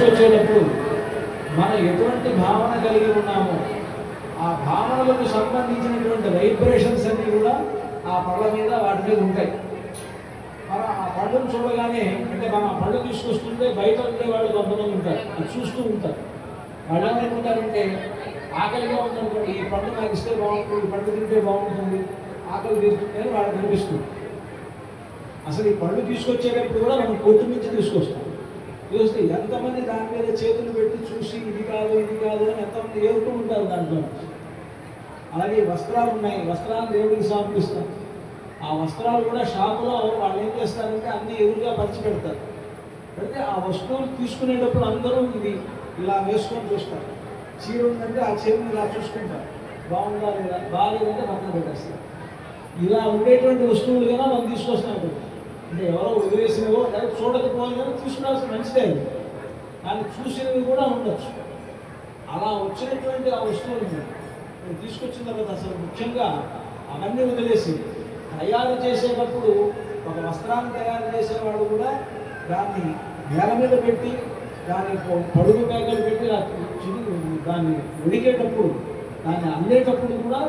తీసుకొచ్చేటప్పుడు మనం ఎటువంటి భావన కలిగి ఉన్నామో ఆ భావనలకు సంబంధించినటువంటి వైబ్రేషన్స్ అన్నీ కూడా ఆ పళ్ళ మీద వాటి మీద ఉంటాయి. మనం ఆ పళ్ళను చూడగానే అంటే మనం ఆ పళ్ళు తీసుకొస్తుంటే బయట ఉండే వాళ్ళు కొంతమంది ఉంటారు, అది చూస్తూ ఉంటారు. వాళ్ళు ఏమనుకుంటారంటే ఆకలిగా ఉందనుకోండి, ఈ పండు నాకు ఇస్తే బాగుంటుంది, ఈ పండు తింటే బాగుంటుంది, ఆకలి తీరుతుంది అని వాళ్ళకి కనిపిస్తుంది. అసలు ఈ పళ్ళు తీసుకొచ్చేటప్పుడు కూడా మనం కొట్టు నుంచి తీసుకొస్తాం. చూస్తే ఎంతమంది దాని మీద చేతులు పెట్టి చూసి ఇది కాదు అని ఎంతమంది ఏరుతూ ఉంటారు దాంట్లో. అలాగే వస్త్రాలు ఉన్నాయి, వస్త్రాలు దేవుడికి సమర్పిస్తాం. ఆ వస్త్రాలు కూడా షాపులో వాళ్ళు ఏం చేస్తారంటే అన్నీ ఎదురుగా పరిచి పెడతారు. అయితే ఆ వస్తువులు తీసుకునేటప్పుడు అందరూ ఇది ఇలా వేసుకొని చూస్తారు. చీర ఉందంటే ఆ చీరని ఇలా చూసుకుంటారు, బాగుందా లేదా, బాగాలేదంటే పక్కన పెట్టేస్తారు. ఇలా ఉండేటువంటి వస్తువులు కన్నా మనం తీసుకొస్తాం కదా, అంటే ఎవరో వదిలేసినవో లేదా చూడకపోయినా కానీ తీసుకురావాల్సిన మంచిదే, కానీ చూసినవి కూడా ఉండొచ్చు. అలా వచ్చినటువంటి ఆ వస్తువులు తీసుకొచ్చిన తర్వాత అసలు ముఖ్యంగా అవన్నీ వదిలేసి తయారు చేసేటప్పుడు ఒక వస్త్రాన్ని తయారు చేసేవాడు కూడా దాన్ని నేల మీద పెట్టి దాన్ని పడుగు ప్యాకెట్ పెట్టి దాన్ని ఉడికేటప్పుడు దాన్ని అల్లేటప్పుడు కూడా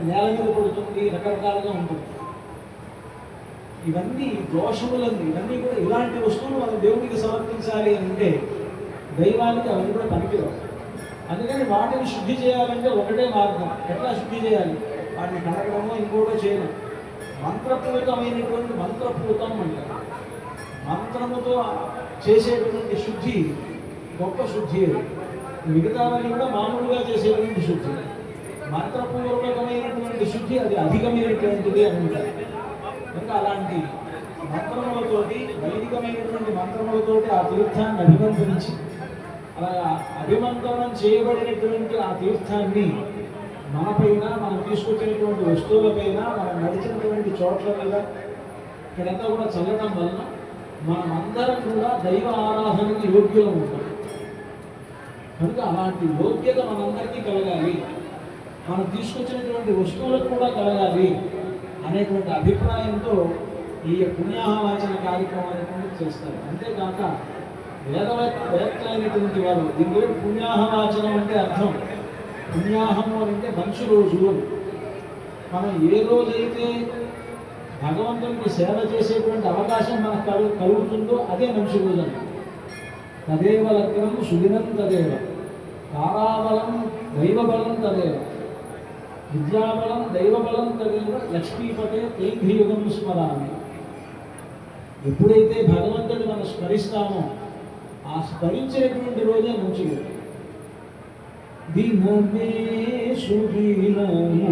నేల మీద పడుతుంది, రకరకాలుగా ఉంటుంది. ఇవన్నీ దోషములంది, ఇవన్నీ కూడా ఇలాంటి వస్తువులు మనం దేవుడికి సమర్పించాలి అంటే దైవానికి అవన్నీ కూడా పనికిరావు. అందుకని వాటిని శుద్ధి చేయాలంటే ఒకటే మార్గం. ఎట్లా శుద్ధి చేయాలి? వాటిని కడగడమో ఇంకోటో చేయడం. మంత్రపూతమైనటువంటి మంత్రపూతం అంటారు. మంత్రముతో చేసేటువంటి శుద్ధి గొప్ప శుద్ధి. మిగతావన్నీ కూడా మామూలుగా చేసేటువంటి శుద్ధి. మంత్రపూర్వకమైనటువంటి శుద్ధి అది అధికమైనటువంటిది అని ఉంటారు. కనుక అలాంటి మంత్రములతోటి, వైదికమైనటువంటి మంత్రములతోటి ఆ తీర్థాన్ని అభిమంత్రించి, అలా అభిమంత్రణం చేయబడినటువంటి ఆ తీర్థాన్ని మనపైన, మనం తీసుకొచ్చినటువంటి వస్తువులపైన, మనం నడిచినటువంటి చోట్ల మీద ఇక్కడంతా కూడా చల్లడం వలన మనమందరం కూడా దైవ ఆరాధనకి యోగ్యులం ఉంటాం. కనుక అలాంటి యోగ్యత మనందరికీ కలగాలి, మనం తీసుకొచ్చినటువంటి వస్తువులకు కూడా కలగాలి అనేటువంటి అభిప్రాయంతో ఈ పుణ్యాహవాచన కార్యక్రమాన్ని చేస్తారు. అంతేకాక వేదవేత్తలైనటువంటి వారు దీనిలో పుణ్యాహవాచనం అంటే అర్థం, పుణ్యాహము అంటే మంచి రోజు. మనం ఏ రోజైతే భగవంతునికి సేవ చేసేటువంటి అవకాశం మనకు కలుగుతుందో అదే మంచి రోజు అని. తదేవ లగ్నం సుదినం తదేవ, తారాబలం దైవబలం తదేవ, విద్యాబలం దైవబలం తదేవ, లక్ష్మీపతే తేభ్యుగం స్మరామి. ఎప్పుడైతే భగవంతుడు మనం స్మరిస్తామో ఆ స్మరించినటువంటి రోజే మంచిది. దినమే సుదినము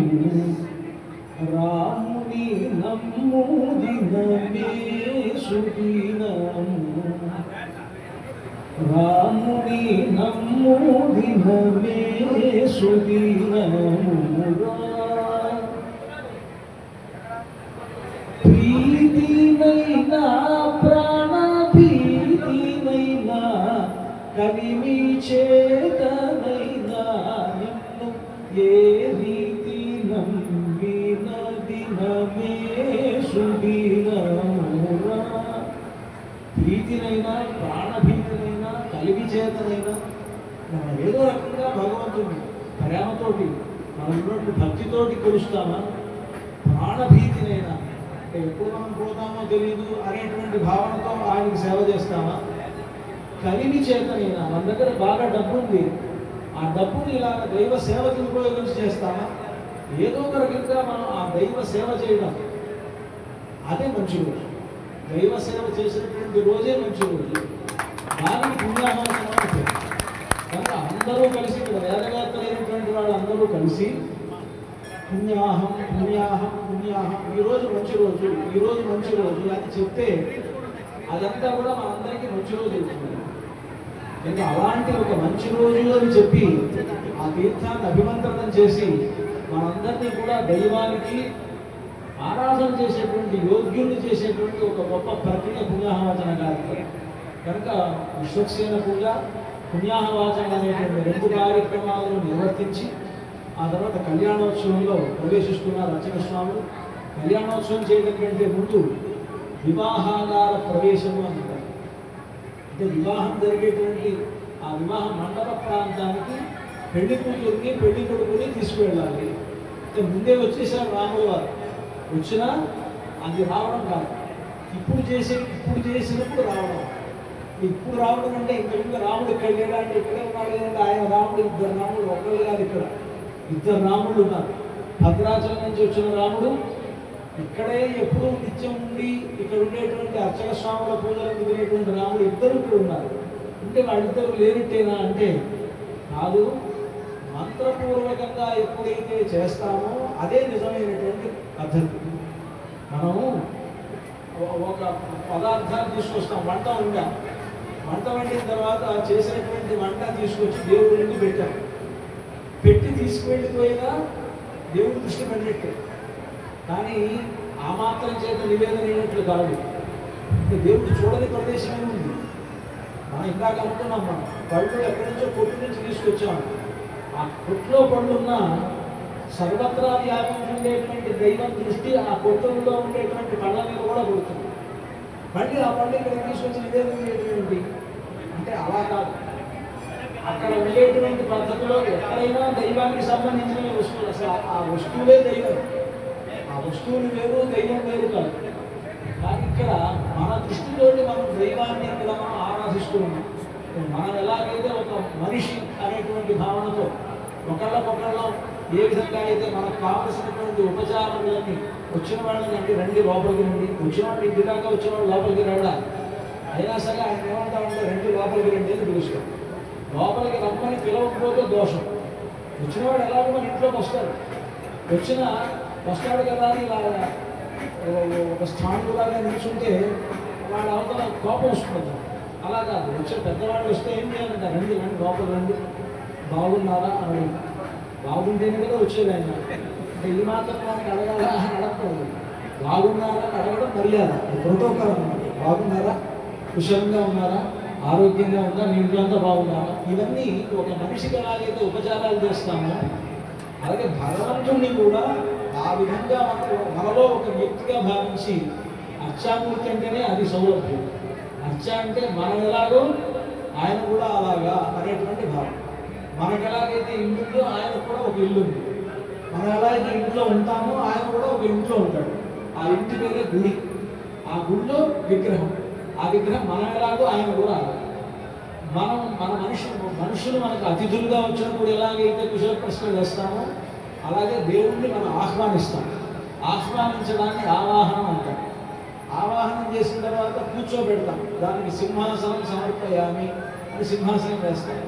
రాముని నమ్ము, దినమే సుదినము రాముని నమ్ము, దినమే సుదినము ప్రీతినైనా ప్రాణభీతినైనా కలిమి చేతనైనా నిన్ను ఏ రీతి నమ్మిన దినమే సుదినమురా. ప్రీతినైనా ప్రాణభీతినైనా కలిమి చేతనైనా మనం ఏదో రకంగా భగవంతుడిని ప్రేమతోటి, మనం ఉన్నటువంటి భక్తితోటి కొలుస్తామా, ప్రాణభీతినైనా అంటే ఎప్పుడు మనం పోతామో తెలియదు అనేటువంటి భావనతో ఆయనకి సేవ చేస్తామా, కలిమి చేతనైనా మన దగ్గర బాగా డబ్బు ఉంది, ఆ డబ్బుని ఇలా దైవ సేవకి ఉపయోగించి చేస్తామా, ఏదో ఒక రకంగా మనం ఆ దైవ సేవ చేయడం అదే మంచి రోజు. దైవ సేవ చేసినటువంటి రోజే మంచి రోజు, దానికి పుణ్యాహవాచనం అంటే. కనుక అందరూ కలిసి, ఇక్కడ వేదవేత్తలైనటువంటి వాళ్ళు అందరూ కలిసి పుణ్యాహం పుణ్యాహం పుణ్యాహం, ఈరోజు మంచి రోజు, ఈరోజు మంచి రోజు అని చెప్తే అదంతా కూడా మనందరికీ మంచి రోజు అవుతుంది. ఇంకా అలాంటి ఒక మంచి రోజు అని చెప్పి ఆ తీర్థాన్ని అభిమంత్రణం చేసి మనందరినీ కూడా దైవానికి ఆరాధన చేసేటువంటి, యోగ్యుల్ని చేసేటువంటి ఒక గొప్ప ప్రక్రియ పుణ్యాహవాచన కార్యక్రమం. కనుక విశ్వక్సేన పూజ, పుణ్యాహవాచన అనేటువంటి రెండు కార్యక్రమాలను నిర్వర్తించి ఆ తర్వాత కళ్యాణోత్సవంలో ప్రవేశిస్తున్నారు అర్చక స్వాములు. కళ్యాణోత్సవం చేయడం కంటే ముందు వివాహాగార ప్రవేశము అంటారు. అంటే వివాహం జరిగేటువంటి ఆ వివాహ మండప ప్రాంతానికి పెళ్లి కూతుర్ని పెళ్లి కొడుకుని తీసుకువెళ్ళాలి. ముందే వచ్చేసారు రాములు వారు. వచ్చినా అది రావడం కాదు, ఇప్పుడు చేసినప్పుడు రావడం. ఇప్పుడు రావడం అంటే ఇంతకుముందు రాముడు ఇక్కడ లేడా అంటే ఇక్కడే ఉన్నాడు కదండి. ఆయన రాముడు, ఇద్దరు రాముడు, ఒకళ్ళు కాదు, ఇక్కడ ఇద్దరు రాముడు ఉన్నారు. భద్రాచలం నుంచి వచ్చిన రాముడు ఇక్కడే ఎప్పుడూ నిత్యం ఉండి ఇక్కడ ఉండేటువంటి అర్చక స్వాముల పూజలు దిగినటువంటి రాముడు ఇద్దరు ఇక్కడ ఉన్నారు. అంటే వాళ్ళిద్దరు లేనట్టేనా అంటే కాదు. మంత్రపూర్వకంగా ఎప్పుడైతే చేస్తామో అదే నిజమైనటువంటి పద్ధతి. మనము ఒక పదార్థాన్ని తీసుకొస్తాం, వంట వండాం. వంట వండిన తర్వాత చేసినటువంటి వంట తీసుకొచ్చి దేవుడి నుండి పెట్టాం. పెట్టి తీసుకువెళ్ళిపోయినా దేవుడి దృష్టి పడినట్టే, కానీ ఆ మాత్రం చేత నివేదన అయినట్లు కాదు. దేవుడు చూడని ప్రదేశమే ఉంది. మనం ఇందాక అనుకున్నాం, మనం పళ్ళు ఎక్కడి నుంచో కొట్టు నుంచి తీసుకొచ్చాము. ఆ కొట్టులో పళ్ళున్న సర్వత్రా వ్యాపించి ఉండేటువంటి దైవం దృష్టి ఆ కొట్టులో ఉండేటువంటి పళ్ళ మీద కూడా పడుతుంది. మళ్ళీ ఆ పళ్ళు ఇక్కడ తీసుకొచ్చి నివేదన చేయటువంటి అంటే అలా కాదు. అక్కడ ఉండేటువంటి పద్ధతిలో ఎక్కడైనా దైవానికి సంబంధించిన వస్తువులు, అసలు ఆ వస్తువులే దైవం. ఆ వస్తువులు వేరు, దైవం వేరు కాదు. కానీ ఇక్కడ మన దృష్టితోటి మనం దైవాన్ని ఇక్కడ మనం ఆరాధిస్తూ ఉన్నాం. మనం ఎలాగైతే ఒక మనిషి అనేటువంటి భావనతో ఒకళ్ళకొకళ్ళం ఏ విధంగా అయితే మనకు కావలసినటువంటి ఉపచారములన్నీ వచ్చిన వాళ్ళని అంటే రండి లోపలికి రండి, వచ్చిన వాళ్ళు ఇంటి దాకా వచ్చిన వాళ్ళు లోపలికి రాడా, అయినా సరే ఆయన ఏమంటామంటే రండి లోపలికి రండి అని పిలుస్తాం. లోపలికి రమ్మని పిలవకపోతే దోషం. వచ్చినవాడు ఎలాగో మన ఇంట్లోకి వస్తాడు, వస్తాడు కదా అని ఇలా ఒక స్థానులాగా నిల్చుంటే వాళ్ళ అవతల కోపం వస్తుంది. అలా కాదు, వచ్చే పెద్దవాళ్ళు వస్తే ఏం చేయాలంట, రండి రండి లోపల రండి, బాగున్నారా అని. బాగుంటేనే కదా వచ్చేది ఆయన. అంటే ఈ మాత్రం మనకి అడగాల అని అడగకూడదు. బాగున్నారా అడగడం మర్యాద, ప్రోటోకాల్ అన్నమాట. బాగున్నారా, కుశలంగా ఉన్నారా, ఆరోగ్యంగా ఉందా, మీ ఇంట్లో అంతా బాగున్నారా, ఇవన్నీ ఒక మనిషికి ఎలాగైతే ఉపచారాలు చేస్తామో అలాగే భగవంతుడిని కూడా ఆ విధంగా మనలో ఒక వ్యక్తిగా భావించి అర్చామూర్తి అంటేనే అది సౌలభ్యం. అర్చ అంటే మనం ఎలాగో ఆయన కూడా అలాగా అనేటువంటి భావం. మనకు ఎలాగైతే ఇల్లు ఆయన కూడా ఒక ఇల్లు ఉంది. మనం ఎలాగైతే ఇంట్లో ఉంటామో ఆయన కూడా ఒక ఇంట్లో ఉంటాడు. ఆ ఇంటి పేరే గుడి, ఆ గుడిలో విగ్రహం, ఆ విగ్రహం మనం ఎలాగో ఆయన కూడా మనం మన మనుషులు మనకు అతిథులుగా వచ్చినప్పుడు ఎలాగైతే కుశల ప్రశ్నలు వేస్తామో అలాగే దేవుణ్ణి మనం ఆహ్వానిస్తాం. ఆహ్వానించడాన్ని ఆవాహనం అంటాం. ఆవాహనం చేసిన తర్వాత కూర్చోబెడతాం, దానికి సింహాసనం సమర్పయామి అని సింహాసనం వేస్తాం.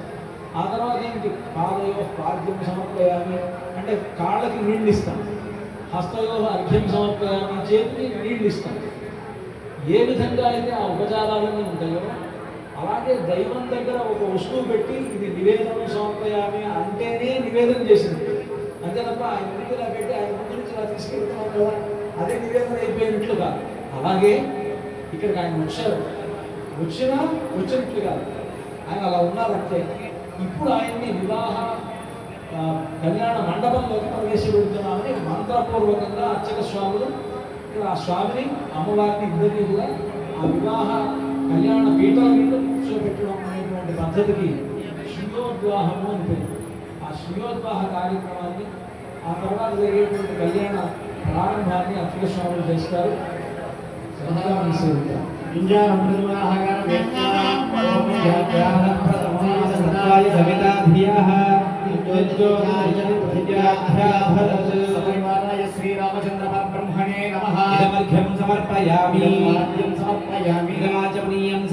ఆ తర్వాత ఏంటి, పాదయో పాద్యం సమర్పయామి అంటే కాళ్ళకి నీళ్ళు ఇస్తాం, హస్తయో అర్ఘ్యం సమర్పయామి చేతికి నీళ్ళు ఇస్తాం. ఏ విధంగా అయితే ఆ ఉపచారాలన్నీ ఉంటాయో అలాగే దైవం దగ్గర ఒక వస్తువు పెట్టి ఇది నివేదన సమర్పయామి అంటేనే నివేదన చేసింది. అంతే తప్ప ఆయన ముందు ఇలా పెట్టి ఆయన ముందు నుంచి ఇలా తీసుకెళ్తున్నాం కదా అదే నివేదన అయిపోయినట్లు కాదు. అలాగే ఇక్కడికి ఆయన వచ్చినట్లు కాదు, ఆయన అలా ఉన్నారంటే ఇప్పుడు ఆయన్ని వివాహ కళ్యాణ మండపంలోకి ప్రవేశపెడుతున్నామని మంత్రపూర్వకంగా అర్చక స్వాములు ఇక్కడ ఆ స్వామిని అమ్మవారిని ఇద్దరిని కూడా ఆ వివాహ కళ్యాణ పీఠల మీద కూర్చోబెట్టడం అనేటువంటి పద్ధతికి శ్రీయోద్వాహము అని పేరు. ఆ శ్రీయోద్వాహ కార్యక్రమాన్ని ఆ తర్వాత జరిగేటువంటి కళ్యాణ ప్రారంభాన్ని అర్చక స్వాములు చేస్తారు. శ్రీరామచంద్ర బ్రహ్మణే నమః. ఇదమర్ఘ్యం సమర్పయామి, సమర్పయామి,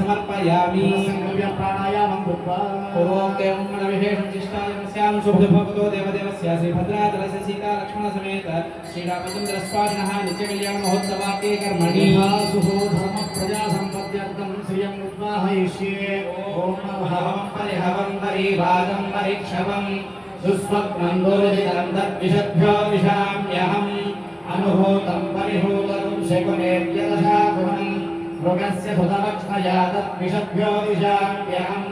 సమర్పయామి. సంకల్ప్య ప్రాణాయామం కృత్వా పూర్వోక్తం విశేషం చిష్టాయమస్యాం శుభభక్తో దేవదేవస్య శ్రీ భద్రాచలస్య సీతా లక్ష్మణ సమేత శ్రీరామచంద్ర స్వామినః నిత్య కళ్యాణ మహోత్సవాకే కర్మణి సుహో ధర్మ ప్రజా సంపద్యర్థం శ్రియం ఉద్వాహయిష్యే. ఓం నమః పరిహవం పరివాదం పరిక్షవం సుస్వప్నం దుర్జితం తద్విషభ్యో విషామ్యహం అనుభూతం పరిభూతం శకునేర్యదశాగుణం మృగస్య సుతలక్ష్మయా తద్విషభ్యో విషామ్యహం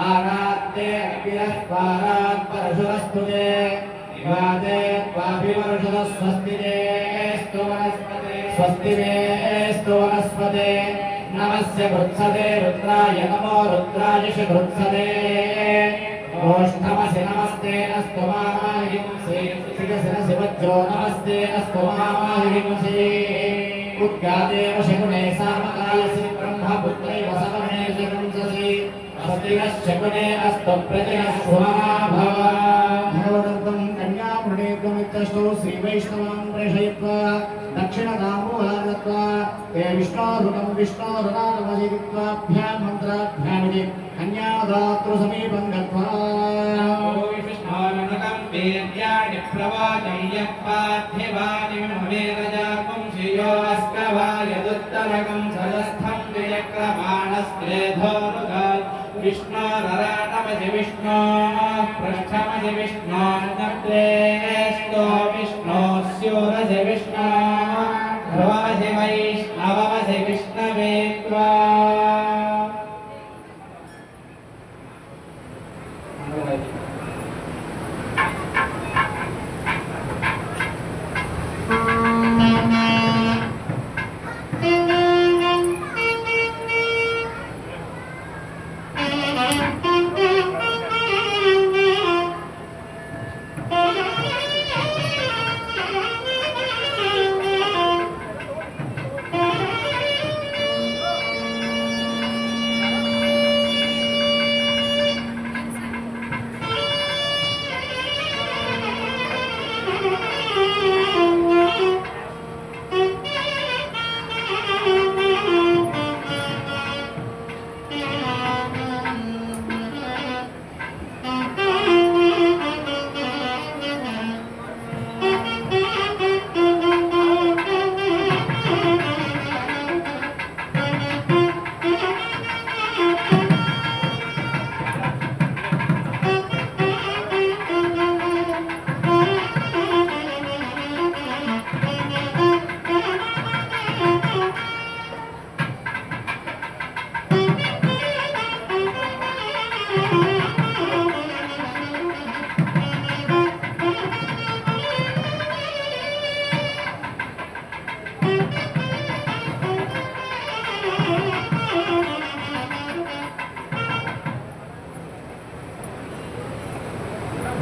ఆరాత్తే అభిరస్వారాత్ పరశురస్తుతే వివాదే త్వాభివర్షుత స్వస్తి మే స్తు వనస్పతే नमस्य कृत्सदे रुद्राय नमो रुद्राय कृत्सदे ओष्ठमसि नमस्ते अस्तु मामाहिंसि शिरसि वज्रो नमस्ते अस्तु मामाहिंसि उद्गादेव शकुने सामकायसि ब्रह्मपुत्रैव सवने शकुंससि अस्ति नः शकुने अस्तु प्रजनः सुमहाभव भगवदत्तं कन्यामृणेत्वमित्यष्टौ श्रीवैष्णवान् प्रेषयित्वा दक्षिणताम्बूलं दत्त्वा ते विष्णोरुणं विष्णोरुणानमजित्वाभ्यां मन्त्राभ्यामिति कन्यादातृसमीपं गत्वा विष्णोरणकं वेद्यानि प्रवाचय्यः पार्थिवानि ममेरजाकं श्रियोऽस्कवायदुत्तरकं सदस्थं विचक्रमाणस्त्रेधोरुगात् विष्णोरराटमसि विष्णो पृष्ठमसि विष्णोर्नप्रेष्टो विष्णोस्योरसि विष्णो ध्रुवमसि वैष्णवमसि विष्णवे त्वा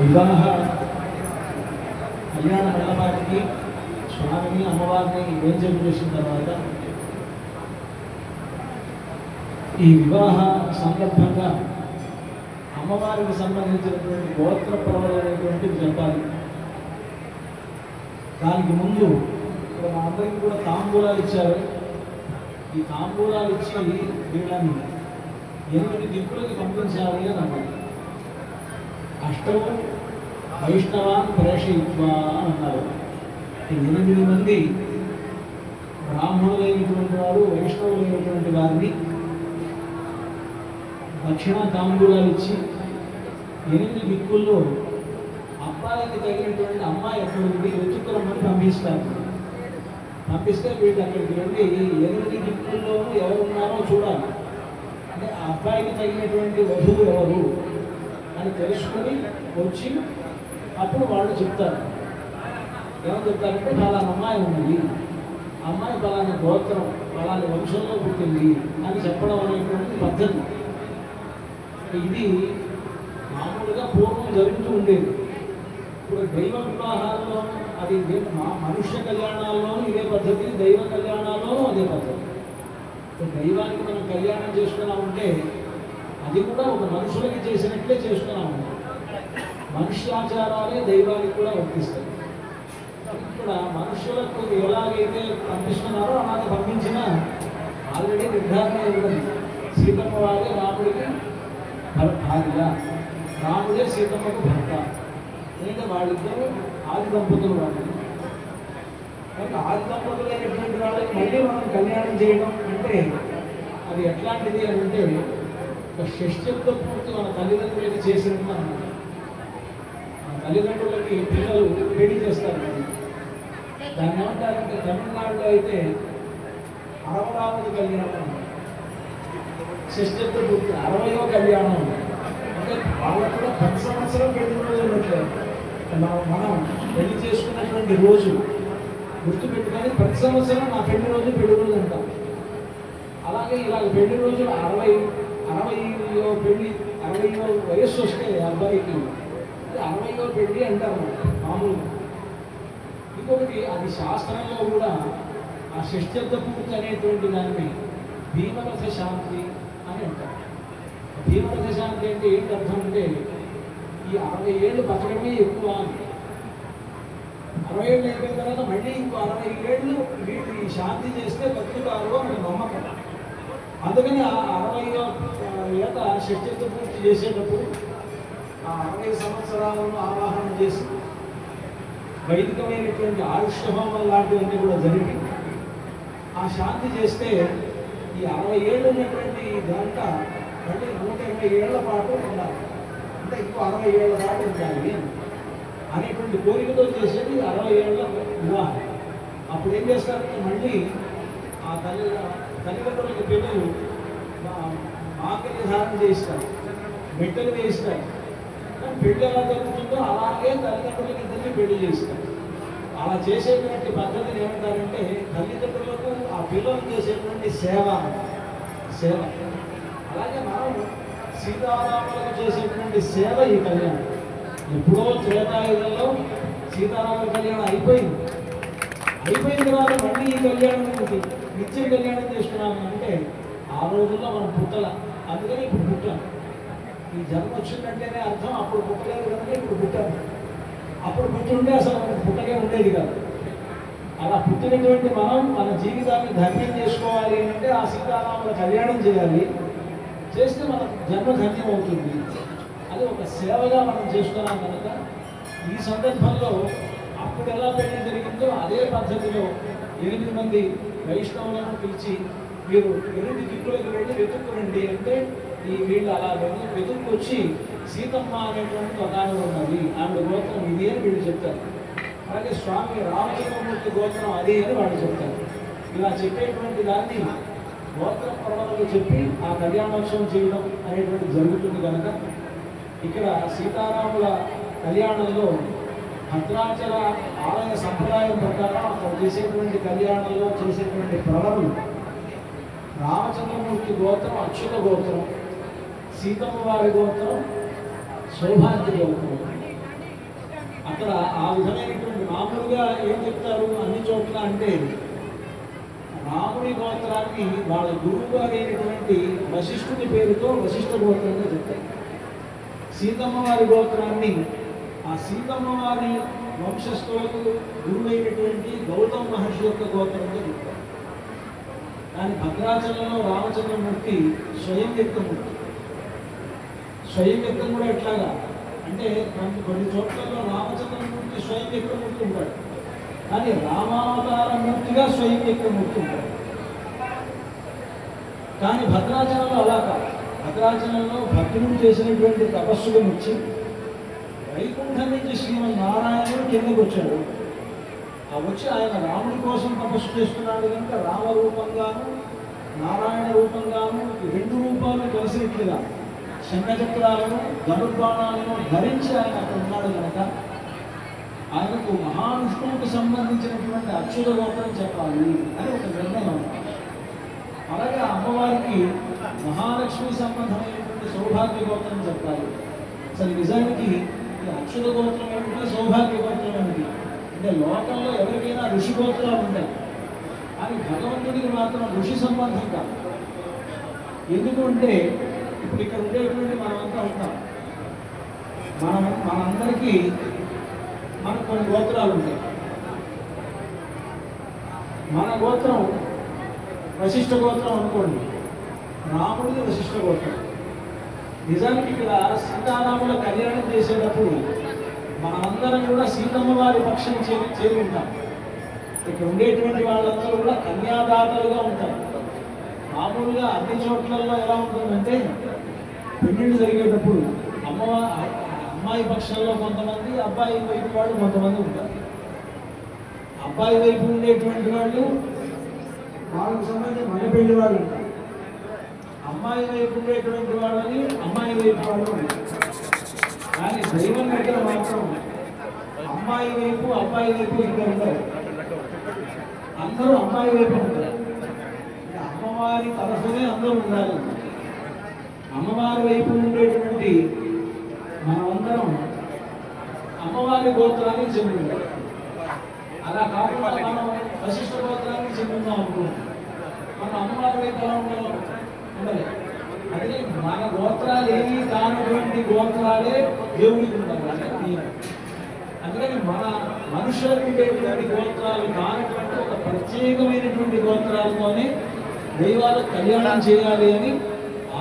వివాహ కళ్యాణ మండపానికి స్వామిని అమ్మవారిని వేంచేపు చేసిన తర్వాత ఈ వివాహ సందర్భంగా అమ్మవారికి సంబంధించినటువంటి గోత్ర ప్రవలైనటువంటిది చెప్పాలి. దానికి ముందు ఇక్కడ మా అందరికీ కూడా తాంబూలాలు ఇచ్చారు. ఈ తాంబూలాలు ఇచ్చి వీళ్ళని 8 దిక్కులకి పంపించాలి అని అన్నారు. అష్టం వైష్ణవాన్ ప్రేషయిత్వా అని అన్నారు. 8 మంది బ్రాహ్మణులైనటువంటి వారు వైష్ణవులైనటువంటి వారిని దక్షిణ తాంబూలాలు ఇచ్చి 8 దిక్కుల్లో అబ్బాయికి తగినటువంటి అమ్మాయి ఎక్కడుంది వెతుక్కురమ్మని పంపిస్తారు. పంపిస్తే వీళ్ళు అక్కడికి వెళ్ళి 8 దిక్కుల్లోనూ ఎవరు ఉన్నారో చూడాలి. అంటే ఆ అబ్బాయికి తగినటువంటి వధువు ఎవరు అని తెలుసుకొని వచ్చి అప్పుడు వాళ్ళు చెప్తారు. ఏమని చెప్తారంటే పలానా అమ్మాయి ఉన్నది, అమ్మాయి పలానా గోత్రం పలానా వంశంలో పుట్టింది అని చెప్పడం అనేటువంటి పద్ధతి. ఇది మామూలుగా పూర్వం జరుగుతూ ఉండేది. ఇప్పుడు దైవ వివాహాల్లో అది మనుష్య కళ్యాణాల్లోనూ ఇదే పద్ధతి, దైవ కళ్యాణాల్లోనూ అదే పద్ధతి. దైవానికి మనం కళ్యాణం చేసుకున్నామంటే అది కూడా ఒక మనుషులకి చేసినట్లే చేసుకున్నాము. మనుష్యాచారాలే దైవానికి కూడా వర్తిస్తాయి. ఇక్కడ మనుషులకు ఎలాగైతే పంపిస్తున్నారో అలాగే పంపించినా ఆల్రెడీ నిర్ధారణ ఉన్నది. సీతమ్మ వారే రాముడికి భార్య, రాముడే సీతమ్మకు భర్త. ఎందుకంటే వాళ్ళిద్దరూ ఆది దంపతులు. వాళ్ళు కాబట్టి ఆది దంపతులైనటువంటి వాళ్ళకి మళ్ళీ మనం కళ్యాణం చేయడం అంటే అది ఎట్లాంటిది అని అంటే ఒక షష్ఠ్యంతో పూర్తి మన తల్లిదండ్రులకి చేసినట్టు అన్నమాట. మన తల్లిదండ్రులకి పిల్లలు పెళ్లి చేస్తారు. దాన్ని ఏమంటారంటే తమిళనాడులో అయితే 60వ కళ్యాణం, షష్ఠ్యంతో పూర్తి 60వ కళ్యాణం. అంటే వాళ్ళకు కూడా ప్రతి సంవత్సరం పెళ్లి రోజు ఉండట్లేదు. మనం పెళ్లి చేసుకున్నటువంటి రోజు గుర్తుపెట్టుకొని ప్రతి సంవత్సరం నా పెళ్లి రోజు అంటాం. అలాగే ఇలాగ పెళ్లి రోజున 60 పెళ్లి 60 వయస్సు వస్తే అబ్బాయికి అది 60వ పెళ్లి అంటారు మామూలుగా. ఇంకొకటి అది శాస్త్రంలో కూడా ఆ షష్ఠ్యర్థ పూర్తి అనేటువంటి దాన్ని భీమరథ శాంతి అని అంటారు. భీమరథ శాంతి అంటే ఏంటి అర్థం అంటే ఈ 60 ఏళ్ళు బతకడమే ఎక్కువ అని. 60 ఏళ్ళు అయిపోయిన తర్వాత మళ్ళీ ఇంకో 60 ఏళ్ళు వీళ్ళు ఈ శాంతి చేస్తే బతుకుతారు అని నమ్మకం. అందుకని ఆ 60వ ఏట షష్ఠ్యర్థ పూర్తి చేసేటప్పుడు ఆ 60 సంవత్సరాలను ఆవాహన చేసి వైదికమైనటువంటి ఆయుష్యహోమం లాంటివన్నీ కూడా జరిగి ఆ శాంతి చేస్తే ఈ 60 ఏళ్ళు ఉన్నటువంటి ఈ గంట మళ్ళీ 120 ఏళ్ల పాటు ఉండాలి. అంటే ఇంకో 60 ఏళ్ల పాటు ఉండాలి అనేటువంటి కోరికతో చేసేది 60 ఏళ్ల వివాహం. అప్పుడు ఏం చేస్తారంటే మళ్ళీ ఆ తల్లిదండ్రులకి పిల్లలు మాంగళ్య ధారణ చేయిస్తారు, మెట్టలు వేయిస్తారు. పెళ్లి ఎలా జరుగుతుందో అలాగే తల్లిదండ్రులకి ఇద్దరిని పెళ్లి చేస్తారు. అలా చేసేటువంటి పద్ధతిని ఏమంటారంటే తల్లిదండ్రులకు ఆ పిల్లలు చేసేటువంటి సేవ. అలాగే మనం సీతారాములకు చేసేటువంటి సేవ ఈ కళ్యాణం. ఎప్పుడో త్రేతాయుగంలో సీతారాముల కళ్యాణం అయిపోయిన తర్వాత మళ్ళీ ఈ కళ్యాణం నిత్య కళ్యాణం చేసుకున్నాము అంటే ఆ రోజుల్లో మనం పుట్టల. అందుకని ఇప్పుడు పుట్టాం. ఈ జన్మ వచ్చిందంటేనే అర్థం అప్పుడు పుట్టలేదు కనుక ఇప్పుడు పుట్టాము. అప్పుడు పుట్టుంటే అసలు మనకు పుట్టకే ఉండేది కాదు. అలా పుట్టినటువంటి మనం మన జీవితాన్ని ధన్యం చేసుకోవాలి అంటే ఆ సీతారాముల కళ్యాణం చేయాలి. చేస్తే మన జన్మ ధన్యం అవుతుంది. అది ఒక సేవగా మనం చేసుకున్నాం కనుక ఈ సందర్భంలో అప్పుడు ఎలా పెళ్లి జరిగిందో అదే పద్ధతిలో 8 మంది వైష్ణవులను పిలిచి మీరు 8 దిక్కులకు వెళ్ళి వెతుక్కురండి అంటే ఈ వీళ్ళు అలా వెతుక్కొచ్చి సీతమ్మ అనేటువంటి ఒక ఆమె ఉన్నది, ఆమె గోత్రం ఇది అని వీళ్ళు చెప్తారు. అలాగే స్వామి రామచంద్రమూర్తి గోత్రం అది అని వాళ్ళు చెప్తారు. ఇలా చెప్పేటువంటి దాన్ని గోత్ర పర్వతలు చెప్పి ఆ కళ్యాణోత్సవం చేయడం అనేటువంటి జరుగుతుంది కనుక ఇక్కడ సీతారాముల కళ్యాణంలో భద్రాచల ఆలయ సంప్రదాయం ప్రకారం అక్కడ చేసేటువంటి కళ్యాణంలో చేసేటువంటి ప్రవరులు రామచంద్రమూర్తి గోత్రం అచ్యుత గోత్రం, సీతమ్మ వారి గోత్రం సౌభాగ్య గోత్రం. అక్కడ ఆ విధమైనటువంటి మామూలుగా ఏం చెప్తారు అన్ని చోట్ల అంటే రాముడి గోత్రాన్ని వాళ్ళ గురువు గారు అయినటువంటి వశిష్ఠుని పేరుతో వశిష్ఠ గోత్రంగా చెప్తారు. సీతమ్మ వారి గోత్రాన్ని ఆ సీతమ్మ వారి వంశస్థులకు గురువైనటువంటి గౌతమ మహర్షి యొక్క గోత్రంగా చెప్తారు. కానీ భద్రాచలంలో రామచంద్రమూర్తి స్వయం వ్యక్తమూర్తి. స్వయం వ్యక్తం కూడా ఎట్లాగా అంటే కొన్ని చోట్లలో రామచంద్రమూర్తి స్వయం వ్యక్తమూర్తి ఉంటాడు, కానీ రామావతార మూర్తిగా స్వయం వ్యక్తమూర్తి ఉంటాడు. కానీ భద్రాచలంలో అలా కాదు. భద్రాచలంలో భక్తుడు చేసినటువంటి తపస్సులు వచ్చి వైకుంఠం నుంచి శ్రీమన్నారాయణుడు కిందకు వచ్చాడు. ఆ వచ్చి ఆయన రాముడి కోసం తపస్సు చేస్తున్నాడు కనుక రామరూపంగాను నారాయణ రూపంగాను 2 రూపాలు కలిసినట్లుగా శంఖచక్రాలను ధనుర్బాణాలను ధరించి ఆయన అక్కడ ఉన్నాడు కనుక ఆయనకు మహావిష్ణువుకు సంబంధించినటువంటి అచ్యుత గోత్రం చెప్పాలి అని ఒక నిర్ణయం. అలాగే అమ్మవారికి మహాలక్ష్మి సంబంధమైనటువంటి సౌభాగ్య గోత్రం చెప్పాలి. అసలు నిజానికి ఈ అచ్యుత గోత్రం ఏమిటి, సౌభాగ్య గోత్రం ఏమిటి అంటే లోకంలో ఎవరికైనా ఋషి గోత్రాలు ఉంటాయి, కానీ భగవంతుడికి మాత్రం ఋషి సంబంధం కాదు. ఎందుకు అంటే ఇప్పుడు ఇక్కడ ఉండేటువంటి మనమంతా ఉంటాం. మనందరికీ మనకు కొన్ని గోత్రాలు ఉంటాయి. మన గోత్రం వశిష్ఠ గోత్రం అనుకోండి, రాముడిది వశిష్ఠ గోత్రం. నిజానికి ఇక్కడ సీతారాముల కళ్యాణం చేసేటప్పుడు మనమందరం కూడా సీతమ్మ వారి పక్షం చేరి ఉంటాం. ఇక్కడ ఉండేటువంటి వాళ్ళందరూ కూడా కన్యాదాతలుగా ఉంటారు. మామూలుగా అన్ని చోట్లలో ఎలా ఉంటుందంటే పెళ్లిళ్ళు జరిగేటప్పుడు అమ్మాయి పక్షంలో కొంతమంది, అబ్బాయి వైపు వాళ్ళు కొంతమంది ఉంటారు. అబ్బాయి వైపు ఉండేటువంటి వాళ్ళు వాళ్ళకు సంబంధించి మన పెళ్లి వాళ్ళు ఉంటారు. అమ్మాయి వైపు ఉండేటువంటి వాళ్ళని అమ్మాయి వైపు వాళ్ళు ఉంటారు. కానీ దైవం దగ్గర మాత్రం అమ్మాయి వైపు అబ్బాయి వైపు ఇంకా ఉండరు. అందరూ అమ్మాయి వైపు ఉంటారు. అమ్మవారి తరఫునే అందరూ ఉండాలి. అమ్మవారి వైపు ఉండేటువంటి మనమందరం అమ్మవారి గోత్రానికి చెందింది. అలా కాకుండా మనం వశిష్ఠ గోత్రానికి చెందుతాం అనుకుంటున్నాం. మనం అమ్మవారి వైపు ఎలా ఉండలేదు. అందుకే మన గోత్రాలు ఏవి కానటువంటి గోత్రాలే దేవుడికి ఉండాలి. అందుకని మన మనుషులకు ఉండేటువంటి గోత్రాలు కానటువంటి ఒక ప్రత్యేకమైనటువంటి గోత్రాలతోనే దైవాలకు కళ్యాణం చేయాలి అని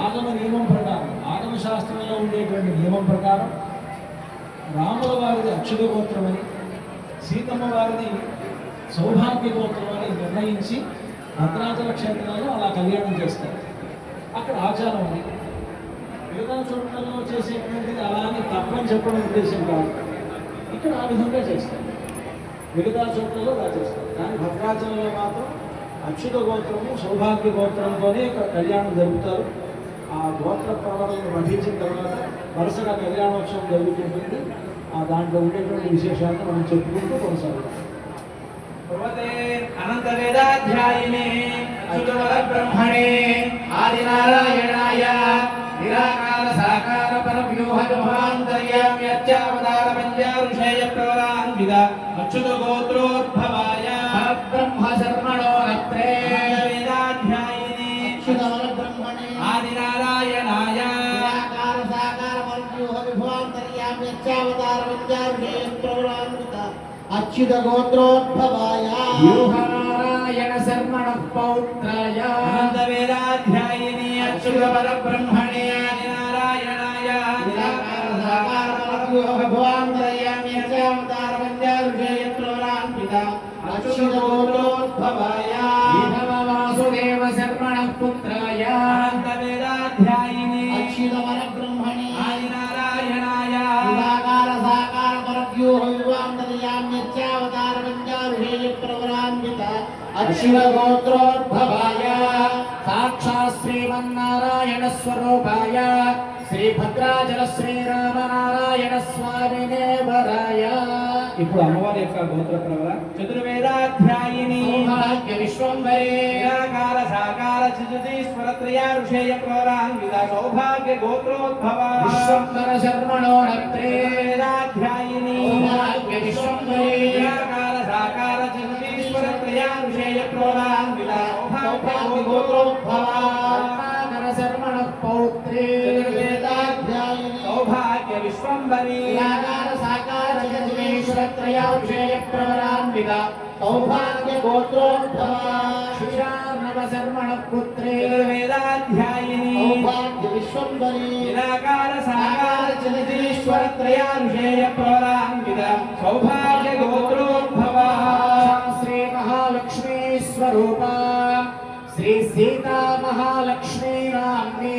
ఆగమ నియమం ప్రకారం, ఆగమ శాస్త్రంలో ఉండేటువంటి నియమం ప్రకారం రాముల వారిది అక్షుత గోత్రం అని, సీతమ్మ వారిది సౌభాగ్య గోత్రం అని నిర్ణయించి భద్రాచల క్షేత్రంలో అలా కళ్యాణం చేస్తారు. అక్కడ ఆచారం ఉంది. మిగతా చోట్లలో చేసేటువంటిది అలా అని తప్పని చెప్పడం ఉద్దేశం కాదు. ఇక్కడ ఆ విధంగా చేస్తారు. మిగతా చోట్లలో అలా చేస్తారు. కానీ భద్రాచలంలో మాత్రం అక్షుత గోత్రము సౌభాగ్య గోత్రంతోనే కళ్యాణం జరుపుతారు. ఆ గోత్ర ప్రవరణను వధించిన తర్వాత వరుసగా కళ్యాణోత్సవం జరుగుతుంటుంది. ఆ దాంట్లో ఉండేటువంటి విశేషాలను మనం చెప్పుకుంటూ కొనసాగుతాం. అనంత వేదాధ్యాయినే బ్రహ్మణే ఆదినారాయణాయ నిరాకార సాకార పరవ్యూహ గృహాంతర్యామ్యర్చావతార పంచారుషేయ ప్రవరాన్విత అచ్యుత గోత్రోద్భవాయ బ్రహ్మ శర్మణో రత్రే వేదాధ్యాయినే బ్రహ్మణే ఆదినారాయణాయ నిరాకార సాకార పరవ్యూహ గృహాంతర్యామ్యర్చావతార పంచారుషేయ ప్రవరాన్విత అచ్యుత గోత్రోద్భవాయ యోగనారాయణ శర్మణ పౌత్రాయ అనంత వేదాధ్యాయిని అచ్యుత పరబ్రహ్మణే ఆదినారాయణాయ నిరాకార సాకార పరవ్యూహ భవాంతర్యామి అర్చావతార పంచారుషేయ ప్రవరాన్విత అచ్యుత గోత్రోద్భవాయ వాసుదేవ శర్మణ పుత్రాయ అనంత వేదాధ్యాయిని అచ్యుత పరబ్రహ్మణే ఆదినారాయణాయ నిరాకార సాకార పరవ్యూహ ర్చావతార పంచారుషేయ ప్రవరాన్విత అచ్యుత గోత్రోద్భవాయ సాక్షాత్ శ్రీమన్నారాయణ స్వరూపాయ శ్రీ భద్రాచల శ్రీరామనారాయణ స్వామినే వరాయ. ఇప్పుడు అమ్మవారి యొక్క గోత్ర ప్రవర చతుర్వేదాధ్యాయిని సౌభాగ్య విశ్వంభరే నిరాకార సాకార చతుర్దీశ్వర త్రయారుషేయ ప్రవరాన్విత సౌభాగ్య గోత్రోద్భవ విశ్వంభర శర్మణో రత్రే వేదాధ్యాయిని సౌభాగ్య విశ్వంభరే నిరాకార సాకార చతుర్దీశ్వర త్రయారుషేయ ప్రవరాన్విత సౌభాగ్య గోత్రోద్భవ శర్మణ పౌత్రే వేదాధ్యాయిని సౌభాగ్య విశ్వంభరే నిరాకార సాకార చతుర్దీశ్వర త్రయారుషేయ ప్రవరాన్విత సౌభాగ్య గోత్రోద్భవ శ్రీరామ శర్మణ పుత్రే వేదాధ్యాయిని సౌభాగ్య విశ్వంభరే నిరాకార సాకార చతుర్దీశ్వర త్రయారుషేయ ప్రవరాన్విత సౌభాగ్య గోత్రోద్భవ శ్రీ మహాలక్ష్మీ స్వరూప శ్రీ సీతా మహాలక్ష్మీ రామ్నే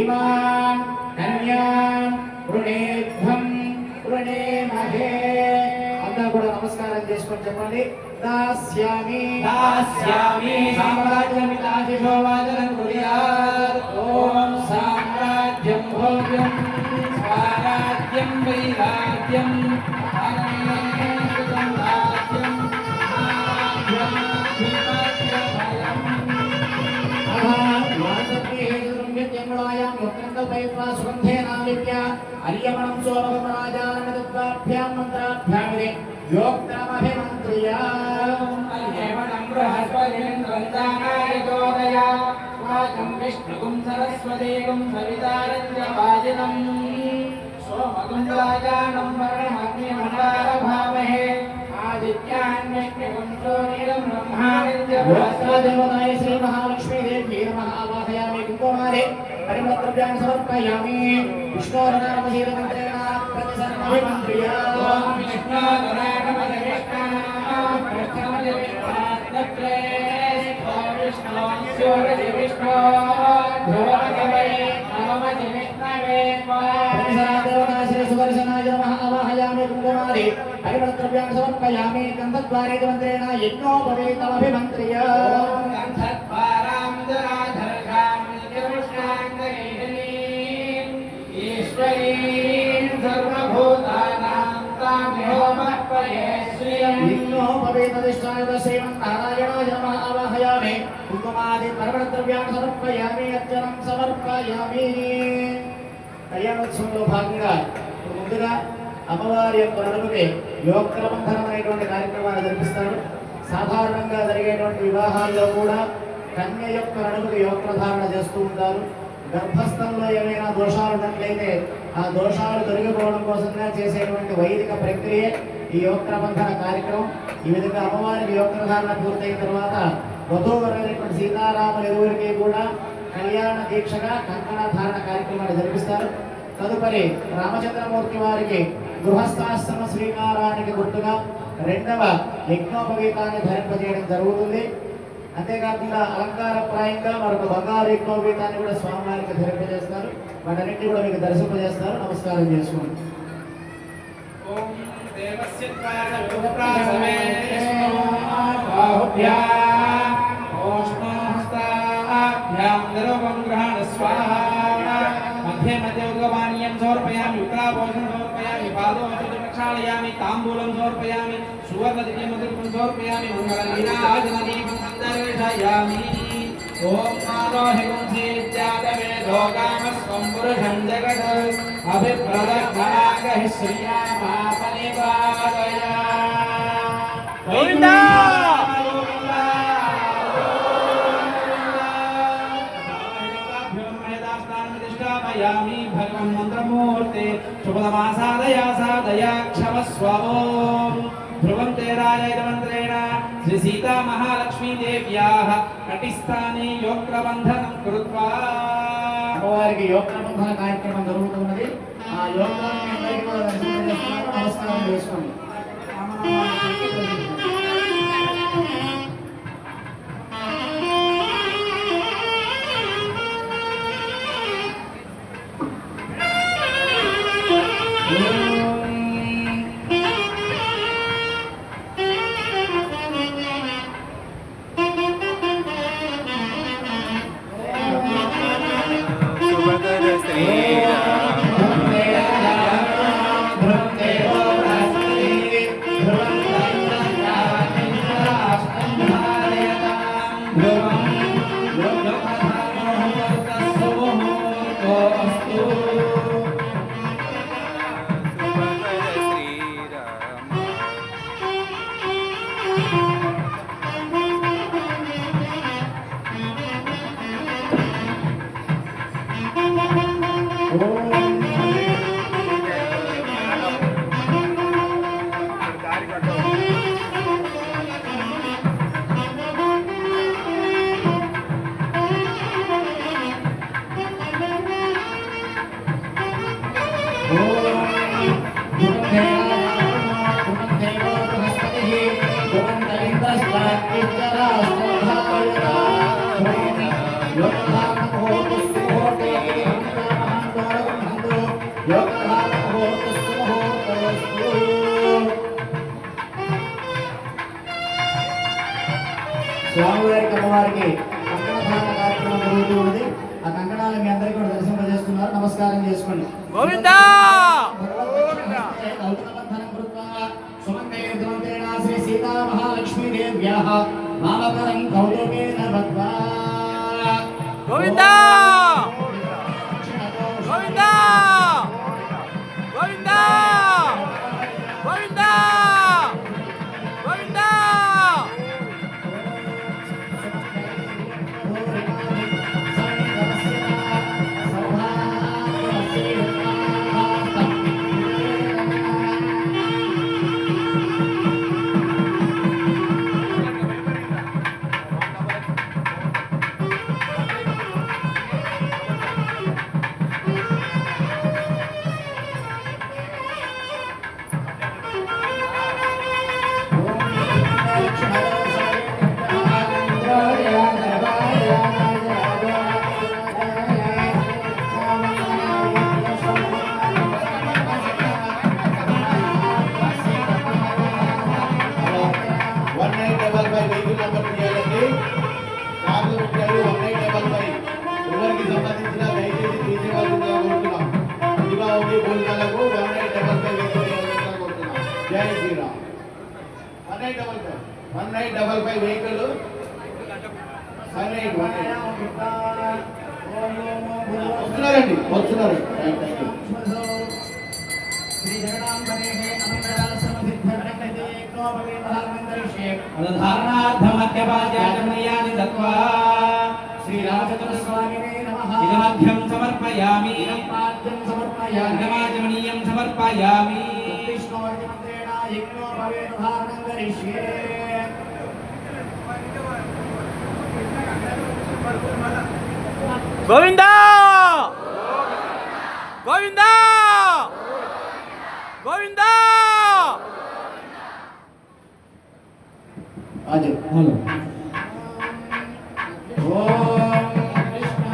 ఇమాం కన్యాం వృణేధ్వం వృణేమహే. అందరూ కూడా నమస్కారం చేసుకొని చెప్పండి. దాస్యామి దాస్యామి సామ్రాజ్యమితాశిషో వాచనం కుర్యాత్. ఓం సామ్రాజ్యం భోగ్యం స్వరాజ్యం వైరాగ్యం అర్యమణం సోమరాజానద్వాభ్యాం మంత్రాభ్యామిదే యోక్తమభిమంత్రియా అర్యమణం బృహస్పతింద్రందానాయ జోదయ వాచం విష్ణుగుం సరస్వతీగుం సవితారం చ వాజినం సోమగుం రాజానం వరుణమగ్నిమండారభామహే ఆదిత్యాన్యగ్నిగుం సూర్యం బ్రహ్మాణం చ బృహస్పతిదేవతాయ శ్రీ మహాలక్ష్మీ దేవి నమః. ఆవాహయామి కుంకుమారే పరిమళద్రవ్యాన్ని సమర్పయామి. విష్ణోర్నామశీలమంత్రేణ ప్రతిసర్వమంత్రియా. ఓం విష్ణోర్నామశ విష్ణాత్రే విష్ణో సూర్య విష్ణో ధ్రువమగవే నమమతి విష్ణవే. ప్రతిసర్వదేవతాయ శ్రీ సుదర్శనాయ నమః. ఆవాహయామి కుంకుమారే పరిమళద్రవ్యాన్ని సమర్పయామి. గంధద్వారే మంత్రేణ యజ్ఞోపవేతమభిమంత్రియా. ఓం గంధద్వారాం దురాధర్షాం ఈశ్వరీం సర్వభూతానాం తామిహోమర్పయే శ్రీయం. యజ్ఞోపవేతదిష్టాయ శ్రీమన్నారాయణాయ నమః. ఆవాహయామి కుంకుమ ధూపాది పర్వద్రవ్యాన్ని సమర్పయామి అర్చనం సమర్పయామి. కళ్యాణోత్సవంలో భాగంగా ఇప్పుడు ముందుగా అమ్మవారి యొక్క నడుముకి యోగక్రమంధనం అనేటువంటి కార్యక్రమాన్ని జరిపిస్తారు. సాధారణంగా జరిగేటువంటి వివాహాల్లో కూడా కన్య యొక్క నడుముకి యోగప్రధారణ చేస్తూ ఉంటారు. గర్భస్థంలో ఏమైనా దోషాలు ఉన్నట్లయితే ఆ దోషాలు తొలగిపోవడం కోసంగా చేసేటువంటి వైదిక ప్రక్రియ ఈ యోగప్రబంధన కార్యక్రమం. ఈ విధంగా అమ్మవారికి యోగప్రధారణ పూర్తయిన తర్వాత వధూవరైనటువంటి సీతారాముల ఇరువురికి కూడా కళ్యాణ దీక్షగా కంకణ ధారణ కార్యక్రమాన్ని జరిపిస్తారు. తదుపరి రామచంద్రమూర్తి వారికి గృహస్థాశ్రమ శ్రీకారానికి గుర్తుగా రెండవ యజ్ఞోపవీతాన్ని ధరింపజేయడం జరుగుతుంది. అంతేకాకుండా అలంకారప్రాయంగా మరొక బంగారు యజ్ఞోపవీతాన్ని కూడా స్వామివారికి ధరింపజేస్తారు. వాటన్నింటినీ కూడా మీకు దర్శింపజేస్తారు. నమస్కారం చేసుకోండి. ఓం దేవస్య త్వాసమే బాహుభ్యా ఓష్ణహస్తాభ్యాం నిరూపం గ్రహణ స్వాహా. మధ్య మధ్య ఉద్గమానీయం సమర్పయామి. ఉత్తరాభోషణం సమర్పయామి. పాదోచ ప్రక్షాళయామి. తాంబూలం సమర్పయామి. సువర్ణదివ్యముద్రికం సమర్పయామి. మంగళలీలాజనదీపం సందర్శయామి. ఓం ఆరోహికం శ్రీత్యాదవేదో కామస్వం పురుషం జగత్ అభిప్రదగ్నాగహి శ్రీయామాపనిపాదయ. గోవిందా యామి భగవన్ మంత్రమూర్తే శుభదమాసాదయా సాదయా క్షమస్వ. ఓం ధ్రువం తేరాయ మంత్రేణ శ్రీ సీతా మహాలక్ష్మీ దేవ్యాః కటిస్థానే యోగప్రబంధనం కృత్వా. అమ్మవారికి యోగప్రబంధన కార్యక్రమం జరుగుతున్నది. ఆ యోగాన్ని అందరికీ కూడా దర్శింపజేస్తున్నారు. నమస్కారం చేసుకోండి. సుభద్ర శ్రీరామ స్వామివారికి అమ్మవారికి కంకణధారణ కార్యక్రమం జరుగుతూ ఉంది. ఆ కంకణాలు మీ అందరికీ కూడా దర్శింపజేస్తున్నారు. నమస్కారం చేసుకోండి. గోవిందా శ్రీ సీతా మహాలక్ష్మీ దేవ్యాః నామకరం కౌతుకేన బద్ధ్వా. గోవిందా గోవిందా గోవిందా గోవిందా గోవిందా. ఎవరికి సంబంధించిన దయచేసి తీసేవాల్సిందిగా కోరుతున్నాం. దీపావళి భోజనాలకు 1955 కోరుతున్నాం. జై శ్రీరామ్. 1955 వెహికల్ సైలెంట్ వస్తున్నారండి వస్తున్నారు. Thank you. శ్రీ జగదాంబరేహే ధారణార్థమధ్యపాద్యాచమనీయాని దత్వా శ్రీరామచంద్రస్వామినే నమః. ఇదమధ్యం సమర్పయామి పాద్యం సమర్పయామి. ఇదమాచమనీయం సమర్పయామి. విష్ణోర్జమంత్రేణ యజ్ఞో భవేత్ ధారణం కరిష్యే. గోవిందా గోవిందా గోవిందా ఆజు. హలో ఓం కృష్ణ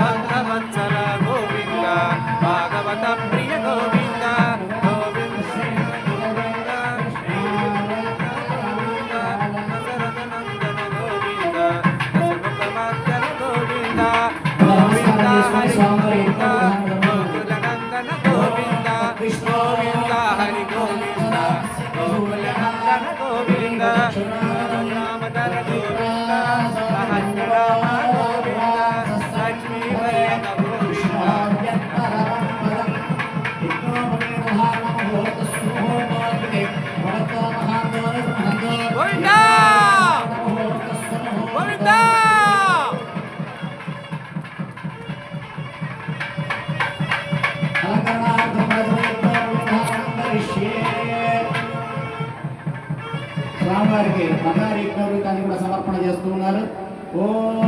భక్తవత్సల గోవింద భాగవత ప్రియ గోవింద గోవింద గోవింద దశరథ నందన గోవింద దశముఖమర్దన గోవింద గోవింద హరి గోవింద గోకుల నందన గోవింద గోవింద హరి గోవింద గోకుల నందన గోవింద రామధర గోవింద సహస్రనామ గోవింద లక్ష్మీ వరద గోవింద గోవిందా గోవిందా స్వామివారికి బంగారు యజ్ఞోపవీతాన్ని కూడా సమర్పణ చేస్తూ ఉన్నారు. ఓం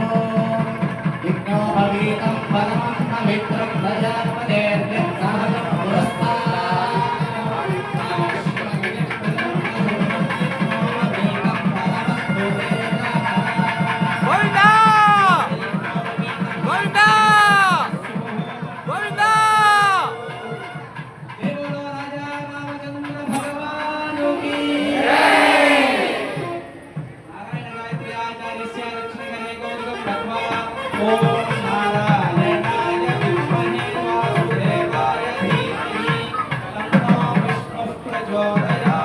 యజ్ఞోపవీతం పరమం పవిత్రం ప్రజాపతేర్య సహజం గోవిందా గోవిందా గోవిందా దేవో రాజా రామచంద్ర భగవాను కీ నారాయణ గాయత్రి ఆచార్యస్య లక్ష్మీగణే గౌరవం దత్వా ఓం నారాయణాయ విద్మహే వాసుదేవాయ ధీమహి తన్నో విష్ణుః ప్రచోదయాత్.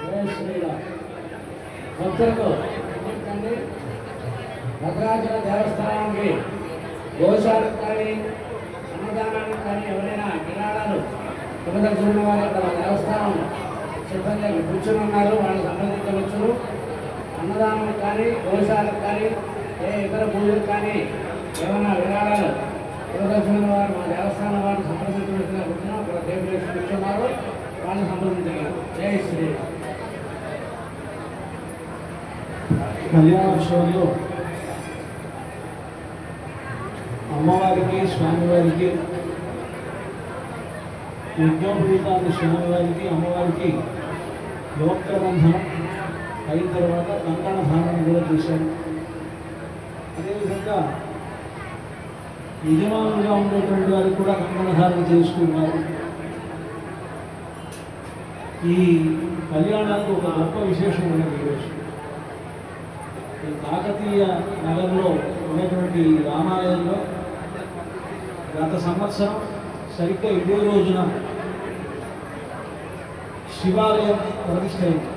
జయ శ్రీరామ్. భక్తులకు ఎందుకంటే భద్రాచల దేవస్థానానికి గోశాలకు కానీ అన్నదానానికి కానీ ఎవరైనా విరాళాలు ఇవ్వదలుచుకున్న వారు ఇక్కడ దేవస్థానం సిబ్బంది కూర్చుని ఉన్నారు, వాళ్ళు సంప్రదించవచ్చు. అన్నదానం కానీ గోశాలకు కానీ ఏ ఇతర పూజలు కానీ ఏమైనా విరాళాలు ఇవ్వదలుచుకున్న వారు మా దేవస్థానం వారిని సంప్రదించవలసిన కూర్చున్నాం. ఇక్కడ టేబుల్ వేసి కూర్చున్నారు, వాళ్ళని సంప్రదించగలరు. జై శ్రీరామ్. కళ్యాణోత్సవంలో అమ్మవారికి స్వామివారికి యజ్ఞోపవీతాన్ని స్వామివారికి అమ్మవారికి యోక్తబంధనం అయిన తర్వాత కంకణ ధారణం కూడా చేశారు. అదేవిధంగా యజమానులుగా ఉండేటువంటి వారికి కూడా కంకణ ధారణ చేసుకున్నారు. ఈ కళ్యాణానికి ఒక గొప్ప విశేషం ఉన్నది. ఈరోజు ఈ కాకతీయ నగరంలో ఉన్నటువంటి రామాలయంలో గత సంవత్సరం సరిగ్గా ఇదే రోజున శివాలయం ప్రతిష్ఠ అయింది.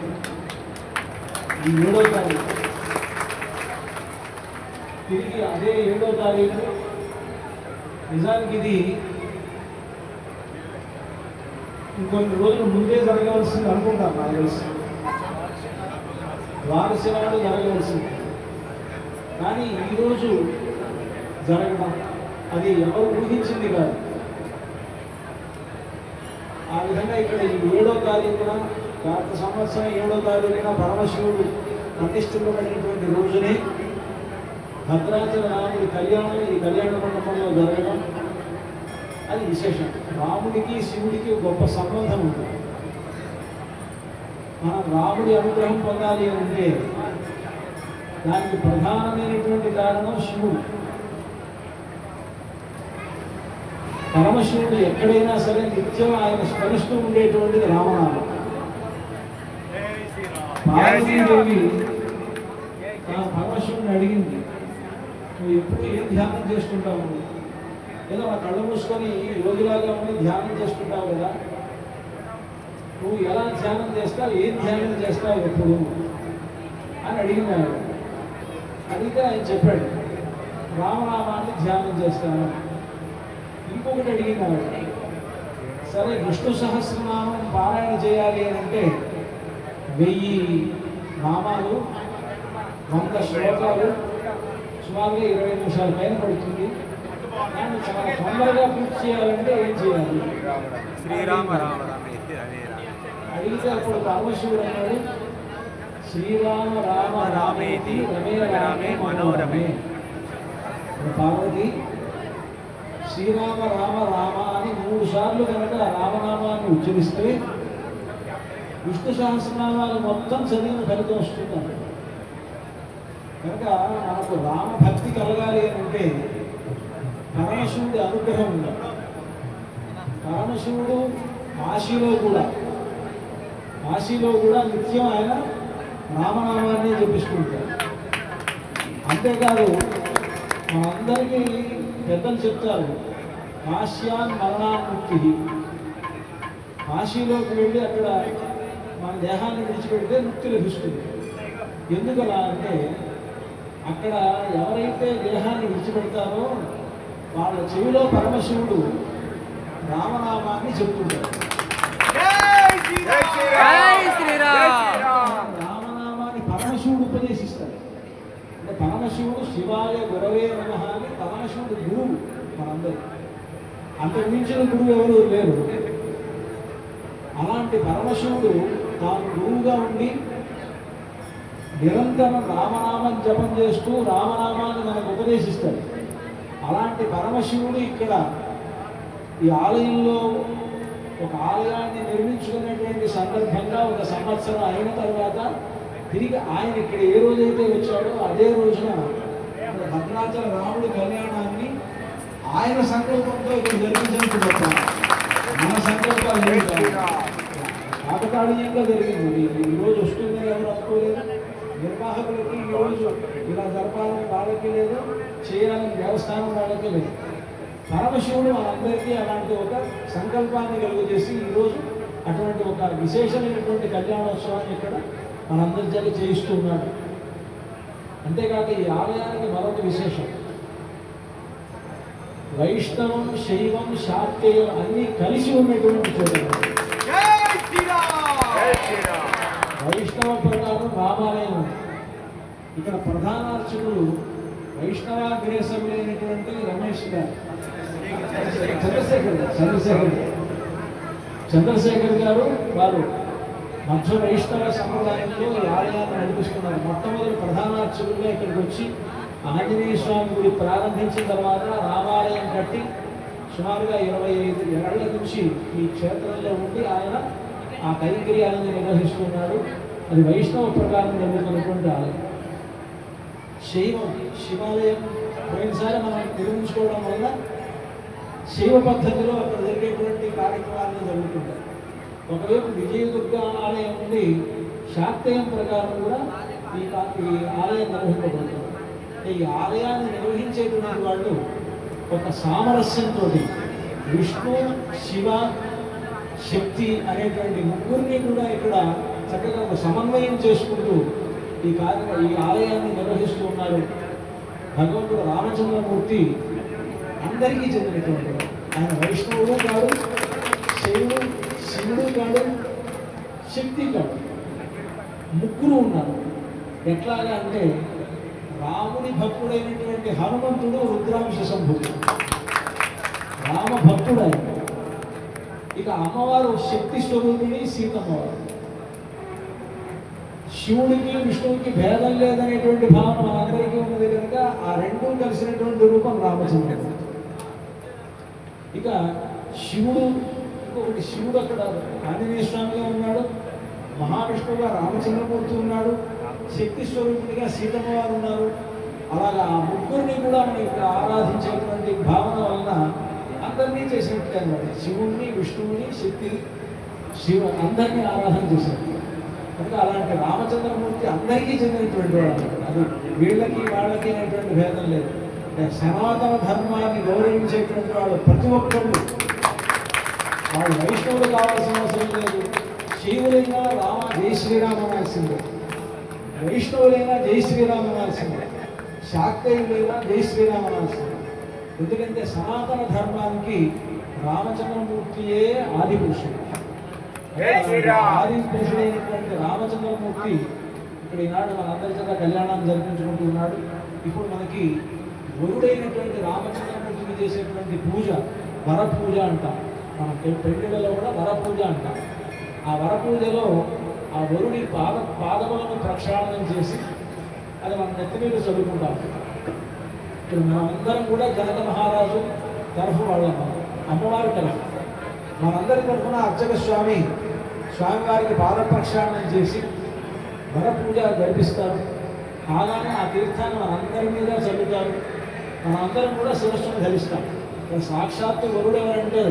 ఈ 7వ తారీఖు తిరిగి అదే 7వ తారీఖు నిజానికి ఇది ఇంకొన్ని రోజులు ముందే జరగవలసింది అనుకుంటాను. నాకు తెలిసి ద్వారశివాలు జరగవలసింది, కానీ ఈరోజు జరగడం అది ఎవరు ఊహించింది కాదు. ఆ విధంగా ఇక్కడ ఈ 7వ తారీఖున గత సంవత్సరం 7వ తారీఖున పరమశివుడు ప్రతిష్ఠింపబడినటువంటి రోజునే భద్రాచల రాముడి కళ్యాణం ఈ కళ్యాణ మండపంలో జరగడం అది విశేషం. రాముడికి శివుడికి గొప్ప సంబంధం ఉంది. మనం రాముడి అనుగ్రహం పొందాలి అంటే దానికి ప్రధానమైనటువంటి కారణం శివుడు. పరమశివుడు ఎక్కడైనా సరే నిత్యం ఆయన స్మరిస్తూ ఉండేటువంటిది రామనామం. పార్వతీదేవి పరమశివుడిని అడిగింది, నువ్వు ఎప్పుడు ఏం ధ్యానం చేసుకుంటావు? ఏదో ఆ కళ్ళు మూసుకొని యోగిలాగా ఉండి ధ్యానం చేసుకుంటావు కదా, నువ్వు ఎలా ధ్యానం చేస్తావు, ఏం ధ్యానం చేస్తావు ఎప్పుడు అని అడిగినాడు. అడిగితే ఆయన చెప్పాడు, రామనామాన్ని ధ్యానం చేస్తాను. ఇంకొకటి అడిగినాడు, సరే విష్ణు సహస్రనామం పారాయణ చేయాలి అని అంటే 1000 నామాలు 100 శ్లోకాలు సుమారుగా 20 నిమిషాల పైన పడుతుంది. దాన్ని చాలా తొందరగా పూర్తి చేయాలంటే ఏం చేయాలి? శ్రీరామ రామ రామేతి హరే రామ. అడిగితే అప్పుడు పరమశివుడు అన్నాడు, శ్రీరామ రామ రామేతి రమే రామే మనోరమే. పార్వతి శ్రీరామ రామ రామ అని 3 సార్లు కనుక రామనామాన్ని ఉచ్చరిస్తే విష్ణు సహస్రనామాలు మొత్తం చదివిన ఫలితం వస్తుంది. కనుక మనకు రామభక్తి కలగాలి అని అంటే పరమశివుడి అనుగ్రహం ఉండాలి. పరమశివుడు కాశీలో కూడా నిత్యం ఆయన రామనామాన్ని జపిస్తుంటారు. అంతేకాదు మనందరికీ పెద్దలు చెప్తారు, కాశ్యాన్ మరణాముక్తి. కాశీలోకి వెళ్ళి అక్కడ మన దేహాన్ని విడిచిపెడితే ముక్తి లభిస్తుంది. ఎందుకలా అంటే అక్కడ ఎవరైతే దేహాన్ని విడిచిపెడతారో వాళ్ళ చెవిలో పరమశివుడు రామనామాన్ని చెప్తుంటారు. జై శ్రీరామ్. రామనామాన్ని పరమశివుడు ఉపదేశిస్తాడు. అంటే పరమశివుడు శివాయ గురవే నమః అని పరమశివుడు గురువు మనందరూ. అంతకు మించిన గురువు ఎవరు లేరు. అలాంటి పరమశివుడు తాను గురువుగా ఉండి నిరంతరం రామనామం జపం చేస్తూ రామనామాన్ని మనకు ఉపదేశిస్తాడు. అలాంటి పరమశివుడు ఇక్కడ ఈ ఆలయంలో ఒక ఆలయాన్ని నిర్మించుకునేటువంటి సందర్భంగా 1 సంవత్సరం అయిన తర్వాత తిరిగి ఆయన ఇక్కడ ఏ రోజైతే వచ్చాడో అదే రోజున భద్రాచల రాముడి కళ్యాణాన్ని ఆయన సంకల్పంతో ఇక్కడ జరిపించడం. మన సంకల్పాలు ఏమి కాదు. కాకతాళీయంగా జరిగింది. ఈరోజు వస్తుందని ఎవరు అనుకోలేదు. నిర్వాహకులకి ఈరోజు ఇలా జరపాలని వాళ్ళకి లేదు, చేయాలని దేవస్థానం వాళ్ళకి లేదు. పరమశివుడు మనందరికీ అలాంటి ఒక సంకల్పాన్ని కలుగజేసి ఈరోజు అటువంటి ఒక విశేషమైనటువంటి కళ్యాణోత్సవాన్ని ఇక్కడ మనందరి చేత చేయిస్తూ ఉన్నాడు. అంతేకాక ఈ ఆలయానికి మరొక విశేషం, వైష్ణవం శైవం శాక్తేయం అన్నీ కలిసి ఉన్నటువంటి చోట. వైష్ణవ ప్రకారం రామాలయం ఉంది. ఇక్కడ ప్రధాన అర్చకులు వైష్ణవాగ్రేసరులైనటువంటి రమేష్ గారు, చంద్రశేఖర్ గారు వారు మధ్య వైష్ణవ సంప్రదాయంలో ఈ ఆలయాన్ని నడిపిస్తున్నారు. మొట్టమొదటి ప్రధాన అర్చకులుగా ఇక్కడికి వచ్చి ఆంజనేయ స్వామి గుడి ప్రారంభించిన తర్వాత రామాలయం కట్టి సుమారుగా 25 ఏళ్ల నుంచి ఈ క్షేత్రంలో ఉండి ఆయన ఆ కైంకర్యాలను నిర్వహిస్తున్నాడు. అది వైష్ణవ ప్రకారం జరుగుతున్నటువంటి ఆలయం. శివాలయం పోయినసారి మనం నిర్మించుకోవడం వల్ల శైవ పద్ధతిలో అక్కడ జరిగేటువంటి కార్యక్రమాలను జరుగుతుంటాయి. ఒకవైపు విజయదుర్గ ఆలయం నుండి శాక్తేయం ప్రకారం కూడా ఈ ఆలయం నిర్వహింపబడుతుంది. ఈ ఆలయాన్ని నిర్వహించేటువంటి వాళ్ళు ఒక సామరస్యంతో విష్ణు, శివ, శక్తి అనేటువంటి ముగ్గురిని కూడా ఇక్కడ చక్కగా ఒక సమన్వయం చేసుకుంటూ ఈ ఆలయాన్ని నిర్వహిస్తూ ఉన్నారు. భగవంతుడు రామచంద్రమూర్తి అందరికీ చెందినటువంటి ఆయన వైష్ణవుడు కాదు, శివుడు కాదు, శక్తి కాదు, ముగ్గురు ఉన్నారు. ఎట్లాగా అంటే రాముడి భక్తుడైనటువంటి హనుమంతుడు రుద్రాంశ సంభుడు, రామ భక్తుడు ఆయన. ఇక అమ్మవారు శక్తి స్వరూపిణి సీతమ్మవారు. శివుడికి విష్ణువుకి భేదం లేదనేటువంటి భావన మనందరికీ ఉన్నది కనుక ఆ రెండూ కలిసినటువంటి రూపం రామచంద్రుడు. ఇక శివుడు, ఇంకొకటి శివుడు అక్కడ ఆంజనేయ స్వామిగా ఉన్నాడు, మహావిష్ణువుగా రామచంద్రమూర్తి ఉన్నాడు, శక్తి స్వరూపుడిగా సీతమ్మవారు ఉన్నారు. అలాగా ఆ ముగ్గురిని కూడా మనం ఇక్కడ ఆరాధించేటువంటి భావన వలన అందరినీ చేసినట్టు అనమాట. శివుణ్ణి, విష్ణువుని, శక్తిని, అందరినీ ఆరాధన చేసినట్టు. కనుక అలాంటి రామచంద్రమూర్తి అందరికీ చెందినటువంటి వాడు. అది వీళ్ళకి వాళ్ళకి అనేటువంటి భేదం లేదు. సనాతన ధర్మాన్ని గౌరవించేటువంటి వాళ్ళు ప్రతి ఒక్కళ్ళు, వాళ్ళు వైష్ణవులు కావాల్సిన అవసరం లేదు. శివులైనా రామ జై శ్రీరామ అనాల్సిందే, వైష్ణవులైనా జై శ్రీరామ అనాల్సిందే, శాక్తేయులైనా జై శ్రీరామ అనాల్సిందే. ఎందుకంటే సనాతన ధర్మానికి రామచంద్రమూర్తియే ఆది పురుషుడు. ఆది పురుషుడైనటువంటి రామచంద్రమూర్తి ఇక్కడ ఈనాడు మనందరి చేత కళ్యాణాన్ని జరిపించుకుంటూ ఉన్నాడు. ఇప్పుడు మనకి వరుడైనటువంటి రామచంద్రమూర్తికి చేసేటువంటి పూజ వరపూజ అంటాం. మన పెళ్ళిళ్ళలో కూడా వరపూజ అంటాం. ఆ వరపూజలో ఆ వరుడి పాదములను ప్రక్షాళనం చేసి అది మనం నెత్తి మీద చదువుకుంటాం. ఇప్పుడు మనమందరం కూడా జనక మహారాజు తరఫు వాళ్ళం, అమ్మవారి తరఫు. మనందరి తరఫున అర్చక స్వామివారికి పాద ప్రక్షాళనం చేసి వరపూజ జరిపిస్తారు. అలానే ఆ తీర్థాన్ని మనందరి మీద చదువుతారు. మనందరం కూడా శిరస్సును ధరిస్తాం. సాక్షాత్తు వరుడు ఎవరంటే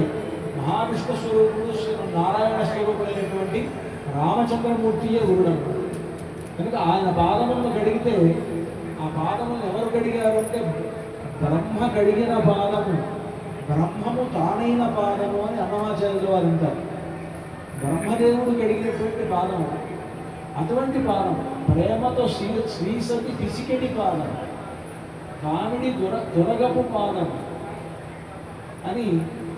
మహావిష్ణు స్వరూపుడు, నారాయణ స్వరూపుడైనటువంటి రామచంద్రమూర్తియే వరుడు అన్నమాట. కనుక ఆయన పాదములను కడిగితే ఆ పాదములను ఎవరు కడిగారు అంటే బ్రహ్మ కడిగిన పాదము, బ్రహ్మము తానైన పాదము అని అన్నమాచార్యులు వారు అంటారు. బ్రహ్మదేవుడు కడిగినటువంటి పాదము, అటువంటి పాదం ప్రేమతో శ్రీసతి పిసికెడి పాదం, కామిడి దొరగపు పాదం అని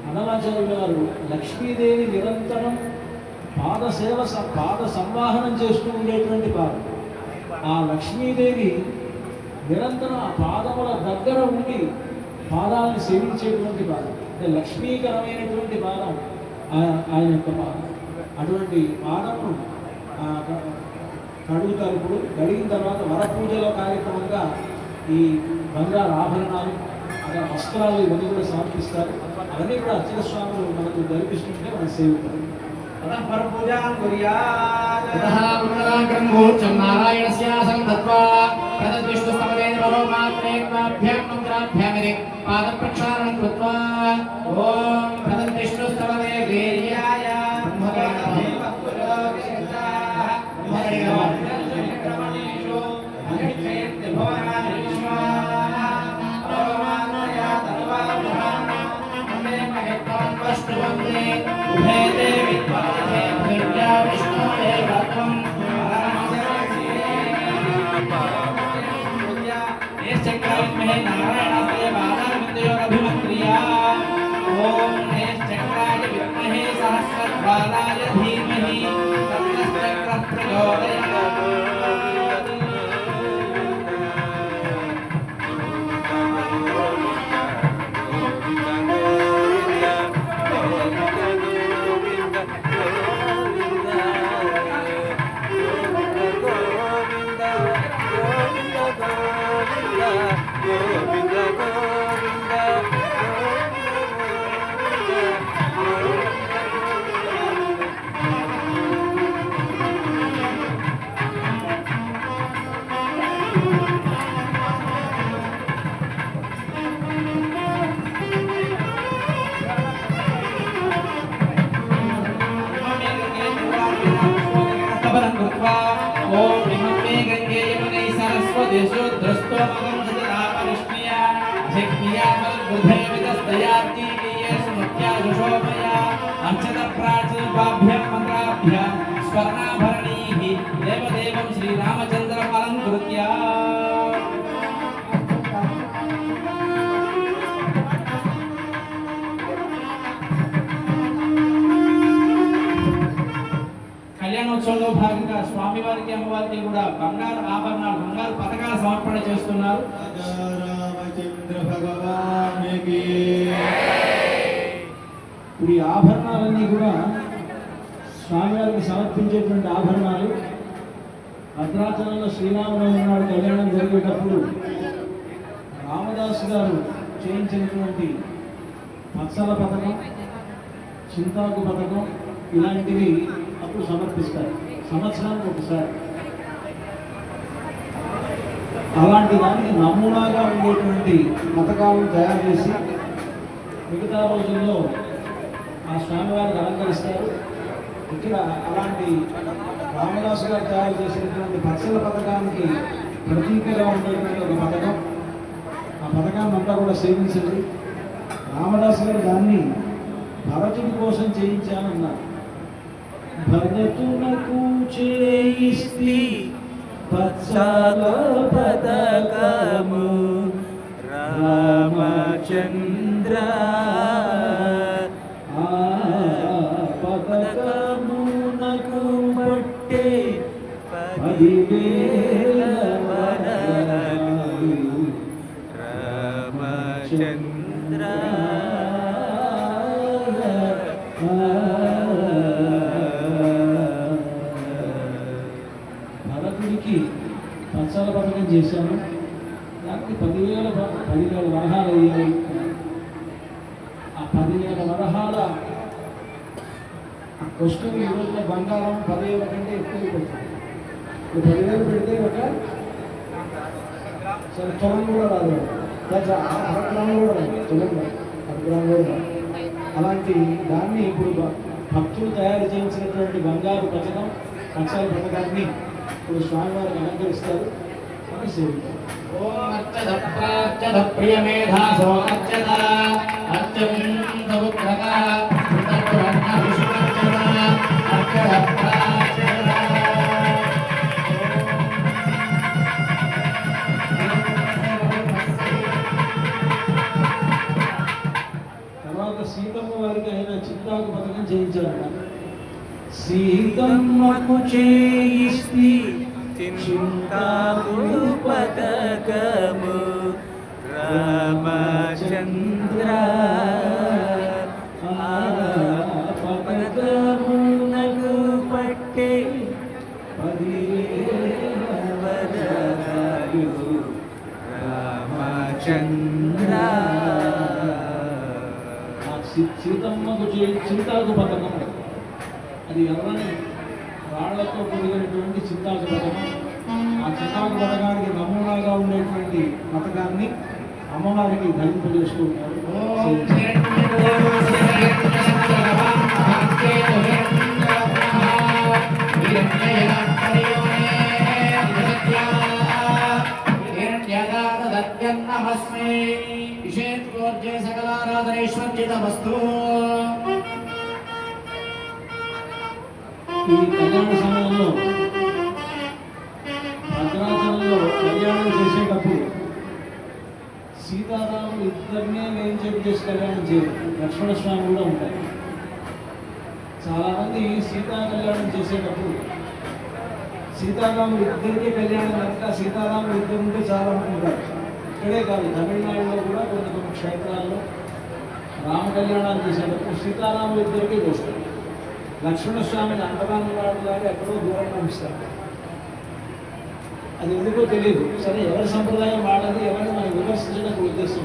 అన్నమాచార్యుల వారు లక్ష్మీదేవి నిరంతరం పాద సంవాహనం చేస్తూ ఉండేటువంటి పాదం. ఆ లక్ష్మీదేవి నిరంతరం ఆ పాదముల దగ్గర ఉండి పాదాలను సేవించేటువంటి పాదం, అంటే లక్ష్మీకరమైనటువంటి పాదం ఆయన యొక్క పాదం. అటువంటి పాదమును కడుగుతారు. ఇప్పుడు కడిగిన తర్వాత వరపూజలో కార్యక్రమంగా ఈ బంగారు ఆభరణాలు, అలా వస్త్రాలు ఇవన్నీ కూడా సమర్పిస్తారు. అవన్నీ కూడా అర్చక స్వాములు మనకు జరిపిస్తుంటే మనం సేవిస్తారు. పాదప్రక్షాళనం కృత్వా ఓం ప్రదద్విష్ణుస్తవదే వీర్యాయ దేవదేవం శ్రీరామచంద్రం అలంకృత్య కళ్యాణోత్సవంలో భాగంగా స్వామివారికి అమ్మవారికి కూడా బంగారు ఆభరణాలు, బంగారు పథకాలు సమర్పణ చేస్తున్నారు. రామచంద్ర భగవానికి ఇప్పుడు ఈ ఆభరణాలన్నీ కూడా స్వామివారికి సమర్పించేటువంటి ఆభరణాలు. భద్రాచలంలో శ్రీరామనవమి నాడు కళ్యాణం జరిగేటప్పుడు రామదాసు గారు చేయించినటువంటి మత్సల పథకం, చింతాకు పథకం ఇలాంటివి అప్పుడు సమర్పిస్తారు సంవత్సరానికి ఒకసారి. అలాంటి దానికి నమూనాగా ఉండేటువంటి పథకాలను తయారు చేసి మిగతా రోజుల్లో ఆ స్వామివారికి అలంకరిస్తారు. ఇక్కడ అలాంటి రామదాసు గారు తయారు చేసినటువంటి పచ్చల పథకానికి ప్రతీకగా ఉండేటువంటి ఒక పథకం. ఆ పథకాన్ని అంతా కూడా సేవించండి. రామదాసు గారు దాన్ని భరతుడి కోసం చేయించానన్నారు. భరతునకు చేయిస్తి పచ్చల పథకము రామచంద్ర పథకమునకు పట్టే 10,000 వరహాలు రామచంద్ర. భరతుడికి పచ్చల పథకం చేశాను. దానికి 10,000 వరహాలు అయ్యాయి. ఆ 10,000 వరహాల వస్తువు ఈ రోజున బంగారం 10,000 కంటే ఎక్కువ పెడుతుంది. 10,000 పెడితే ఒక సరే తులం కూడా రాదు, అరగ్రామం కూడా రాదు, తులం అరగ్రామం కూడా రాదు. అలాంటి దాన్ని ఇప్పుడు భక్తులు తయారు చేయించినటువంటి బంగారు పథకం, పచ్చల పథకాన్ని ఇప్పుడు స్వామివారికి అలంకరిస్తారు అని సేవిస్తారు. ఓం అర్చద ప్రార్చద ప్రియమేధాసో అర్చద అర్చంతముద్రక కృతజ్ఞ విష్ణుర్చద అర్చద ప్రార్చద. తర్వాత సీతమ్మ వారికి ఆయన చింతాకు పథకం చేయించారట. సీతమ్మకు చేయిస్తి చింతాకు పథకము రామచంద్ర పథకమునకు పట్టే 10,000 వరహాలు రామచంద్ర. సీతమ్మకు చింతాకు పథకం, అది ఎర్రని రాళ్లతో పొడిగినటువంటి చింతాకు పథకం. ఆ చింతాకు పథకానికి నమూనాగా ఉండేటువంటి పథకాన్ని అమ్మవారికి ధరింపజేస్తూ ఉంటారు. సకలారాధనేశ్వర్జితమస్తు. ఈ కళ్యాణ సమయంలో భద్రాచలంలో కళ్యాణం చేసేటప్పుడు సీతారాములు ఇద్దరినే వేయించేపు చేసి కళ్యాణం చేయరు, లక్ష్మణస్వామి కూడా ఉంటారు. చాలామంది సీతా కళ్యాణం చేసేటప్పుడు సీతారాములు ఇద్దరికీ కళ్యాణం కనుక సీతారాములు ఇద్దరు ఉంటే చాలా మంది ఉంటారు. ఇక్కడే కాదు, తమిళనాడులో కూడా కొన్ని క్షేత్రాల్లో రామ కళ్యాణాలు చేసేటప్పుడు సీతారాములు ఇద్దరికీ వస్తారు. లక్ష్మణస్వామిని అంతరాంగాడులాగా ఎక్కడో దూరంగా ఉంచుతారు. అది ఎందుకో తెలియదు. సరే, ఎవరి సంప్రదాయం వాళ్ళది, ఎవరిని మనం విమర్శించడానికి ఉద్దేశం.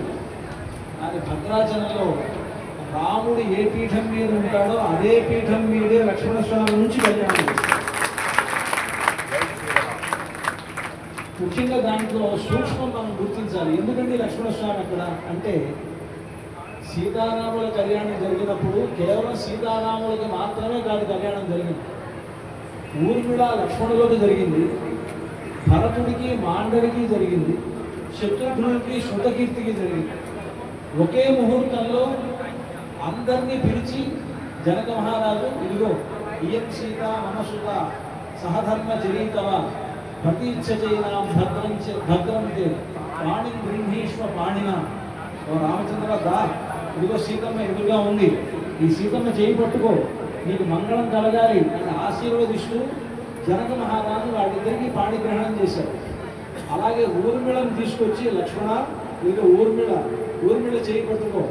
కానీ భద్రాచలంలో రాముడు ఏ పీఠం మీద ఉంటాడో అదే పీఠం మీదే లక్ష్మణస్వామి నుంచి కళ్యాణం చేస్తారు. ముఖ్యంగా దాంట్లో సూక్ష్మం మనం గుర్తించాలి. ఎందుకంటే లక్ష్మణస్వామి అక్కడ అంటే సీతారాముల కళ్యాణం జరిగినప్పుడు కేవలం సీతారాములకి మాత్రమే కాదు కళ్యాణం జరిగింది. ఊర్మిళ లక్ష్మణులకు జరిగింది, భరతుడికి మాండవికి జరిగింది, శత్రుఘ్నుడికి శృతకీర్తికి జరిగింది. ఒకే ముహూర్తంలో అందరినీ పిలిచి జనక మహారాజు, ఇదిగో ఇయం సీత మనసుత సహధర్మ చరీతవ ప్రతీచ్ఛైనాం భద్రంతే పాణి గృహీష్మ పాణిన. ఓ రామచంద్ర దా, ఇదిగో సీతమ్మ ఎదురుగా ఉంది, ఈ సీతమ్మ చేయి పట్టుకో, నీకు మంగళం కలగాలి అని ఆశీర్వదిస్తూ జనక మహారాజు వాళ్ళిద్దరికీ పాణిగ్రహణం చేశారు. అలాగే ఊర్మిళను తీసుకొచ్చి లక్ష్మణ, ఇదిగో ఊర్మిళ చేయి పట్టుకో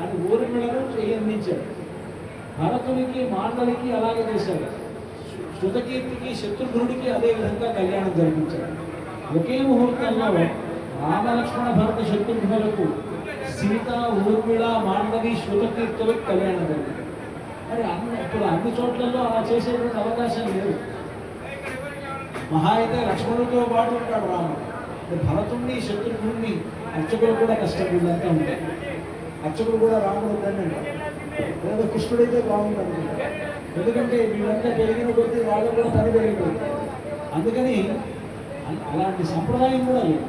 అని ఊర్మిళను చేయి అందించాడు. భరతునికి మాండలికి అలాగే చేశాడు. శృతకీర్తికి శత్రుఘ్నుడికి అదే విధంగా కళ్యాణం జరిపించాడు. ఒకే ముహూర్తంలో రామలక్ష్మణ భరత శత్రుఘ్నులకు సీత ఊర్మిళ మాండవి శృతకీర్తులకు కళ్యాణం జరిగింది. మరి ఇప్పుడు అన్ని చోట్లలో అలా చేసేటువంటి అవకాశం లేదు. మహా అయితే లక్ష్మణుడితో పాటు ఉంటాడు రాముడు. భరతుణ్ణి శత్రుఘ్నుడిని అర్చకులు కూడా కష్టం వీళ్ళంతా ఉంటాయి. అర్చకులు కూడా రాముడు ఉందని అంటారు. లేదా కృష్ణుడైతే బాగుంటుంది. ఎందుకంటే వీళ్ళంతా పెరిగిన కొద్దీ వాళ్ళు కూడా పని పెరిగిపోతుంది. అందుకని అలాంటి సంప్రదాయం కూడా లేదు.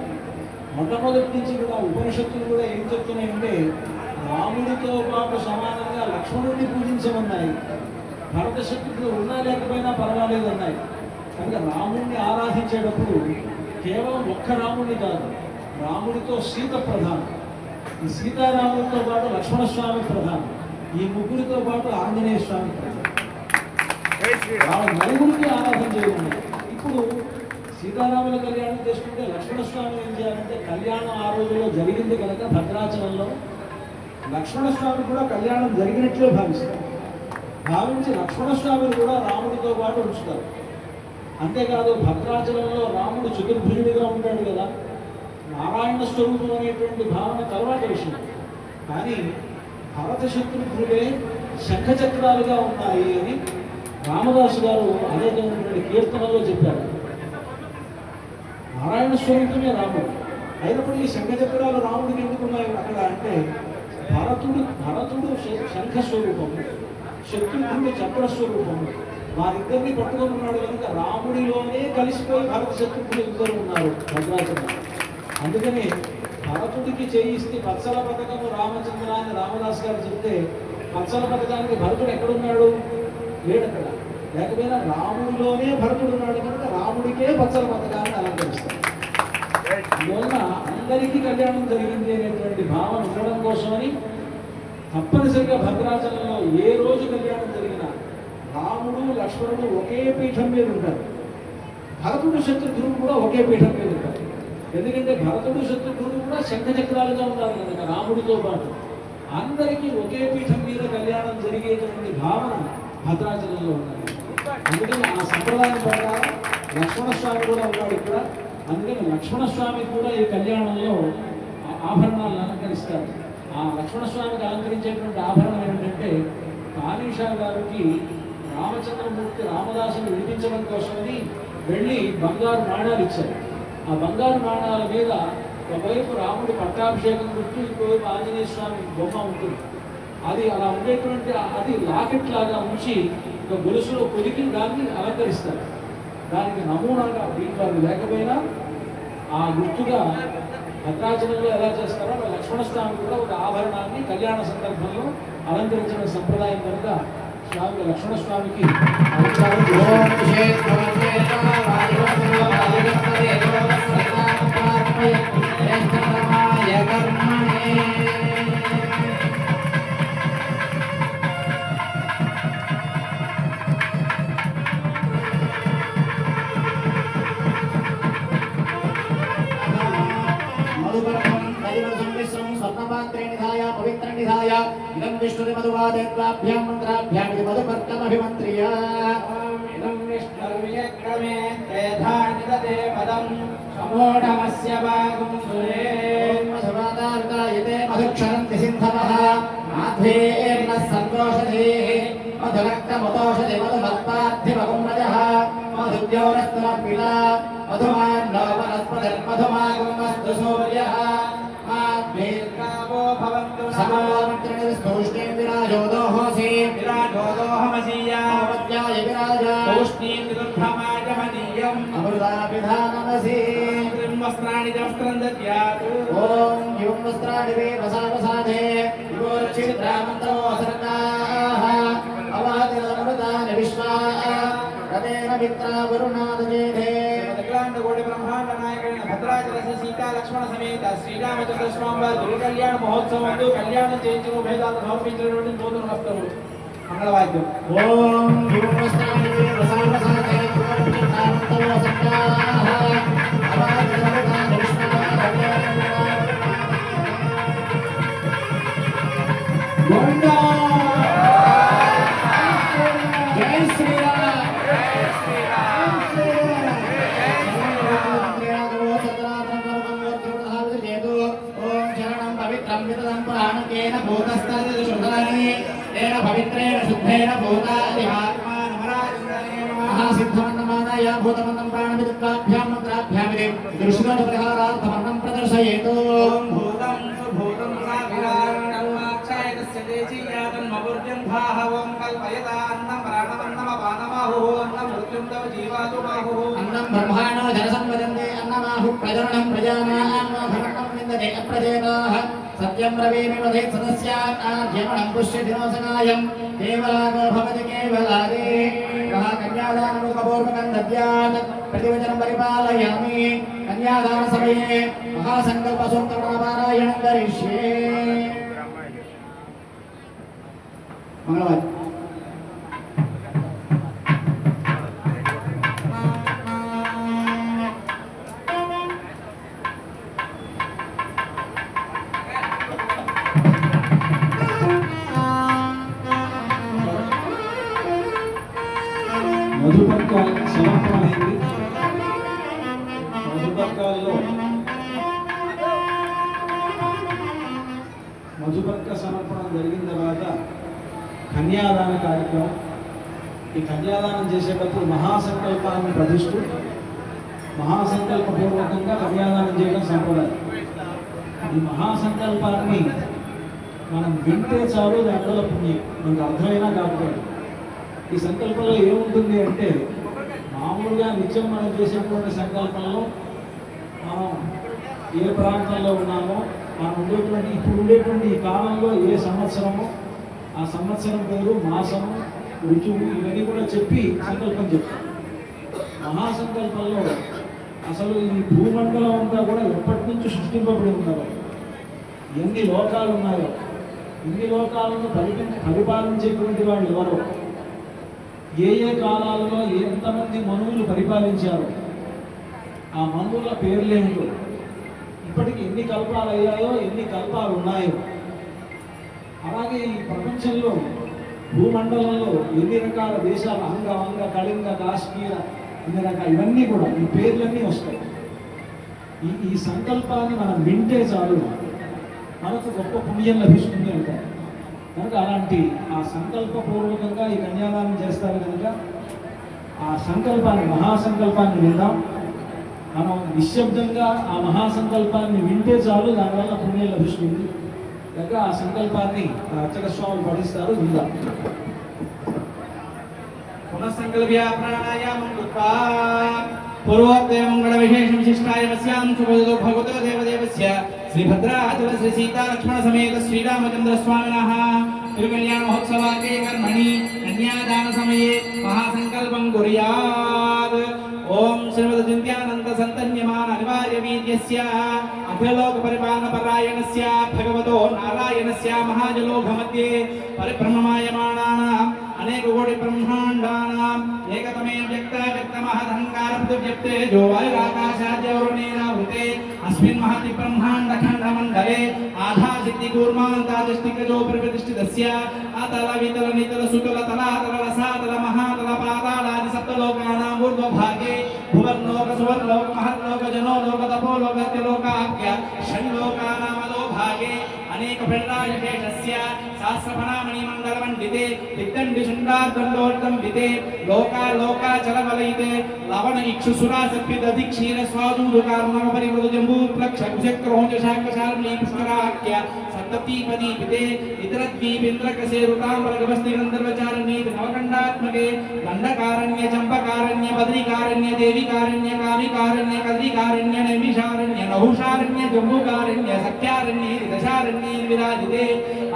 మొట్టమొదటి నుంచి కూడా ఉపనిషత్తులు కూడా ఏం చెప్తున్నాయంటే రాముడితో పాటు సమానంగా లక్ష్మణుడిని పూజించమన్నాయి. భరత శత్రుఘ్నులు ఉన్నా లేకపోయినా పర్వాలేదు అన్నాయి. కనుక రాముడిని ఆరాధించేటప్పుడు కేవలం ఒక్క రాముడిని కాదు, రాముడితో సీత ప్రధానం, ఈ సీతారాముడితో పాటు లక్ష్మణస్వామి ప్రధానం, ఈ ముగ్గురితో పాటు ఆంజనేయ స్వామి ప్రధానం. వాళ్ళ నలుగురికి ఆరాధన చేయమన్నాయి. ఇప్పుడు సీతారాముల కళ్యాణం చేసుకుంటే లక్ష్మణస్వామి ఏం చేయాలంటే కళ్యాణం ఆ రోజుల్లో జరిగింది కనుక భద్రాచలంలో లక్ష్మణస్వామి కూడా కళ్యాణం జరిగినట్లే భావిస్తారు. భావించి లక్ష్మణస్వామిని కూడా రాముడితో పాటు ఉంచుతారు. అంతేకాదు భద్రాచలంలో రాముడు చతుర్భుజుడిగా ఉంటాడు కదా, నారాయణ స్వరూపం అనేటువంటి భావన తర్వాత విషయం. కానీ భరత శత్రుఘ్నులే శంఖచక్రాలుగా ఉన్నాయి అని రామదాసు గారు అనేకమైనటువంటి కీర్తనలో చెప్పారు. నారాయణ స్వరూపమే రాముడు అయినప్పుడు ఈ శంఖచక్రాలు రాముడికి ఎందుకున్నాయి అక్కడ అంటే భరతుడు శంఖ స్వరూపము, శత్రుఘ్నుడు చక్ర స్వరూపము. వారిద్దరిని పట్టుకొని ఉన్నాడు కనుక రాముడిలోనే కలిసిపోయి భరత శత్రుఘ్నులు ఇద్దరు ఉన్నారు భద్రాచలం. అందుకని భరతుడికి చేయిస్తే పచ్చల పథకము రామచంద్ర అని రామదాస్ గారు చెప్తే పచ్చల పథకానికి భరతుడు ఎక్కడున్నాడు? లేడక్కడ. లేకపోయినా రాముడిలోనే భరతుడు ఉన్నాడు కనుక రాముడికే పచ్చల పథకాన్ని అలంకరిస్తాడు. అందువలన అందరికీ కళ్యాణం జరిగింది అనేటువంటి భావన ఉండడం కోసమని తప్పనిసరిగా భద్రాచలంలో ఏ రోజు కళ్యాణం జరిగినా రాముడు లక్ష్మణుడు ఒకే పీఠం మీద ఉంటారు. భరతుడు శత్రుఘ్నుడు కూడా ఒకే పీఠం మీద ఉంటారు. ఎందుకంటే భరతుడు శత్రుఘ్నుడు కూడా శంఖచక్రాలుగా ఉన్నారు కనుక రాముడితో పాటు అందరికీ ఒకే పీఠం మీద కళ్యాణం జరిగేటువంటి భావన భద్రాచలంలో ఉన్నది. అందుకని ఆ సంప్రదాయం ప్రకారం లక్ష్మణస్వామి కూడా ఉన్నాడు ఇక్కడ. అందుకని లక్ష్మణస్వామికి కూడా ఈ కళ్యాణంలో ఆభరణాలను అలంకరిస్తారు. ఆ లక్ష్మణస్వామికి అలంకరించేటువంటి ఆభరణం ఏమిటంటే కాళీషా గారికి రామచంద్రమూర్తి రామదాసుని విడిపించడం కోసమని వెళ్ళి బంగారు నాణాలు ఇచ్చారు. ఆ బంగారు నాణాల మీద ఒకవైపు రాముడి పట్టాభిషేకం గుర్తు, ఇంకోవైపు ఆంజనేయ స్వామి బొమ్మ ఉంటుంది. అది అలా ఉండేటువంటి అది లాకెట్ లాగా ఉంచి ఒక గొలుసులో పొదికి దాన్ని అలంకరిస్తారు. దానికి నమూనాగా దీంట్లో లేకపోయినా ఆ గుర్తుగా భద్రాచలంలో ఎలా చేస్తారో లక్ష్మణస్వామి కూడా ఒక ఆభరణాన్ని కళ్యాణ సందర్భంలో అలంకరించిన సంప్రదాయం కనుక స్వామి లక్ష్మణస్వామికి निधाय इदं विष्णुमधुवादेत्वाभ्यां मन्त्राभ्यां मधुपर्कमभिमन्त्र्य इदं विष्णुर्यक्रमे त्रेधानिदते पदं समोढमस्य भागं सुरे मधुवादार्गायते मधुक्षरन्ति सिन्धवः माध्वेर्नः सन्तोषधेः मधुरक्तमुतोषधि मधुमत्पार्थिवगुम्रजः मधुद्योरस्तुनपिला मधुमान्नो वनस्पतिर्मधुमागुमस्तु सूर्यः माध्वेर्गावो भवन्तु समामन्त्रणस्तौष्णीं विराजोदोहोऽसि विराजोदोहमसीया अवत्याय विराजा तौष्णीं विदुर्भमाजमनीयम् अमृताभिधानमसि वस्त्राणि दष्ट्रं दद्यात् ॐ युवं वस्त्राणि वे वसावसाधे युवोच्छिद्रामन्तो सर्गाः अवादिनमृतानि विश्वा रतेन मित्रा वरुणादजेधे कोटि ब्रह्मांड नायकैन भद्राचलस्य सीता लक्ष्मण समेत శ్రీరామచంద్ర స్వామి వారి దుర్గ కళ్యాణ మహోత్సవంలో కళ్యాణం చేయించిన భేదాలు సమర్పించినటువంటి నూతన వస్త్రములు మంగళవాద్యం ఓం యువస్త్రాణి రసావసానే యువచిత్తానంతలో సత్యాః అవాదినమృతాని విశ్వా గోవిందా सिद्धमन्नमानाय भूतमन्नं प्राणविद्युक्ताभ्यां मन्त्राभ्यामिति दृष्टिदोषपरिहारार्थमन्नं प्रदर्शयेत् भूतं सुभूतं साभिरारणमाक्षाय तस्य देशीयातन्मपूर्जं भाहवं कल्पयता अन्नं प्राणमन्नमपानमाहुः अन्नं मृत्युं तव जीवातु माहुः अन्नं ब्रह्माणो जनसंवदन्ते अन्नमाहुः प्रजननं प्रजानां भरणं विन्दते अप्रजेताः सत्यं ब्रवीमि वदे सदस्यात् आर्यमणं पुष्यदिनोसनायं केवलागो भवति केवलादे कन्यादानमुखपूर्वकं दद्यात् प्रतिवचनं परिपालयामि कन्यादानसमये महासङ्कल्पसूत्रपारायणं करिष्ये मंगलवार మధుపర్క సమర్పణమైంది. మధుపర్కాల్లో మధుపర్క సమర్పణ జరిగిన తర్వాత కన్యాదాన కార్యక్రమం. ఈ కన్యాదానం చేసేటప్పుడు మహాసంకల్పాన్ని ప్రతిష్ఠు మహాసంకల్పపూర్వకంగా కన్యాదానం చేయడం సంప్రదాయం. ఈ మహాసంకల్పాన్ని మనం వింటే చాలు దానివల్ల పుణ్యం, మనకు అర్థమైనా కాకపోతే. ఈ సంకల్పంలో ఏముంటుంది అంటే మామూలుగా నిత్యం మనం చేసేటువంటి సంకల్పంలో మనం ఏ ప్రాంతంలో ఉన్నామో మనం ఉండేటువంటి ఇప్పుడు ఉండేటువంటి ఈ కాలంలో ఏ సంవత్సరమో ఆ సంవత్సరం పేరు, మాసము, ఋతువు ఇవన్నీ కూడా చెప్పి సంకల్పం చెప్తాం. మహాసంకల్పంలో అసలు ఈ భూమండలం అంతా కూడా ఎప్పటి నుంచి సృష్టింపబడి ఉన్నారో, ఎన్ని లోకాలు ఉన్నాయో, ఇన్ని లోకాలను పరిపాలించేటువంటి వాళ్ళు ఎవరో, ఏ ఏ కాలాలలో ఎంతమంది మనువులు పరిపాలించారో, ఆ మనువుల పేర్లేంటో, ఇప్పటికి ఎన్ని కల్పాలు అయ్యాయో, ఎన్ని కల్పాలు ఉన్నాయో, అలాగే ఈ ప్రపంచంలో భూమండలంలో ఎన్ని రకాల దేశాలు, అంగ వంగ కళింగ కాశ్మీర ఇన్ని రకాల ఇవన్నీ కూడా ఈ పేర్లన్నీ వస్తాయి. ఈ సంకల్పాన్ని మనం వింటే చాలు మనకు గొప్ప పుణ్యం లభిస్తుంది అంటారు. కనుక అలాంటి ఆ సంకల్పపూర్వకంగా ఈ కన్యాదానం చేస్తారు కనుక ఆ సంకల్పాన్ని, మహాసంకల్పాన్ని విందాం. మనం నిశ్శబ్దంగా ఆ మహాసంకల్పాన్ని వింటే చాలు దానివల్ల పుణ్యం లభిస్తుంది. కనుక ఆ సంకల్పాన్ని అర్చక స్వాములు పఠిస్తారు, విందాం. పునఃసంకల్ప్య ప్రాణాయామం కృత్వా పూర్వోక్తే మంగళ విశేషం శిష్టాయ వస్యాం శుభదో భగవతో దేవదేవస్య శ్రీభద్రాచల శ్రీ సీతా లక్ష్మణ సమేత శ్రీరామచంద్ర స్వామినః తిరుకల్యాణ మహోత్సవాకే కర్మణి కన్యాదాన సమయే మహాసంకల్పం కుర్యాత్. ఓం శ్రీమద్ చింత్యానంద సంతన్యమాన అనివార్య వీర్యస్య అఖిలలోక పరిపాలన పరాయణస్య భగవతో నారాయణస్య మహాజలోక మధ్యే పరిభ్రమమాయమానానాం అనేక కోటి బ్రహ్మాండానాం ఏకతమే వ్యక్త వ్యక్తమహదహంకార పృథివ్యప్తే జో వాయురాకాశాద్యవరుణేనావృతే అస్మిన్ మహతి బ్రహ్మాండ ఖండ మండలే ఆధార్ సిద్ధి కూర్మాంతాదిష్టికజో ప్రతిష్ఠితస్య అతల వితల నితల సుతల తలాతల రసాతల మహాతల పాతాళాది సప్తలోకానాం ఊర్ధ్వభాగే భువర్లోక సువర్లోక మహర్లోక జనోలోక తపోలోక త్రిలోకాఖ్య షణ్లోకానామదో భాగే అనేక ప్రళాయశేషస్య సహస్రఫణామణి మండలమండితే దిగ్దండి శుండార్దండోర్ధం వితే లోకాచలవలయితే లవణ ఇక్షుసురా సత్పిదధి క్షీర స్వాదూదు కార్మమ పరిమృదు జంబూప్లక్ష కుశక్రోంజ శాంకశాల్మీ పుష్కరాఖ్య సప్తీపదీ పితే ఇతరద్వీపేంద్రకసే రుతాంబరగవస్తి గంధర్వచారణీతి నవకండాత్మకే దండకారణ్య చంపకారణ్య బద్రికారణ్య దేవికారణ్య కామికారణ్య కద్రికారణ్య నైమిషారణ్య నహుషారణ్య జంబూకారణ్య సఖ్యారణ్య దశారణ్య విరాజితే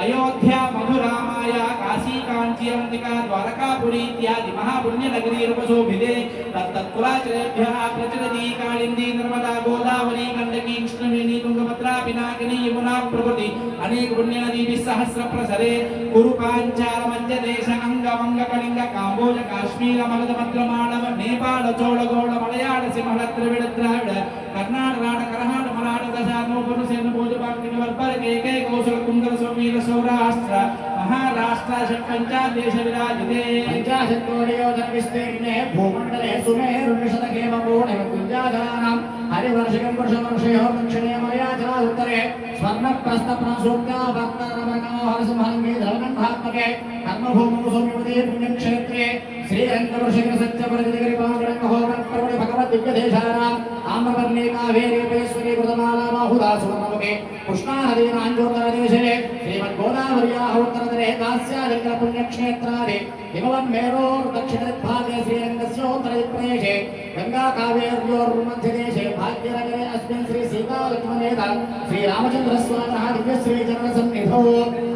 అయోధ్య మధురామాయ కాశీ కాంచీ అంతికా ద్వారకాపురి ఇత్యాది మహాపుణ్యనగరీ రూపశోభితే తత్తత్కులాచలేభ్యः ప్రచలతి కాళిందీ నర్మదా గోదావరి గండకీ కృష్ణవేణి తుంగభద్రా పినాకిని యమునా ప్రభృతి అనేక పుణ్యనదీభిः సహస్ర ప్రసరే కురు పాంచాల మధ్యదేశ అంగవంగ కళింగ కాంబోజ కాశ్మీర మగధ మద్ర మాళవ నేపాళ చోళ గోళ మలయాళ సింహళ ద్రవిడ ద్రావిడ కర్ణాటక రాడ కరహాట మరాఠ దశానో పురుషేన భోజపాంకిని వర్పర కేకే కౌశల కుందర సౌమీల సౌరాష్ట్ర మహారాష్ట్ర షట్పంచాదేశ విరాజితే పంచాశత్కోటియోజన విస్తీర్ణే భూమండలే సుమేరునిషద హేమకోణిమ కుంజాధానాం पारिवर्षिकं पुरुषवर्षयो दक्षिणे मर्याचना उत्तरे स्वर्णप्रस्थप्रसूक्ता वर्तनमनोहरसंहङ्गे द्रवगन्धात्मके कर्मभूमौ सौम्यवदे पुण्यक्षेत्रे श्रीरङ्गवर्षिकसत्यपरिधिगिरिपाण्डरङ्गहोमप्रवणि भगवद्दिव्यदेशानाम् आम्रवर्णे कावेरीपेश्वरी कृतमाला बाहुदा सुवर्णमुखे कृष्णानदीनाञ्जोत्तरदेशे श्रीमद्गोदावर्याः उत्तरतरे कास्यालिङ्गपुण्यक्षेत्रादि हिमवन्मेरोर्दक्षिणदिग्भागे श्रीरङ्गस्योत्तरदिक्प्रदेशे गङ्गाकावेर्योर्मध्यदेशे भाग्यनगरे अस्मिन् श्री सीतालक्ष्मणेन श्रीरामचन्द्रस्वामिनः दिव्यश्रीचरणसन्निधौ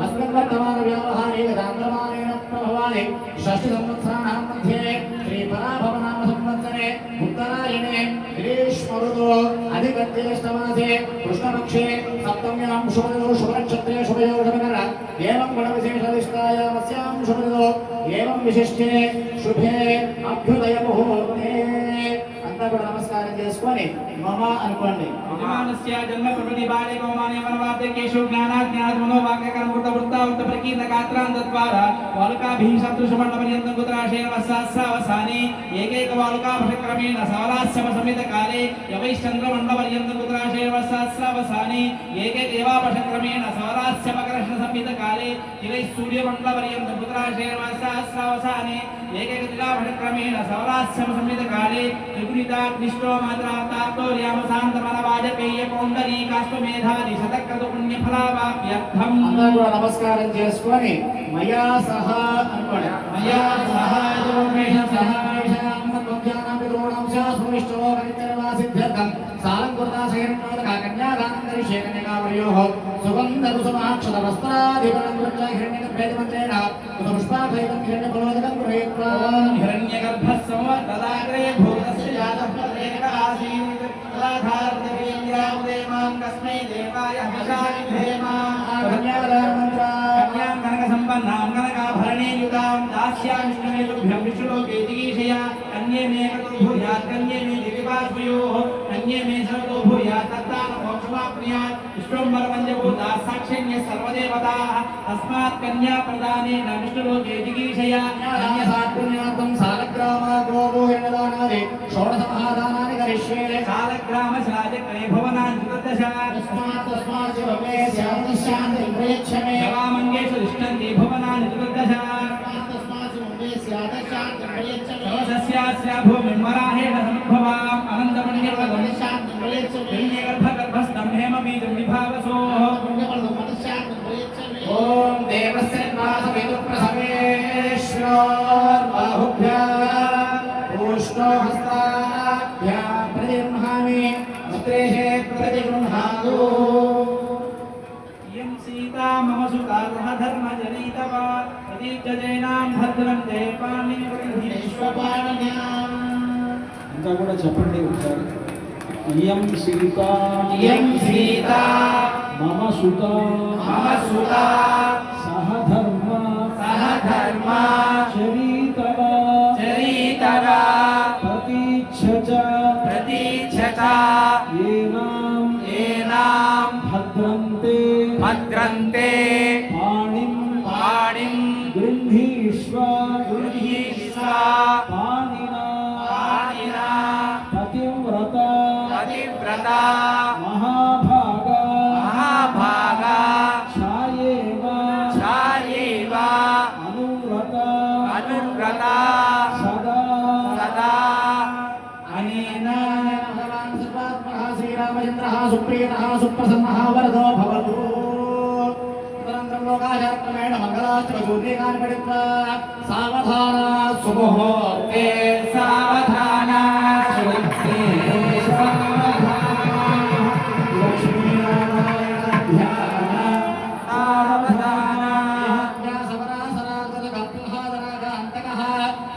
अस्मिन् वर्तमानव्यावहारे गदान्तमानेन प्रभवानि षष्टिसंवत्सराणां मध्ये श्रीपराभवनाम संवत्सरे उत्तरायणे ग्रीष्मऋतौ अधिकज्येष्ठमासे कृष्णपक्षे सप्तम्यां शुभदिनौ शुभनक्षत्रे शुभयोगकरण एवं गुणविशेषनिष्ठायामस्यां शुभदिनौ एवं विशिष्टे शुभे अभ्युदयमुहूर्ते అంతా కూడా నమస్కారం చేసుకొని మమ అనుకోండి. యజమానస్య జన్మ ప్రకృతి బాలే కౌమానే మనవాతే కేశవ జ్ఞానాత్ జ్ఞానాత్ మనో వాక్య కర్మ కృత వృత్తావృత్త ప్రకీర్ణ గాత్రాంత ద్వారా వాలుకా భీం సదృశ మండ పర్యంతం కుత్రాశేన వస్సాస్రావసాని ఏకైక వాలుకా భక్రమేణ సవరాస్యమ సమిత కాలే యవైశ్చంద్ర మండ పర్యంతం కుత్రాశేన వస్సాస్రావసాని ఏకైక దేవాపశక్రమేణ సవరాస్యమ కృష్ణ సమిత కాలే ఇవై సూర్య మండ పర్యంతం కుత్రాశేన వస్సాస్రావసాని ఏకైక దిలాభక్రమేణ సవరాస్యమ సమిత కాలే త్రిగుణితాగ్నిష్టో మాత్రాతాతో ర్యామశాంత మనవాజపేయ పౌండరీ కాశ్వమేధాది శతక్రతు పుణ్యఫలావాప్యర్థం అందరూ కూడా నమస్కారం చేసుకొని మయా సహా అనుకోండి. మయా సహాయోమేష సహాయషాంతోజ్ఞానాభిద్రోణంశాస్మిష్టో సాలంకృతాశయన్నోదక కన్యాదానం కరిష్యే కన్యకావర్యోః సుగంధకుసుమాక్షతవస్త్రాధిపరం హిరణ్యగర్భేదమంత్రేణ పుష్పాభైతం హిరణ్యఫలోదకం గృహీత్వా హిరణ్యగర్భः సంవర్తదాగ్రే భూతస్య జాతః ప్రదేకరాసీత్ తదాధారతవేంద్రాముదేమాం కస్మై దేవాయ హవిషావిధేమా కన్యాం కనక సంపన్నాం కనకాభరణే యుతాం దాస్యామి తుభ్యం విష్ణులోకే జిగీషయా కన్యే మే కతో భూయాత్ కన్యే మే దివిపాశ్వయోః కన్యే మే సర్వతో భూయాత్ తత్తాన మోక్షమాప్నుయాత్ విష్ణుంబర పంచభూతా సాక్షిణ్య సర్వదేవతాః తస్మాత్ కన్యా ప్రదానేన విష్ణులోకే జిగీషయా పుణ్యార్థం సాలగ్రామ గోభూహిణదానాది షోడశ మహాదానాని కరిష్యే కాలగ్రామ శ్రాజక్రే భువనాన్ చతుర్దశ తస్మాత్ శివమే శాంతి ప్రయచ్చమే శవామంగేషు తిష్టంతి భువనాని చతుర్దశ సర్వసస్యాస్య భూమిర్వరాహేణ సముద్భవాం అనంతమణ్యపదం హిరణ్యగర్భగర్భస్థం హేమబీజం విభావసోః ఓం దేవస్య నాథమిదు ప్రసవేశ్వరాహుభ్యాం ఉష్ణో హస్తాభ్యాం ప్రతిగృహామి ముత్రేషే ప్రతిగృహాతు ఇయం సీతా మమ సుతా గృహధర్మజనీతవా ప్రతీక్షజేనాం భద్రం తే పాణి విశ్వపాణినాం అంతా కూడా చెప్పండి ఒకసారి. ఇయం సీత ఇయం సీతా మమ సుత మమ సుతా సహధర్మ సహధర్మ చరీతవ చరీతరా ప్రతీక్ష ప్రతీక్షత ఏనాం భద్రంతే భద్రంతే పాణిం గృహీష్వ గృహీష్వ పాణినా పతివ్రత మహాభాగా ఛాయేవ అనువ్రత సదా అనేన భగవాన్ సర్వాత్మః శ్రీరామచంద్రః సుప్రీతః సుప్రసన్నః వరదో భవతు తదనంతరం లోకాచారక్రమేణ మంగళాచూర్ణీకాన్ని పఠిత్వా సావధాన సుముహూర్తే సావధాన సుముహూర్తే సావధాన లక్ష్మీనారాయణ ధ్యాన సావధాన సవరాసరాగతకప్రహాదరాగాంతకః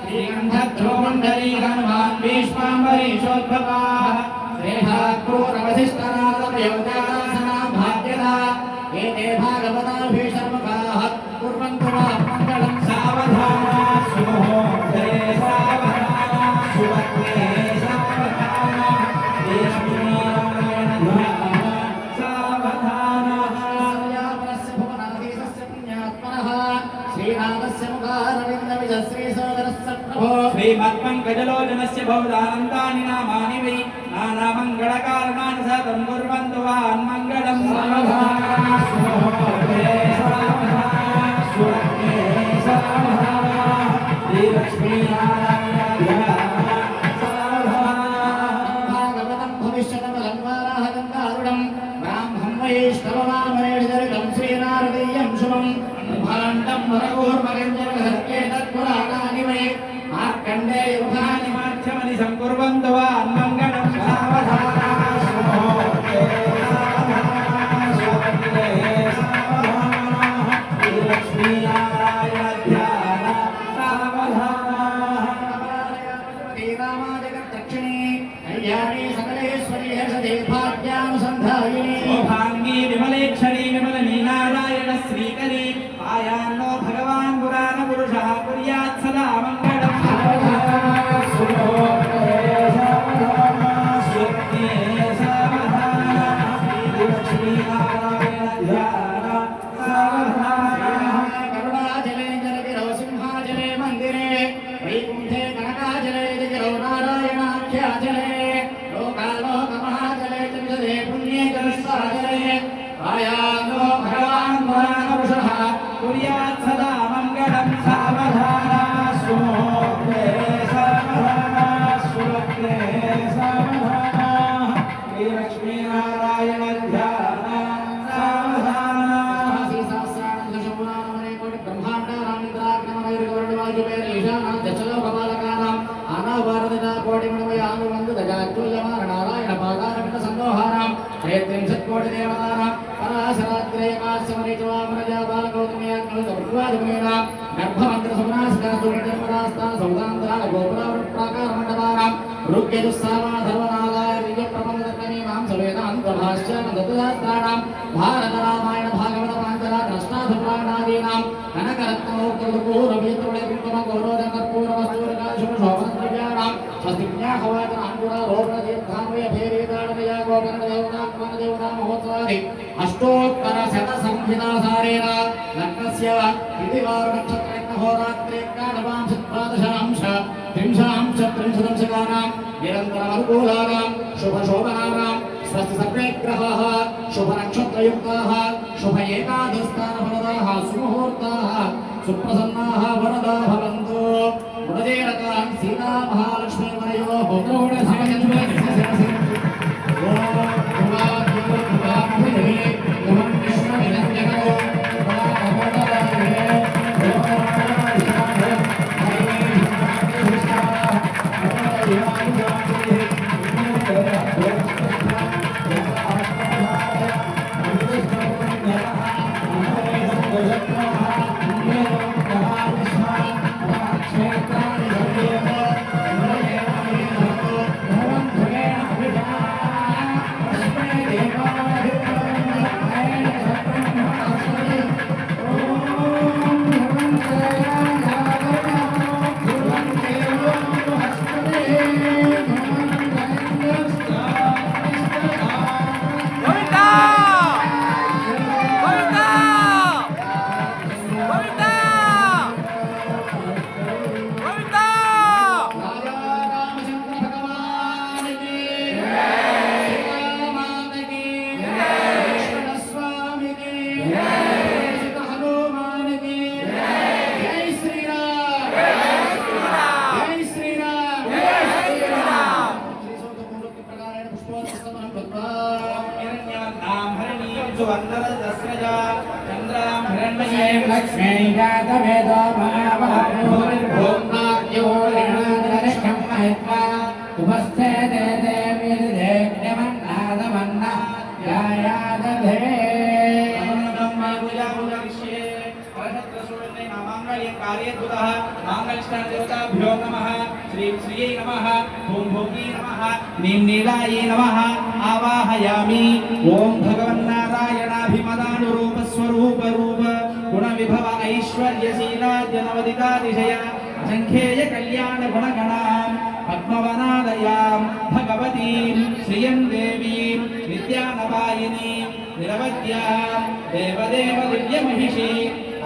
శ్రీకంఠధ్రువమండలీ హనుమాన్ భీష్మాంబరీషోద్భవాః శ్రేష్ఠాక్రూరవశిష్టనాథయోగాసనా భాగ్యదా ఏతే భాగవతా భీషర్ముఖాః కుర్వంతు వా మంగళం సావధాన సుముహూర్తే సావధాన సువర్ణే సావధాన లక్ష్మీనారాయణ ధ్యాన సావధాన సర్యాపరస్య భువనాధీశస్య పుణ్యాత్మనః శ్రీనాథస్య ముఖారవింద విజశ్రీ సోదరస్య ప్రభో శ్రీమద్పంక पंकजलोचनस्य भवदानन्दानि नामानि वै नानामङ्गलकारणानि सतं कुर्वन्तु वान्मङ्गलं భాగవతం భవిష్యతమలంకారాహగంగారుడం బ్రాహ్మం వైష్ణవమామరేషిదరికం శ్రీనారదీయం శుభం ఫలండం వరగోర్మగంజరహత్యేతత్పురాణాని వై మార్కండేయ యుగాని माध्यमनि संकुर्वन्तु वान्मङ्गलं सावधाना सुमुहूर्ते शोभांगी विमलेक्षणी विमलनीनारायण श्रीकरी आयान्नो भगवान् पुराण पुरुषः कुर्यात् सदा मङ्गलम् आयानो भगवान् पुराणपुरुषः कुर्यात् सदा मङ्गलं सावधाना सुमुहूर्ते सावधाना सुरत्ने सावधाना श्रीलक्ष्मीनारायण ध्यान सावधाना नारायण पादारविंद संदोहाराम त्रयत्रिंशत्कोटि देवतानां पराशरात्रयकाश्यमनिचवामरजा बालगौतमयात्मजवर्गवादिमेनां गर्भमन्त्रसुमनास्कासुरजन्मदास्तान सौदान्तराल गोपुरावृत्प्राकारमण्डपानां ऋग्यजुस्सामाधर्वनादाय दिव्यप्रबन्धकमीमां सवेदान्तभाष्यानन्दशास्त्राणां भारतरामायण भागवत पाञ्चरात्र अष्टादशपुराणादीनां कनकरत्नोक्तपूर्ववीत्रौलकर्पूरवस्तूरकाशुभशोभनद्रव्याणां स्वस्तिज्ञाहवाचनाङ्कुरोपणदेवतात्मनदेवता अष्टोत्तरशतसंहितासारेण लग्नस्य तिथिवारनक्षत्रयत्नहोरात्रेकाणवांशद्वादशांश त्रिंशांशत्रिंशदंशकानां निरन्तरमनुकूलानां शुभशोभनानां स्वस्ति सर्वे ग्रहाः शुभनक्षत्रयुक्ताः शुभ एकादशस्थानफलदाः सुमुहूर्ताः सुप्रसन्नाः वरदा भवन्तु गुणजेरकान् सीता महालक्ष्मीवरयोः देवताभ्यो नमः श्री श्रियै नमः ओम भोगी नमः नीम नीलायै नमः आवाहयामि ओम भगवन्नारायणाभिमदानुरूप स्वरूप रूप गुण विभव ऐश्वर्यशीलाद्य नवदितातिशय असंख्येय कल्याण गुणगणां पद्मवनालयां भगवतीं श्रियं देवीं नित्यानवायिनीं निरवध्यां देवदेव दिव्यमहिषी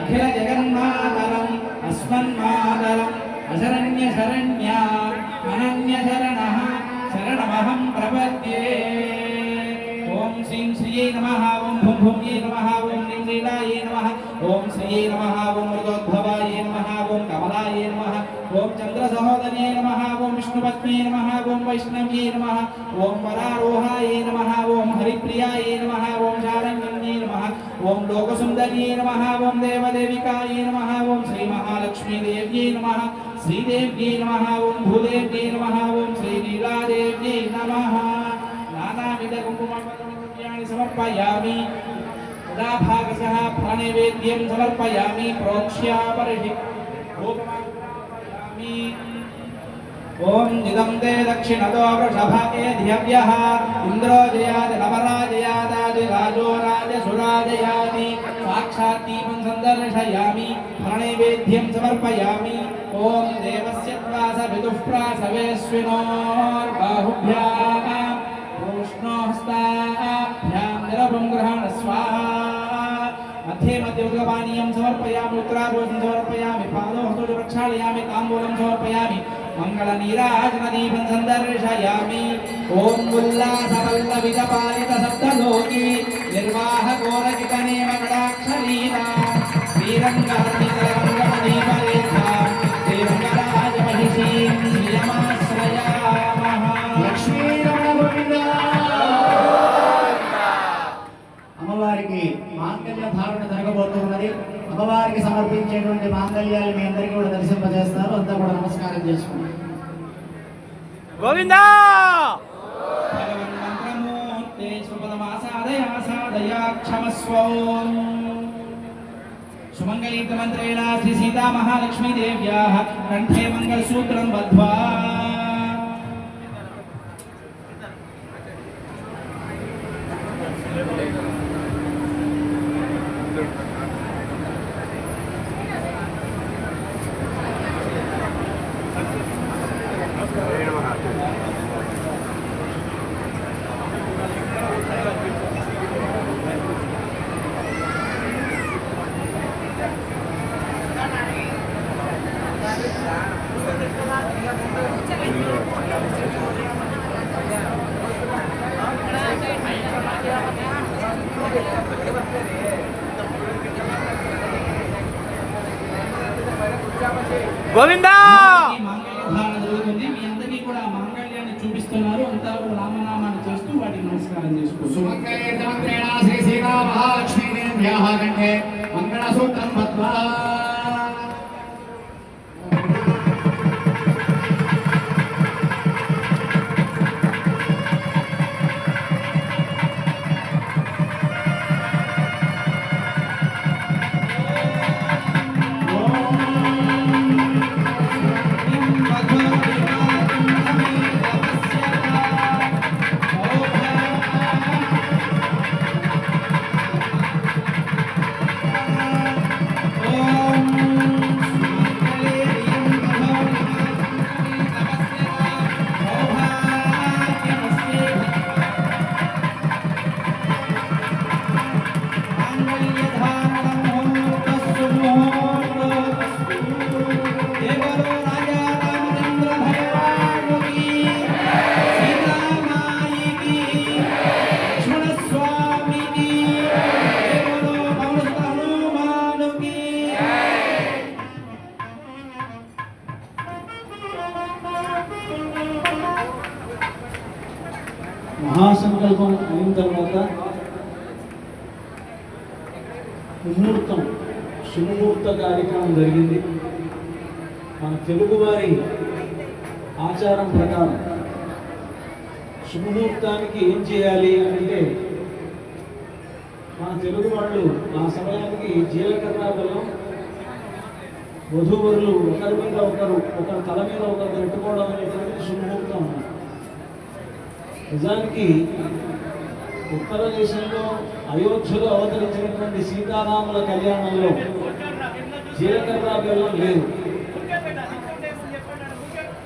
अखिल जगन्मातरम् अस्मन्मातरम् अशरण्य शरण्या नान्यशरणः शरणमहं प्रपद्ये ओम श्रीं श्रिये नमः ओम भूं भूम्ये नमः ओम लीं लीलाये नमः ओम श्रिये नमः ओम मृदोद्भवाये नमः ओम कमलाये नमः ओम चंद्रसहोदर्ये नमः ओम विष्णुपत्न्ये नमः ओम वैष्णव्ये नमः ओम वरारोहाये नमः ओम हरिप्रियाये नमः ओम शारङ्ग्ये नमः ओम लोकसुन्दर्ये नमः ओम देवदेविकाये नमः ओम श्रीमहालक्ष्मीदेव्ये नमः श्रीदेव्ये नमः ओम भूदेव्ये नमः ओम श्रीलीलादेव्ये नमः नानाविधकुङ्कुमानि समर्पयामि तदा भागशः फलनैवेद्यं समर्पयामि प्रोक्ष्यापरिषि धूपमाग्रापयामि ओम निदं ते दक्षिणतो वृषभागे धियव्यः इन्द्रो जयाति नवराजयादादि राजो राजसुराजयाति साक्षात् दीपं सन्दर्शयामि फलनैवेद्यं समर्पयामि ओम देवस्य त्वास विदुः प्रासवेश्विनोर्बाहुभ्याम् कृष्णोहस्ताभ्यां निरभं गृहाण स्वाहा मध्ये मध्ये उदकपानीयं समर्पयामि उत्तराभूषं समर्पयामि पादोहस्तौ प्रक्षालयामि ताम्बूलं समर्पयामि मङ्गलनीराजनदीपं सन्दर्शयामि ॐ उल्लासवल्लविदपालितसप्तलोकी निर्वाहघोरजितनेम कटाक्षलीला श्रीरङ्गहर्नितरङ्गमदीपरेखा श्रीरङ्गराजमहिषीं श्रियमाश्रयामः లక్ష్మీరమణ గోవింద. అమ్మవారికి మాంగళ్య ధారణ జరగబోతున్నది. అమ్మవారికి సమర్పించేటువంటి మాంగళ్యాలు మీ అందరికీ కూడా దర్శింపజేస్తారు. అంతా కూడా నమస్కారం చేసుకోండి. గోవిందా भगवन्मन्त्रमूर्ते सुपदमासादया क्षमस्वं सुमङ्गलीतमन्त्रेण श्री सीता महालक्ष्मी देव्याः कण्ठे मङ्गलसूत्रं बद्ध्वा గోవిందా ఈ మాంగళ్యధారణ జరుగుతుంది. మీ అందరికీ కూడా మాంగళ్యాన్ని చూపిస్తున్నారు. అంతా కూడా నామనామాన్ని చేస్తూ వాటికి నమస్కారం చేసుకోవచ్చు. సుమంగళీతమంత్రేణ శ్రీ సీతా మహాలక్ష్మీ దేవ్యాః కంఠే మంగళసూత్రం బద్ధ్వా మహాసంకల్పం అయిన తర్వాత ముహూర్తం శుభముహూర్త కార్యక్రమం జరిగింది. మన తెలుగువారి ఆచారం ప్రకారం శుభముహూర్తానికి ఏం చేయాలి అంటే మన తెలుగు వాళ్ళు ఆ సమయానికి జీలకర్ర బెల్లం వధూవరులు ఒకరి మీద ఒకరు తల మీద ఒకరు పెట్టుకోవడం అనేటువంటి శుభముహూర్తం అన్నారు. నిజానికి ఉత్తర దేశంలో అయోధ్యలో అవతరించినటువంటి సీతారాముల కళ్యాణంలో జీలకర్ర బెల్లం లేదు.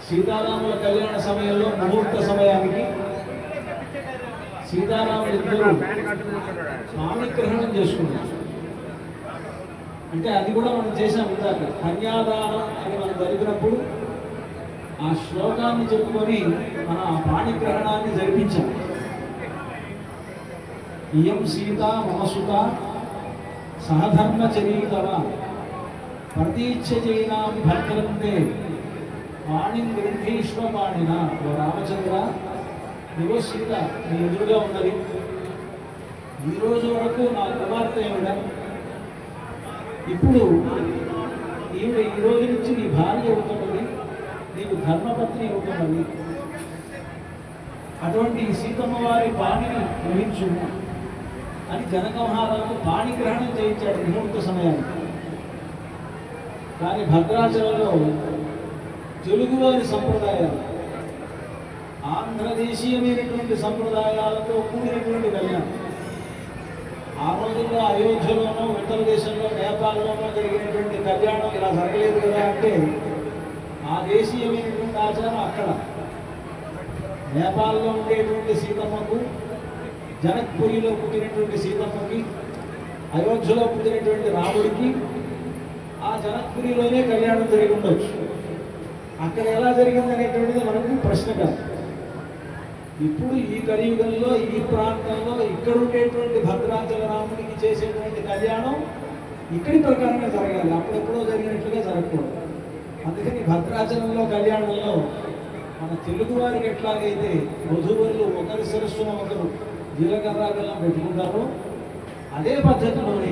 సీతారాముల కళ్యాణ సమయంలో ముహూర్త సమయానికి సీతారాములు ఇద్దరు స్వామిగ్రహణం చేసుకున్నారు. అంటే అది కూడా మనం చేసాం ఇందాక కన్యాదానం అని మనం జరిగినప్పుడు ఆ శ్లోకాన్ని చెప్పుకొని మన ఆ పాణిగ్రహణాన్ని జరిపించాం. ఇయం సీత మమసుత సహధర్మచరీతవ ప్రతీచ్ఛజైనాం భద్రంతే పాణిం గృహీష్వ పాణిన. ఓ రామచంద్ర, నువ్వు సీత నీ ఎదురుగా ఉన్నది. ఈ రోజు వరకు నా కుమార్తె ఏమిడ, ఇప్పుడు ఈవిడ ఈ రోజు నుంచి నీ భార్య అవుతున్నది, నీకు ధర్మపత్ని అవుతున్నది. అటువంటి సీతమ్మ వారి పాణిని గ్రహించు అని జనక మహారాజు పాణిగ్రహణం చేయించాడు ముహూర్త సమయానికి. కానీ భద్రాచలంలో తెలుగువారి సంప్రదాయాలు, ఆంధ్రదేశీయమైనటువంటి సంప్రదాయాలతో కూడినటువంటి కళ్యాణం. ఆ రోజుల్లో అయోధ్యలోనో ఉత్తర దేశంలో నేపాల్లోనో జరిగినటువంటి కళ్యాణం ఇలా జరగలేదు కదా అంటే ఆ దేశీయమైనటువంటి ఆచారం అక్కడ నేపాల్లో ఉండేటువంటి సీతమ్మకు, జనక్పురిలో పుట్టినటువంటి సీతమ్మకి, అయోధ్యలో పుట్టినటువంటి రాముడికి ఆ జనక్పురిలోనే కళ్యాణం జరిగి ఉండొచ్చు. అక్కడ ఎలా జరిగింది అనేటువంటిది మనకు ప్రశ్న కాదు. ఇప్పుడు ఈ కలియుగంలో ఈ ప్రాంతంలో ఇక్కడ ఉండేటువంటి భద్రాచల రాముడికి చేసేటువంటి కళ్యాణం ఇక్కడి ప్రకారంగా జరగాలి, అప్పుడెప్పుడో జరిగినట్లుగా జరగకూడదు. అందుకని భద్రాచలంలో కళ్యాణంలో మన తెలుగు వారికి ఎట్లాగైతే వధువులు ఒకరి శిరస్సున ఒకరు జీలకర్ర బెల్లం పెట్టుకుంటారో అదే పద్ధతిలోనే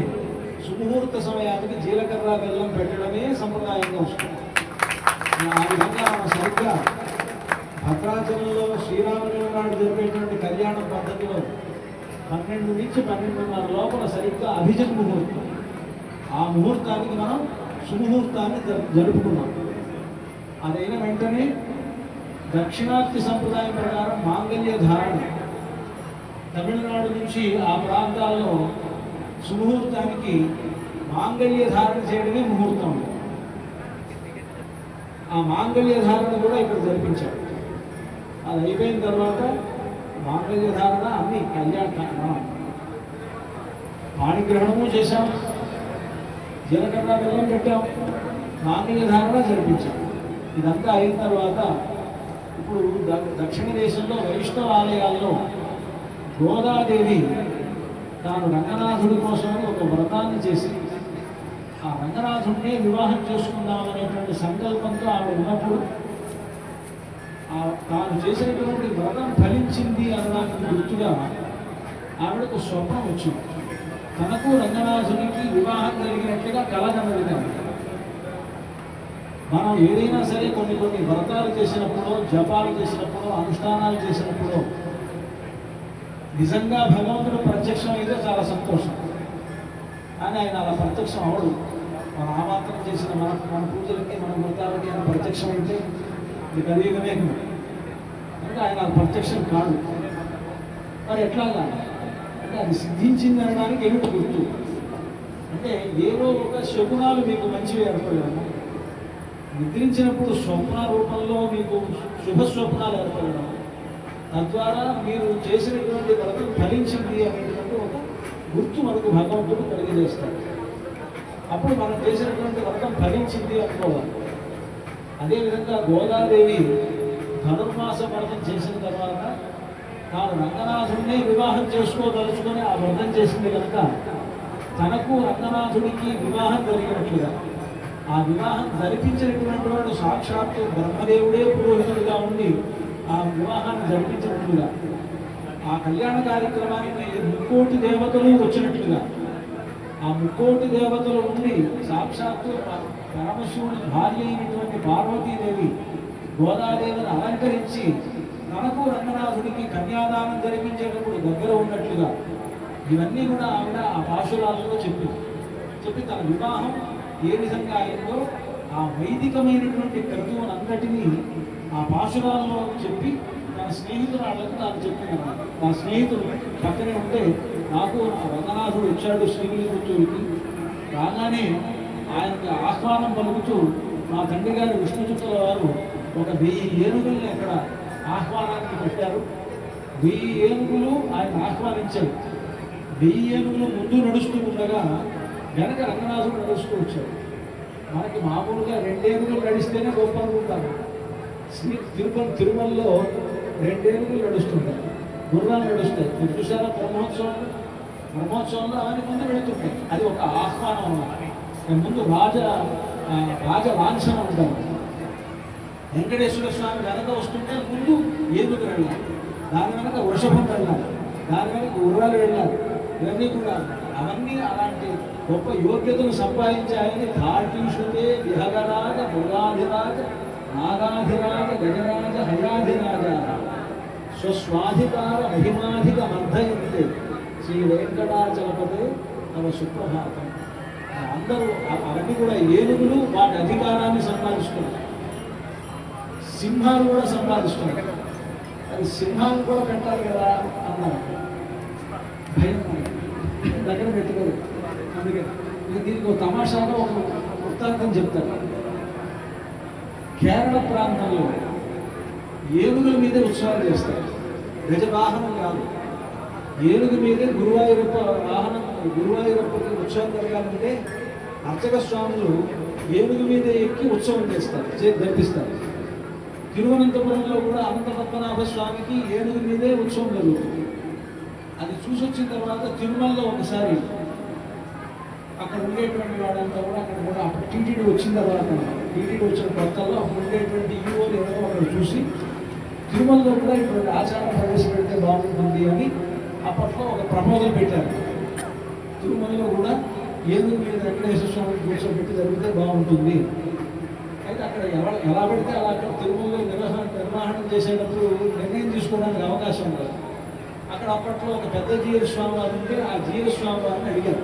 సుముహూర్త సమయానికి జీలకర్ర బెల్లం పెట్టడమే సంప్రదాయంగా వస్తుంది. ఆ విధంగా మన సరిగ్గా భద్రాచలంలో శ్రీరాముల నాడు జరిపేటువంటి కళ్యాణ పద్ధతిలో 12 నుంచి 12:30 లోపల సరిగ్గా అభిజన్ ముహూర్తం, ఆ ముహూర్తానికి మనం సుముహూర్తాన్ని జరుపుకున్నాం. అదైన వెంటనే దక్షిణార్తి సంప్రదాయం ప్రకారం మాంగళ్య ధారణ, తమిళనాడు నుంచి ఆ ప్రాంతాల్లో సుముహూర్తానికి మాంగళ్య ధారణ చేయడమే ముహూర్తం. ఆ మాంగళ్య ధారణ కూడా ఇక్కడ జరిపించారు. అది అయిపోయిన తర్వాత మాంగళ్య ధారణ అన్ని పాణిగ్రహణము చేశాం, జీలకర్ర బెల్లం పెట్టాం, మాంగళ్య ధారణ జరిపించాం. ఇదంతా అయిన తర్వాత ఇప్పుడు దక్షిణ దేశంలో వైష్ణవ ఆలయాల్లో గోదాదేవి తాను రంగనాథుడి కోసం ఒక వ్రతాన్ని చేసి ఆ రంగనాథుడిని వివాహం చేసుకుందామనేటువంటి సంకల్పంతో ఆవిడ ఉన్నప్పుడు తాను చేసినటువంటి వ్రతం ఫలించింది అనడానికి గుర్తుగా ఆవిడకు స్వప్నం వచ్చింది. తనకు రంగనాథునికి వివాహం జరిగినట్లుగా కళ కనబడింది. మనం ఏదైనా సరే కొన్ని వ్రతాలు చేసినప్పుడు, జపాలు చేసినప్పుడు, అనుష్ఠానాలు చేసినప్పుడు నిజంగా భగవంతుడు ప్రత్యక్షం అయితే చాలా సంతోషం. కానీ ఆయన అలా ప్రత్యక్షం అవడు. మనం ఆ మాత్రం చేసిన మన పూజలకి, మన వ్రతాలకి ఆయన ప్రత్యక్షం అయితే ఇది కలియుగమే అంటే ఆయన ప్రత్యక్షం కాదు. మరి ఎట్లాగా అంటే అది సిద్ధించింది అనడానికి ఏమిటి గుర్తు అంటే ఏవో ఒక శకునాలు మీకు మంచివి ఏర్పడము, నిద్రించినప్పుడు స్వప్న రూపంలో మీకు శుభ స్వప్నాలు ఏర్పడడం, తద్వారా మీరు చేసినటువంటి వ్రతం ఫలించింది అనేటువంటి ఒక గుర్తు మనకు భగవంతుడు కలిగజేస్తాడు. అప్పుడు మనం చేసినటువంటి వ్రతం ఫలించింది అనుకోవాలి. అదేవిధంగా గోదాదేవి ధనుర్మాస వ్రతం చేసిన తర్వాత తాను రంగనాథుడిని వివాహం చేసుకోదలుచుకొని ఆ వ్రతం చేసింది కనుక తనకు రంగనాథుడికి వివాహం జరిగినట్లుగా, ఆ వివాహం జరిపించినటువంటి వాడు సాక్షాత్తు బ్రహ్మదేవుడే పురోహితుడిగా ఉండి ఆ వివాహాన్ని జరిపించినట్లుగా, ఆ కళ్యాణ కార్యక్రమానికి 3,000,000 దేవతలు వచ్చినట్లుగా, ఆ 3,000,000 దేవతలు ఉండి సాక్షాత్తు పరమశివుడి భార్య అయినటువంటి పార్వతీదేవి గోదాదేవిని అలంకరించి తనకు రంగనాథుడికి కన్యాదానం జరిపించేటప్పుడు దగ్గర ఉన్నట్లుగా ఇవన్నీ కూడా ఆవిడ ఆ పాశురాలలో చెప్పి తన వివాహం ఏ విధంగా అయిందో ఆ వైదికమైనటువంటి క్రతువునంతటినీ ఆ పాశురాలలో చెప్పి తన స్నేహితురాళ్లకు తాను చెప్పిందన్నమాట. నా స్నేహితుడు పక్కనే ఉంటే నాకు రంగనాథుడు వచ్చాడు శ్రీవిల్లిపుత్తూరికి, రాగానే ఆయనకి ఆహ్వానం పలుకుతూ మా తండ్రి గారు విష్ణుచిత్తుల వారు ఒక 1000 ఏనుగుల్ని అక్కడ ఆహ్వానానికి పెట్టారు. 1000 ఏనుగులు ఆయన ఆహ్వానించాడు. 1000 ఏనుగులు ముందు నడుస్తూ ఉండగా వెనక రంగనాథుడు నడుస్తూ వచ్చాడు. మనకి మామూలుగా 2 ఏనుగులు నడిస్తేనే గొప్ప అనుకుంటారు, తిరుమలలో 2 ఏనుగులు నడుస్తుంటాయి, గుర్రాలు నడుస్తాయి. మీరు చూసారా బ్రహ్మోత్సవంలో అవన్నీ ముందు వెళుతుంటాయి. అది ఒక ఆహ్వానం అన్నమాట. ముందు రాజ లాంఛనం ఉంటారు. వెంకటేశ్వర స్వామి వెనక వస్తుంటే ముందు ఏనుగు వెళ్ళాలి, దాని వెనక వృషభం వెళ్ళాలి, దాని వెనక గుర్రాలు వెళ్ళాలి. ఇవన్నీ కూడా అవన్నీ అలాంటి గొప్ప యోగ్యతలు సంపాదించాయని ధాటీషుతే విహగరాజ మృగాధిరాజ నాగాధిరాజ గజరాజ హయాధిరాజ స్వస్వాధికార మహిమాధిక మర్ధయంతే శ్రీ వెంకటాచలపతే తమ సుప్రభాతం. అందరూ అవన్నీ కూడా ఏనుగులు వాటి అధికారాన్ని సంపాదిస్తున్నాయి, సింహాలు కూడా సంపాదిస్తున్నాయి. అది సింహాలు కూడా పెట్టాలి కదా అన్నారు, భయం దగ్గర పెట్టుకోరు. అందుకే దీనికి ఒక తమాషాగా ఒక వృత్తాంతం చెప్తారు. కేరళ ప్రాంతంలో ఏనుగుల మీదే ఉత్సవాలు చేస్తారు, గజవాహనం కాదు. ఏనుగు మీదే గురువాయూరప్పకి ఉత్సవం జరగాలంటే అర్చక స్వాములు ఏనుగు మీద ఎక్కి ఉత్సవం చేస్తారు, జరిపిస్తారు. తిరువనంతపురంలో కూడా అనంత పద్మనాభ స్వామికి ఏనుగు మీదే ఉత్సవం జరుగుతుంది. అది చూసి వచ్చిన తర్వాత తిరుమలలో ఒకసారి అక్కడ ఉండేటువంటి వాళ్ళంతా కూడా అక్కడ కూడా అప్పుడు టీటీడీ వచ్చిన తర్వాత వచ్చిన కొత్తల్లో అప్పుడు ఉండేటువంటి ఈవోలు ఎవరో అక్కడ చూసి తిరుమలలో కూడా ఇప్పుడు ఆచారం ప్రవేశపెడితే బాగుంటుంది అని అప్పట్లో ఒక ప్రపోజల్ పెట్టారు. తిరుమలలో కూడా ఏనుగు మీద వెంకటేశ్వర స్వామిని కూర్చోబెట్టి జరిగితే బాగుంటుంది. అయితే అక్కడ ఎలా పెడితే అలా అక్కడ తిరుమలలో నిర్వహణ చేసేటప్పుడు నిర్ణయం తీసుకోవడానికి అవకాశం ఉండదు. అక్కడ అప్పట్లో ఒక పెద్ద జీఎల్ స్వామి వారు ఉంటే ఆ జీఎల్ స్వామి వారిని అడిగారు.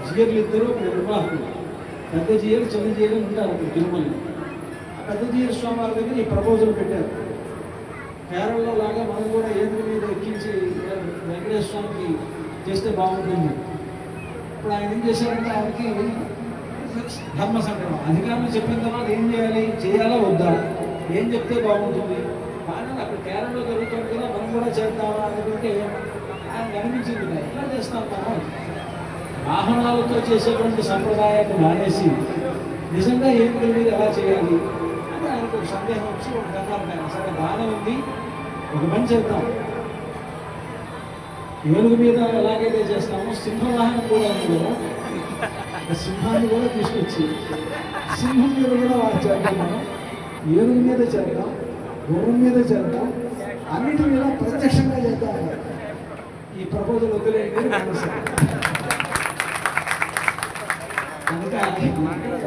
జీఎర్లు ఇద్దరు నిర్వాహకులు, పెద్ద జీఎల్ చిన్న జీఎల్ ఉంటారు అక్కడ తిరుమలలో. ఆ పెద్ద జీఎల్ స్వామి వారి దగ్గర ఈ ప్రపోజల్ పెట్టారు. కేరళలో లాగా మనం కూడా ఏనుగు మీద ఎక్కించి వెంకటేశ్వర స్వామికి చేస్తే బాగుంటుంది. ఇప్పుడు ఆయన ఏం చేశారంటే ఆయనకి ధర్మ సంగ్రహం అధికారులు చెప్పిన తర్వాత ఏం చేయాలి, చేయాలా వద్దా, ఏం చెప్తే బాగుంటుంది. కానీ అక్కడ కేరళలో జరుగుతుంది కదా మనం కూడా చేద్దామా అనుకుంటే ఆయన అనిపించింది ఎట్లా చేస్తాం మనం, వాహనాలతో చేసేటువంటి సంప్రదాయాన్ని మానేసి నిజంగా ఏనుగుల మీద ఎలా చేయాలి అని ఆయనకు ఒక సందేహం వచ్చి ఒక గంగారు సరే బాగానే ఉంది, ఒక పని చేద్దాం, ఏనుగు మీద ఎలాగైతే చేస్తామో సింహవాహనం కూడా ఉంది కదా, సింహాన్ని కూడా తీసుకొచ్చి సింహం మీద కూడా వాళ్ళు చేద్దాం, మనం ఏనుగు మీద చేద్దాం, గుర్రం మీద చేద్దాం, అన్నిటి మీద ప్రత్యక్షంగా చేద్దాం. ఈ ప్రపోజల్ వదిలేండి అందుకే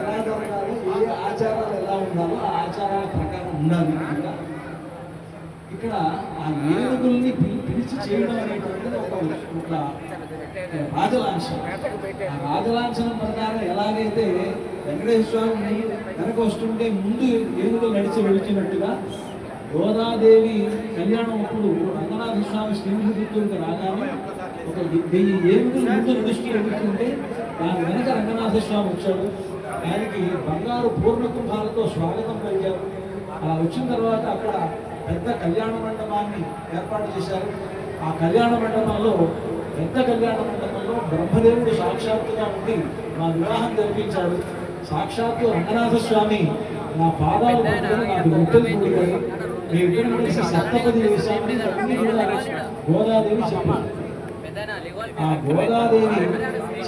ఎలా జరగాలో ఏ ఆచారాలు ఎలా ఉండాలో ఆ ఆచారాల ప్రకారం ఉండాలి. ఇక్కడ ఆ ఏనుగుల్ని పిలిచి చేయడం అనేటువంటిది ఒక రాజలాంఛనం. ఆ రాజలాంఛనం ప్రకారం ఎలాగైతే వెంకటేశ్వర స్వామి వెనక వస్తుంటే ముందు ఏనుగులు నడిచి వెళుతున్నట్టుగా గోదాదేవి కళ్యాణం అప్పుడు రంగనాథ స్వామి శ్రీవిద్యుత్తులకు రాగానే ఒక 1000 ఏనుగులు ముందు నడుస్తూ వెళుతుంటే దాని వెనక రంగనాథ స్వామి వచ్చాడు. ఆయనకి బంగారు పూర్ణ కుంభాలతో స్వాగతం పలికారు. అలా వచ్చిన తర్వాత అక్కడ పెద్ద కళ్యాణ మండపాన్ని ఏర్పాటు చేశారు. ఆ కళ్యాణ మండపంలో బ్రహ్మదేవుడు సాక్షాత్తుగా ఉండి మా వివాహం జరిపించాడు. సాక్షాత్తు రంగనాథ స్వామి నా పాదాలు పట్టుకొని నాకు గుట్టలు కూడిగాడు. మీ ఇద్దరు కలిసి సప్తపది వేశామని అన్ని కూడా గోదాదేవి చెప్పారు. ఆ గోదాదేవి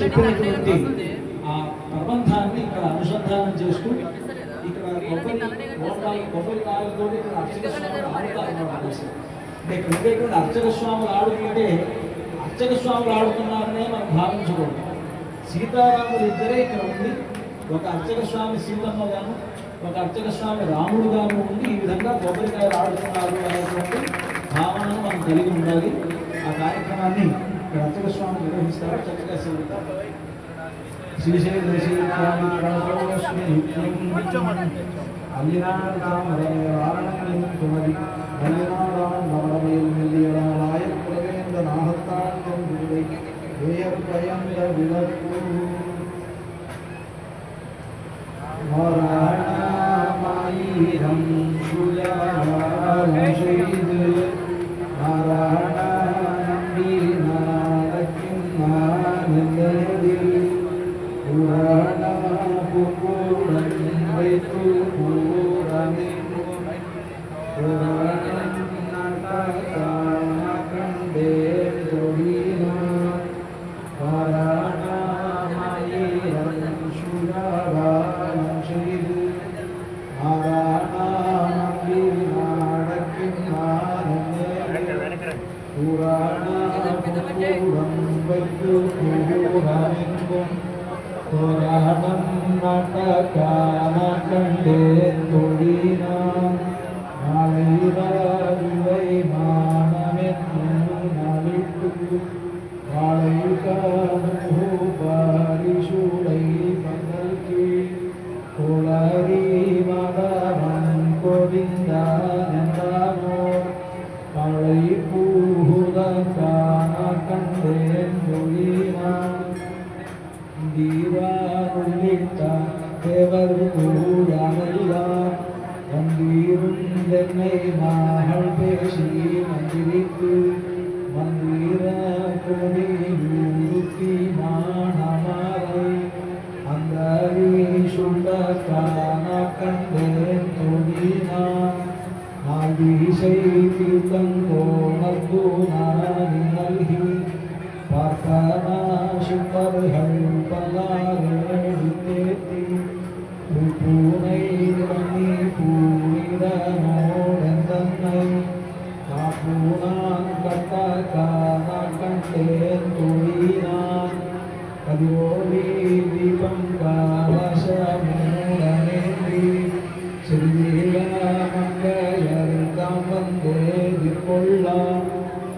చెప్పినటువంటి ఆ ప్రబంధాన్ని ఇక్కడ అనుసంధానం చేస్తూ ఇక్కడ కొబ్బరికాయలతో ఇక్కడ అర్చక స్వాములు ఆడుతారు. ఇక్కడ ఉండేటువంటి అర్చక స్వాములు ఆడుతుంటే అర్చక స్వాములు ఆడుతున్నారనే మనం భావించకూడదు. సీతారాములు ఇద్దరే ఇక్కడ ఉండి ఒక అర్చక స్వామి సీతమ్మ గాను ఒక అర్చక స్వామి రాముడు గాను ఉండి ఈ విధంగా కొబ్బరికాయలు ఆడుతున్నారు అనేటువంటి భావనను మనం కలిగి ఉండాలి. ఆ కార్యక్రమాన్ని ఇక్కడ అర్చక స్వామి నిర్వహిస్తారు. చక్కగా శ్రీశైల புராணபூரம் வைத்து கூறாமெங்கும் போராடம் நாட்டக்கான கண்டேன் தொழினான் நாளைவை மானமென்று நாளிட்டு வாழைகாரிசூளை பந்தல்கி கோளரி மதவன் கோவிந்தானோ பழை பூதக்கான கண்டேன் தொழினான் தீவானுள்ளிட்ட தேவர் கூடாமெல்லாம் வந்தீரும் தென்னை நாகள் பேசி மந்திரித்து மந்திர கொடியூருத்தி மானமாரை அந்த சுண்டக்கான கண்டேன் தொழினான் ஆதிசை தீர்த்தங்கோணத்து நாடி நல்கி பார்த்தனா சுப்பர்கள் பல்லாரேத்தி பூனை பண்ணி பூனிடனோடெந்தன்னை காப்பூனான் கட்டக்கான கண்டேன் தொழினான் கதிரோடி தீபம் காலசமூடனேந்தி சிறியமங்கையர் தாம் வந்தே கொள்ளலாம்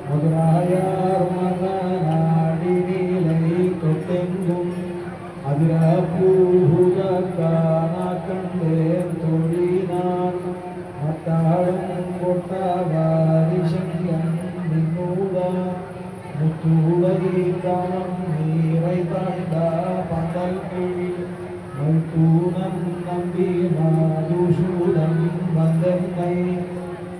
மதுராயார் மகனாடி நீலை கொட்டெங்கும் அதிரப்பூதக்கான கண்டேன் தொழினான் மத்தாடும் கொட்டவாரி செங்கன் நின்னூடா முத்தூடை தானம் நீரை தாண்டா பந்தல் கீழ் மைத்தூனம் நம்பி மாதுசூதன் வந்தென்னை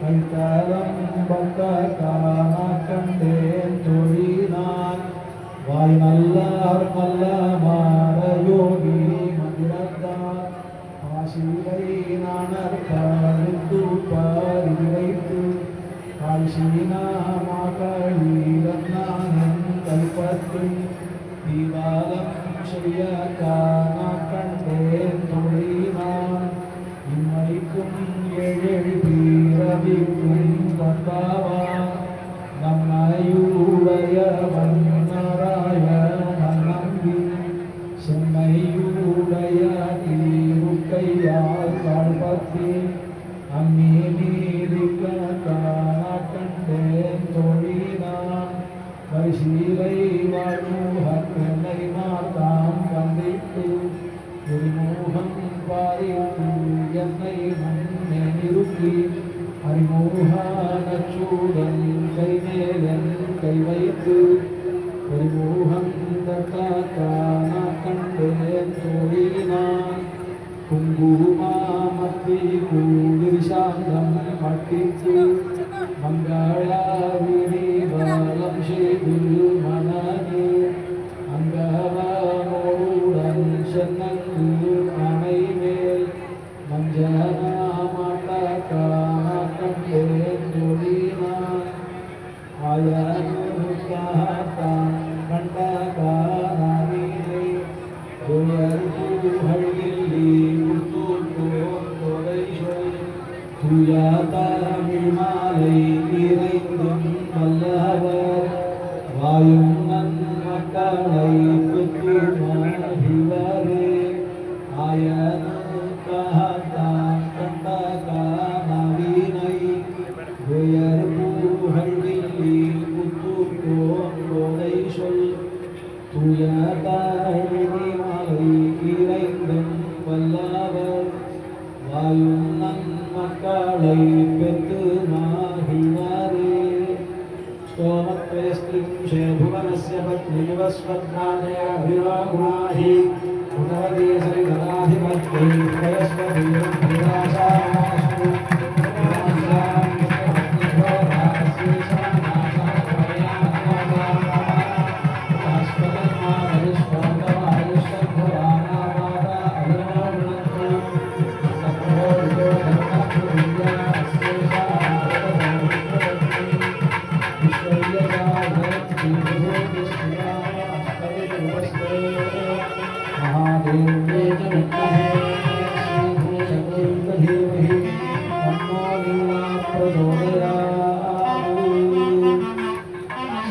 கைத்தலம் பக்தக்கான கண்டேன் தொழினான் வாய் நல்லார் நல்ல மாரயோகி மந்திரத்தான் ஆசிரை நாணர்பாலித்து பாரி வைத்து காய்ச்சினாமகளீரன்னான் கல்பத்து தீபாலம் செய்யக்கான கண்டேன் தொழினான் இம்மைக்கும் ஏழு பீரவிக்கும் கந்தாவா நம்மையுடைய வண்ணராயணன் நம்பி செம்மையுடைய தீருக்கையால் கால்பத்தி அம்மி நீதிக்கான கண்டேன் தொழினான் வரிசீலை வாழ்முகனை மார்த்தாம் வந்திட்டு ஒருமூகம் பாரித்து என்னை முன்னே நிறுத்தி அறிமுகூடன் கை மேலன் கை வைத்து பரிமூகம் தட்டான கண்டேன் தொழினான் குங்குமாமத்தி கூடிர் சாந்தம் மட்டித்து மங்களாவிரி வலம் செய்து மனநே அங்கவனோடுடன் சென்னங்கு அணை மேல் மஞ்சனாமட்டக்கான கண்டேன் தொழினான் ஆயனுக்காத்தான் கண்டகானீரை துயர்புகழில்லி முத்தூர்கோதை சொல் துயாதமிழ் மாலை இறைந்தும் வல்லவர் வாயும் நன்மக்களை பெற்று மகிழ்வரே ஆயனுக்காத்தான் கண்டகானீரை துயர்புகழில்லி முத்தூர்கோதை சொல் துயதழினி மாலை இறைந்தும் வல்லவர் வாயும் நன்மக்களை பெற்று மகிழ்வரே स्तोमत्वयस्त्रिं शेभुवनस्य पत्नीवस्वद्धाने अभिरागुणाहि उदवदे सरिधराधिपत्यै वयस्वधीरं विराशामास्तु महादेव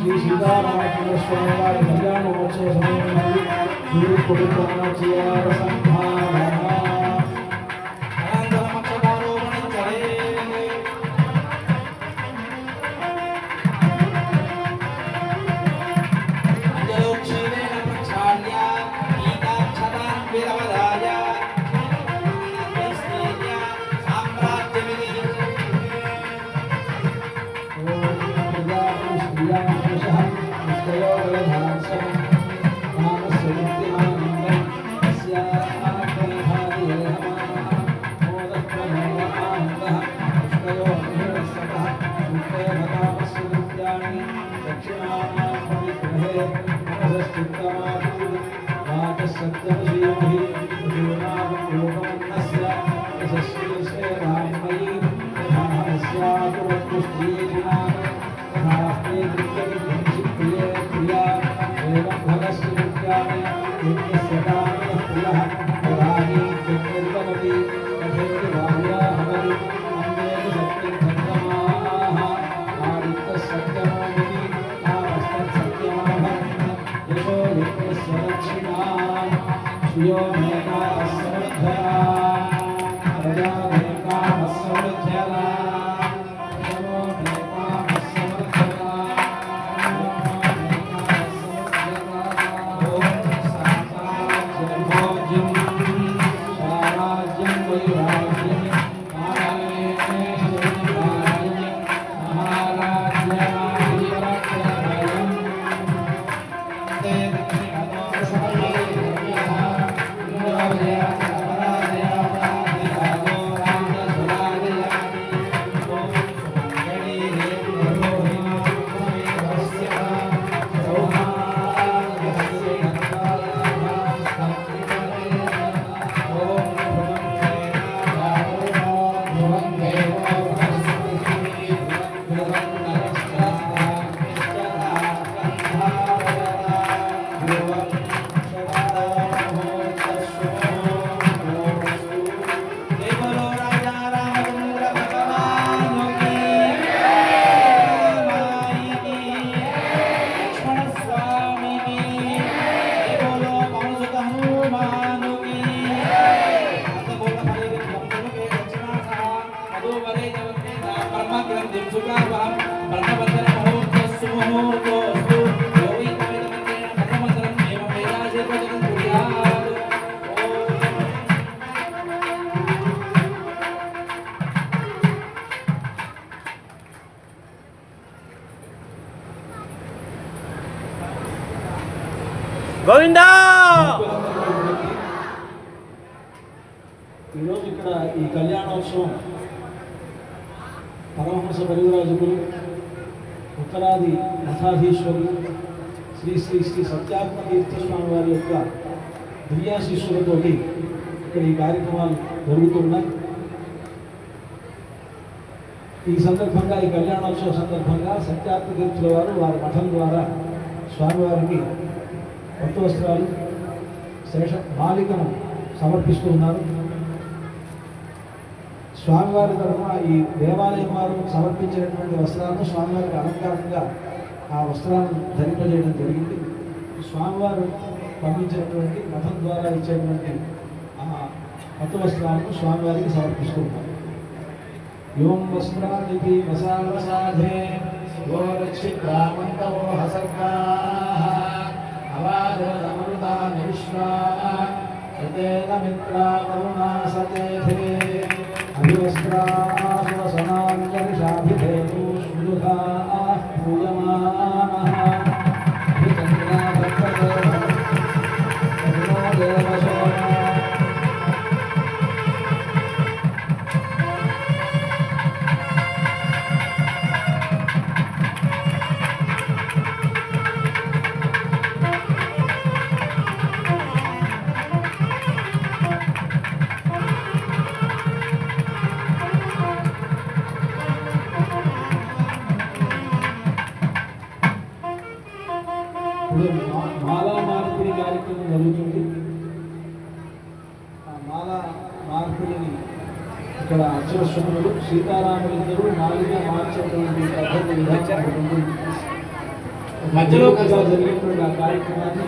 శ్రీ సీతారామచంద్ర స్వామి వారి కళ్యాణ మహోత్సవ సమయంలో గురు కుటుంబాచార సంభావన గోవిందా ఈరోజు ఇక్కడ ఈ కళ్యాణోత్సవం పరమహంస పరివిరాజకులు ఉత్తరాది మఠాధీశ్వరులు శ్రీ శ్రీ శ్రీ సత్యాత్మ తీర్థస్వామి వారి యొక్క దివ్యాశిష్యులతోటి ఇక్కడ ఈ కార్యక్రమాలు జరుగుతున్నాయి. ఈ సందర్భంగా ఈ కళ్యాణోత్సవ సందర్భంగా సత్యాత్మ తీర్థుల వారు వారి మఠం ద్వారా స్వామివారికి కొత్త వస్త్రాలు శేష మాలికను సమర్పిస్తూ ఉన్నారు. స్వామివారి తరఫున ఈ దేవాలయం వారు సమర్పించినటువంటి వస్త్రాలను స్వామివారికి అలంకారంగా ఆ వస్త్రాలను ధరింపజేయడం జరిగింది. స్వామివారు పంపించినటువంటి మఠం ద్వారా ఇచ్చేటువంటి ఆ కొత్త వస్త్రాలను స్వామివారికి సమర్పిస్తూ ఉన్నారు. యోం వస్త్రానికి వసావసాధే గోరక్షిద్రామంతో హసర్గా అవాదమృతాని విశ్వా సతేన మిత్రా కరుణా సతేధే అభివస్త్రాసనాంజలిషాభిధేను స్మృతా పూయమానః మాలా మార్పిడి కార్యక్రమం జరుగుతుంది. ఆ మాలా మార్పిడిని ఇక్కడ అక్షరస్వాములు సీతారాములిద్దరూ మాలిగా మార్చేటువంటి పద్ధతి విధానం ఉంటుంది. మధ్యలో జరిగినటువంటి ఆ కార్యక్రమాన్ని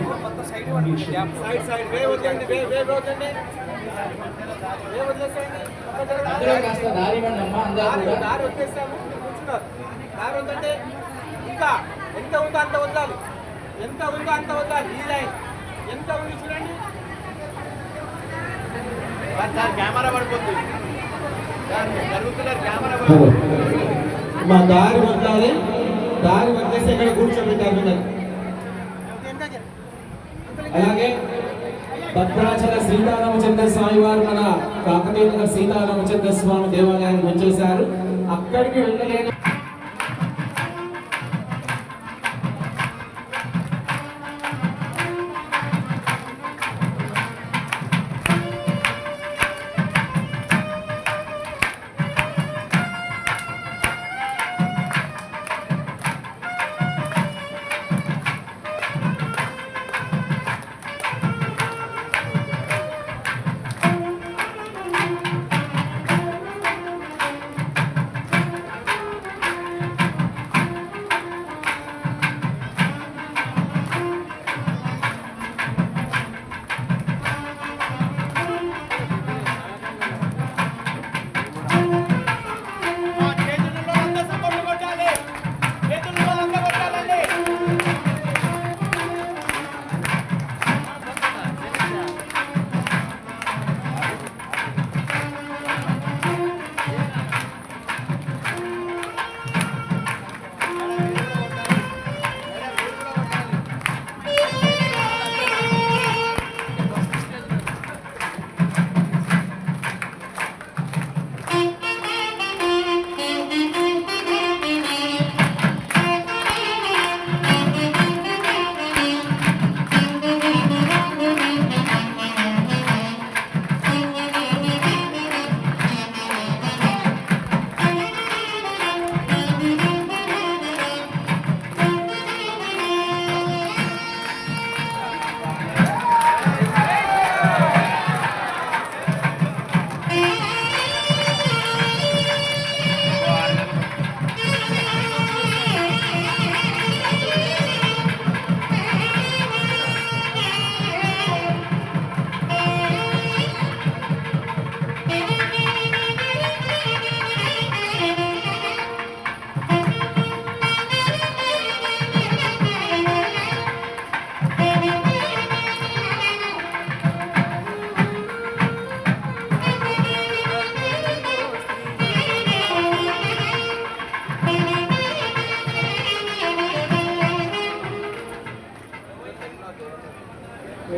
మధ్యలో కాస్త దారి ఇవ్వండి అమ్మా అందరూ కూడా. ఇంకా ఎంత ఉందో అంత వద్దాలి, ఎంత ఉందో అంత వద్దాలి. ఈ లైన్ ఎంత ఉంది చూడండి. కెమెరా పడిపోతుంది, జరుగుతున్నారు కెమెరా. మా దారి వద్దాలి, దారి వదిలేసి ఎక్కడ కూర్చోబెట్టారు పిల్లలు. అలాగే భద్రాచల సీతారామచంద్ర స్వామి వారు మన కాకతీయ నగర్ సీతారామచంద్ర స్వామి దేవాలయానికి వచ్చేసారు. అక్కడికి వెళ్ళలేని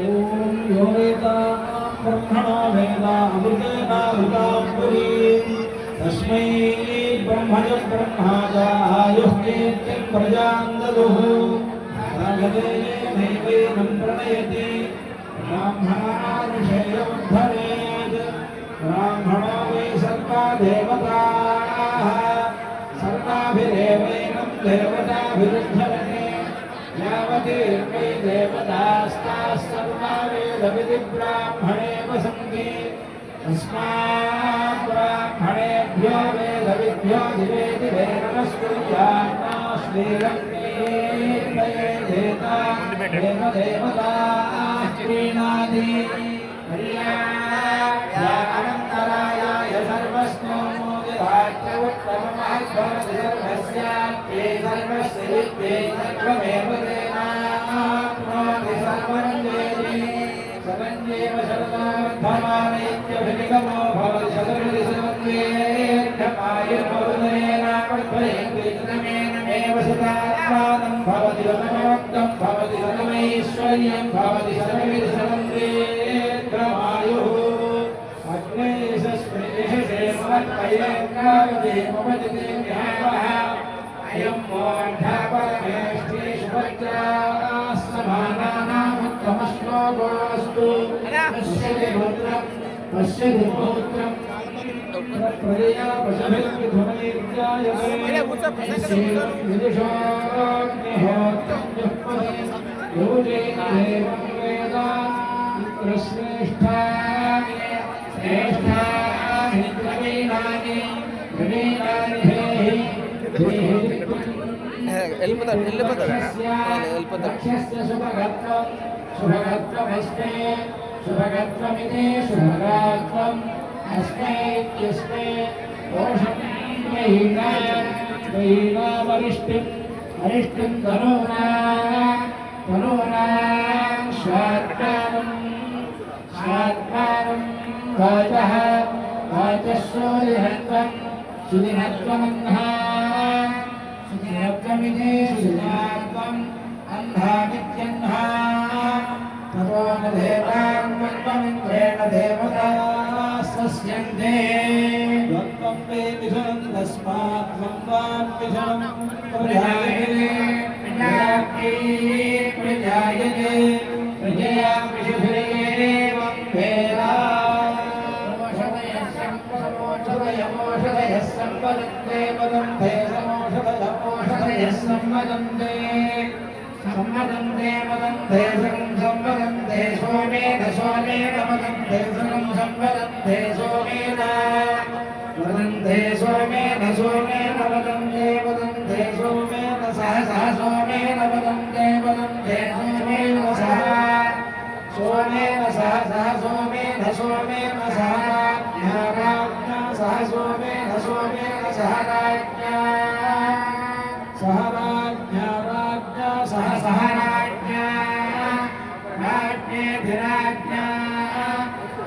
ఓం యో వేదా బ్రహ్మణో వేద అమృతేనామృతాంబరీ తస్మై బ్రహ్మజ బ్రహ్మాజాయుః కీర్తిం ప్రజాం దదుః రాగదేనైవైనం ప్రణయతి బ్రాహ్మణానుషేయోద్ధరేత్ బ్రాహ్మణో వై సర్వా దేవతాః సర్వాభిరేవైనం దేవతాభిరుద్ధరతే యావతే వై దేవతాస్తాః సర్వా వేదవిధి బ్రాహ్మణే వసంతి తస్మాత్ బ్రాహ్మణేభ్యో వేదవిద్యో దివే దివే నమస్కుర్యాన్నా శ్రీరంగే దేవతా దేవదేవతాః ప్రీణాది అనంతరాయాయ సర్వస్నోమోదిరాజ్యముత్తమమహద్భవతి సర్వస్యాప్యే సర్వస్య విద్యే సర్వమేవ తేనాప్నోతి సర్వరంజేతి సరంజేవ శరదావర్ధమానైత్యభినిగమో భవతి శతమిది శతమేనాపద్భయేంద్రితమేనమేవ శతాత్మానం భవతి శతమోక్తం భవతి శతమైశ్వర్యం భవతి శతమిది శతంద్రేత్రమాయుః అయం మోఢపరమేష్ఠే సుభద్రాస్తమానాముత్తమశ్లోకోऽस्तु పశ్యతి గోత్రం ప్రజయా పశుభిర్విధునైర్జాయతే విదుషోऽగ్నిహోత్రం జుహ్వదే యోజేదేవం వేద శ్రేష్ఠాని శ్రేష్ఠాని ద్రవీణాని ద్రవీణాని హేహి శుభగత్వమస్తే శుభగత్వమిదే శుభగాత్వం అస్మే ఇత్యస్మే దోషం వరిష్ఠిం వరిష్ఠిం తనూనా స్వాత్మానం స్వాత్మానం వాచః వాచస్సోదిహత్వం సుదిహత్వమన్హా సుదిహత్వమిదే సుదిహత్వం అన్హామిత్యన్హా తతోన దేవాన్వత్వమింద్రేణ దేవతాస్తస్యంతే త్వం తే మిథునం తస్మాత్ త్వం వాం మిథునం ప్రజాయతే ప్రజాయతే ప్రజయా విషుభిరేవం వేదా ఓషధయః సంవదంతే వదంతే సమోషధయః సంవదంతే సంవదంతే వదంతే సగం సంవదంతే సోమేన సోమేన వదంతే సగం సంవదంతే సోమేన వదంతే సోమేన సోమేన వదంతే వదంతే సోమేన సహ సహ సోమేన వదంతే వదంతే సోమేన సహ సోమేన సహ సహ సోమేన సోమేన సహ జ్ఞానాజ్ఞా సహ సోమేన సోమేన సహ రాజ్ఞా సహ రాజ్ఞా రాజ్ఞా సహ సహ రాజ్ఞా రాజ్ఞేధిరాజ్ఞా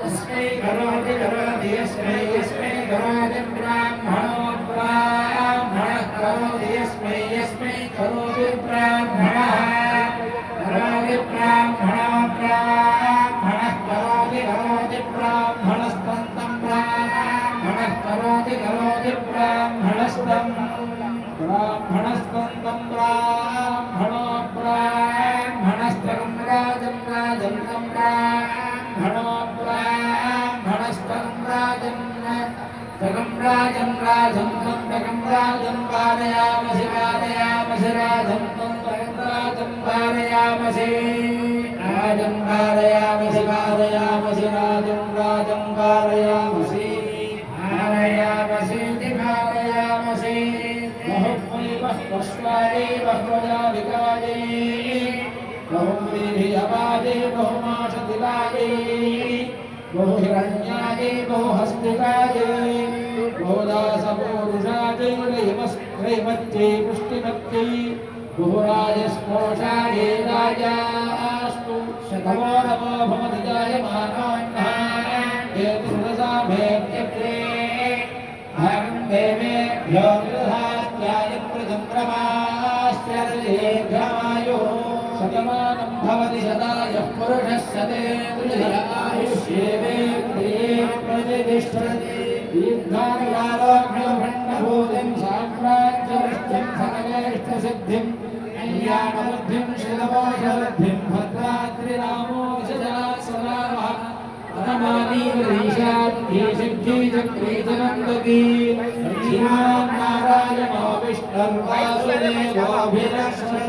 యస్మై కరోతి కరోతి యస్మై యస్మై కరోతి బ్రాహ్మణో బ్రాహ్మణః కరోతి యస్మై యస్మై కరోతి బ్రాహ్మణः కరోతి బ్రాహ్మణో బ్రాహ్మణः కరోతి కరోతి బ్రాహ్మణస్తంతం బ్రాహ్మణः కరోతి కరోతి బ్రాహ్మణస్తం బ్రాహ్మణస్తంతం బ్రాహ్మణో బ్రాహ్మణస్తరం రాజం రాజం తం బ్రాహ్మణో బ్రాహ్మణస్తరం రాజం తగం రాజం రాజం తం తగం రాజం వారయామసి వారయామసి రాజం తం తగం రాజం వారయామసి రాజం వారయామసి వారయామసి రాజం రాజం వారయామసి వారయామసీతి వారయామసి బహుమై బహ్వజాలికాయై బహువ్రీహియవాజై బహుమాషతిలాయై बहुहिरण्यायै बहुहस्तिकायै बहुदासपूरुषायै त्रैमत्यै पुष्टिमत्यै बहुराजस्पोषायै राजास्तु शतमो नमो भवति जायमानोऽन्नः हेतुसुरसामेत्यग्रे भागं देवेभ्यो गृहास्त्यायत्र चन्द्रमास्त्यदीर्घमायुः शतमानं भवति शतायः पुरुषः शतेन्द्रिय आयुष्येवेन्द्रिये प्रतिष्ठति दीर्घायुरारोग्यभण्डभूतिं साम्राज्यवृष्टिं सकलेष्टसिद्धिं कल्याणबुद्धिं श्रितमोषबुद्धिं भद्राद्रिरामो विशजासरामः परमानीन्द्रीशाद्धिसिद्धिचक्रीचनन्दकी श्रीमान्नारायणो विष्णुर्वासुदेवोऽभिरक्षतु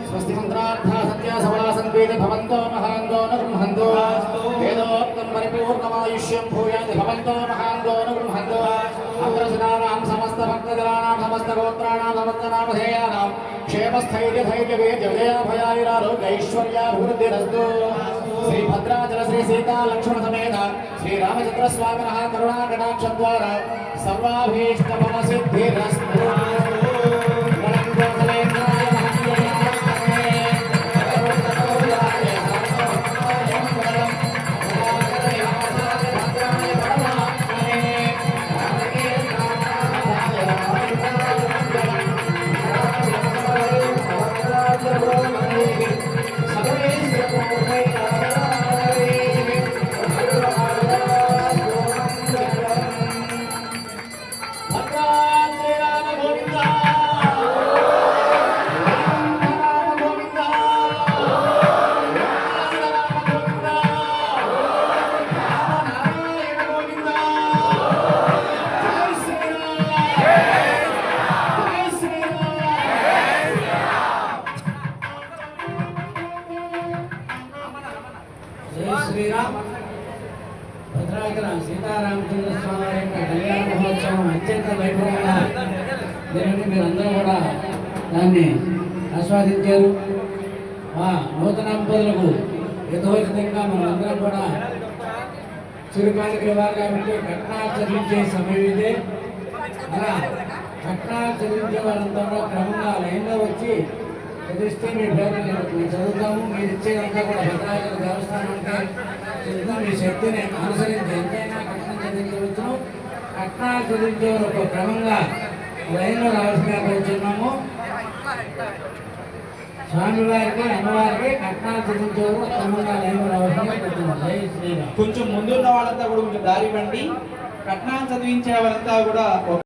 स्वस्ति मंत्रार्था सत्या सबला संवेद भवन्तो महान्तो न गृह्णन्तो वेदोक्तं परिपूर्णमायुष्यं भूयात् भवन्तो महान्तो न गृह्णन्तो अग्रजनानां समस्त भक्तजनानां समस्त गोत्राणां समस्त नामधेयानां क्षेमस्थैर्य धैर्य वेद जय भयायुरारोग्यैश्वर्याभिवृद्धिरस्तु श्री भद्राचल श्री सीता लक्ष्मण समेत श्री रामचंद्र स्वामिनः करुणा कटाक्षद्वारा सर्वाभीष्टफल सिद्धिरस्तु శ్రీరామ్ భద్రాచల సీతారామచంద్ర స్వామి యొక్క కళ్యాణ మహోత్సవం అత్యంత వైభవంగా దీనిని మీరందరూ కూడా దాన్ని ఆస్వాదించారు. ఆ నూతన దంపతులకు యథోచితంగా మనందరం కూడా చిరుకాలికి ఇవ్వాలి కాబట్టి కట్నాలు చెల్లించే సమయం ఇదే. అలా కట్నాలు చెల్లించే వారంతా కూడా క్రమంగా లైన్లో వచ్చి చదివిస్తే మీ పేరు మేము చదువుతాము. మీరు ఇచ్చేదంతా కూడా భద్రాచల దేవస్థానానికి చదువుతాం. మీ శక్తిని అనుసరించి ఎంతైనా కట్నం చెల్లించవచ్చును. కట్నాలు చెల్లించే వరకు క్రమంగా లైన్లో రావాల్సిన కూర్చున్నాము. స్వామివారికి అమ్మవారికి కట్నాలు చెల్లించేవారు క్రమంగా లైన్లో రావాల్సిన కూర్చున్నాం. జై శ్రీరామ్. కొంచెం ముందున్న వాళ్ళంతా కూడా కొంచెం దారి ఇవ్వండి. కట్నాలు చదివించే వాళ్ళంతా కూడా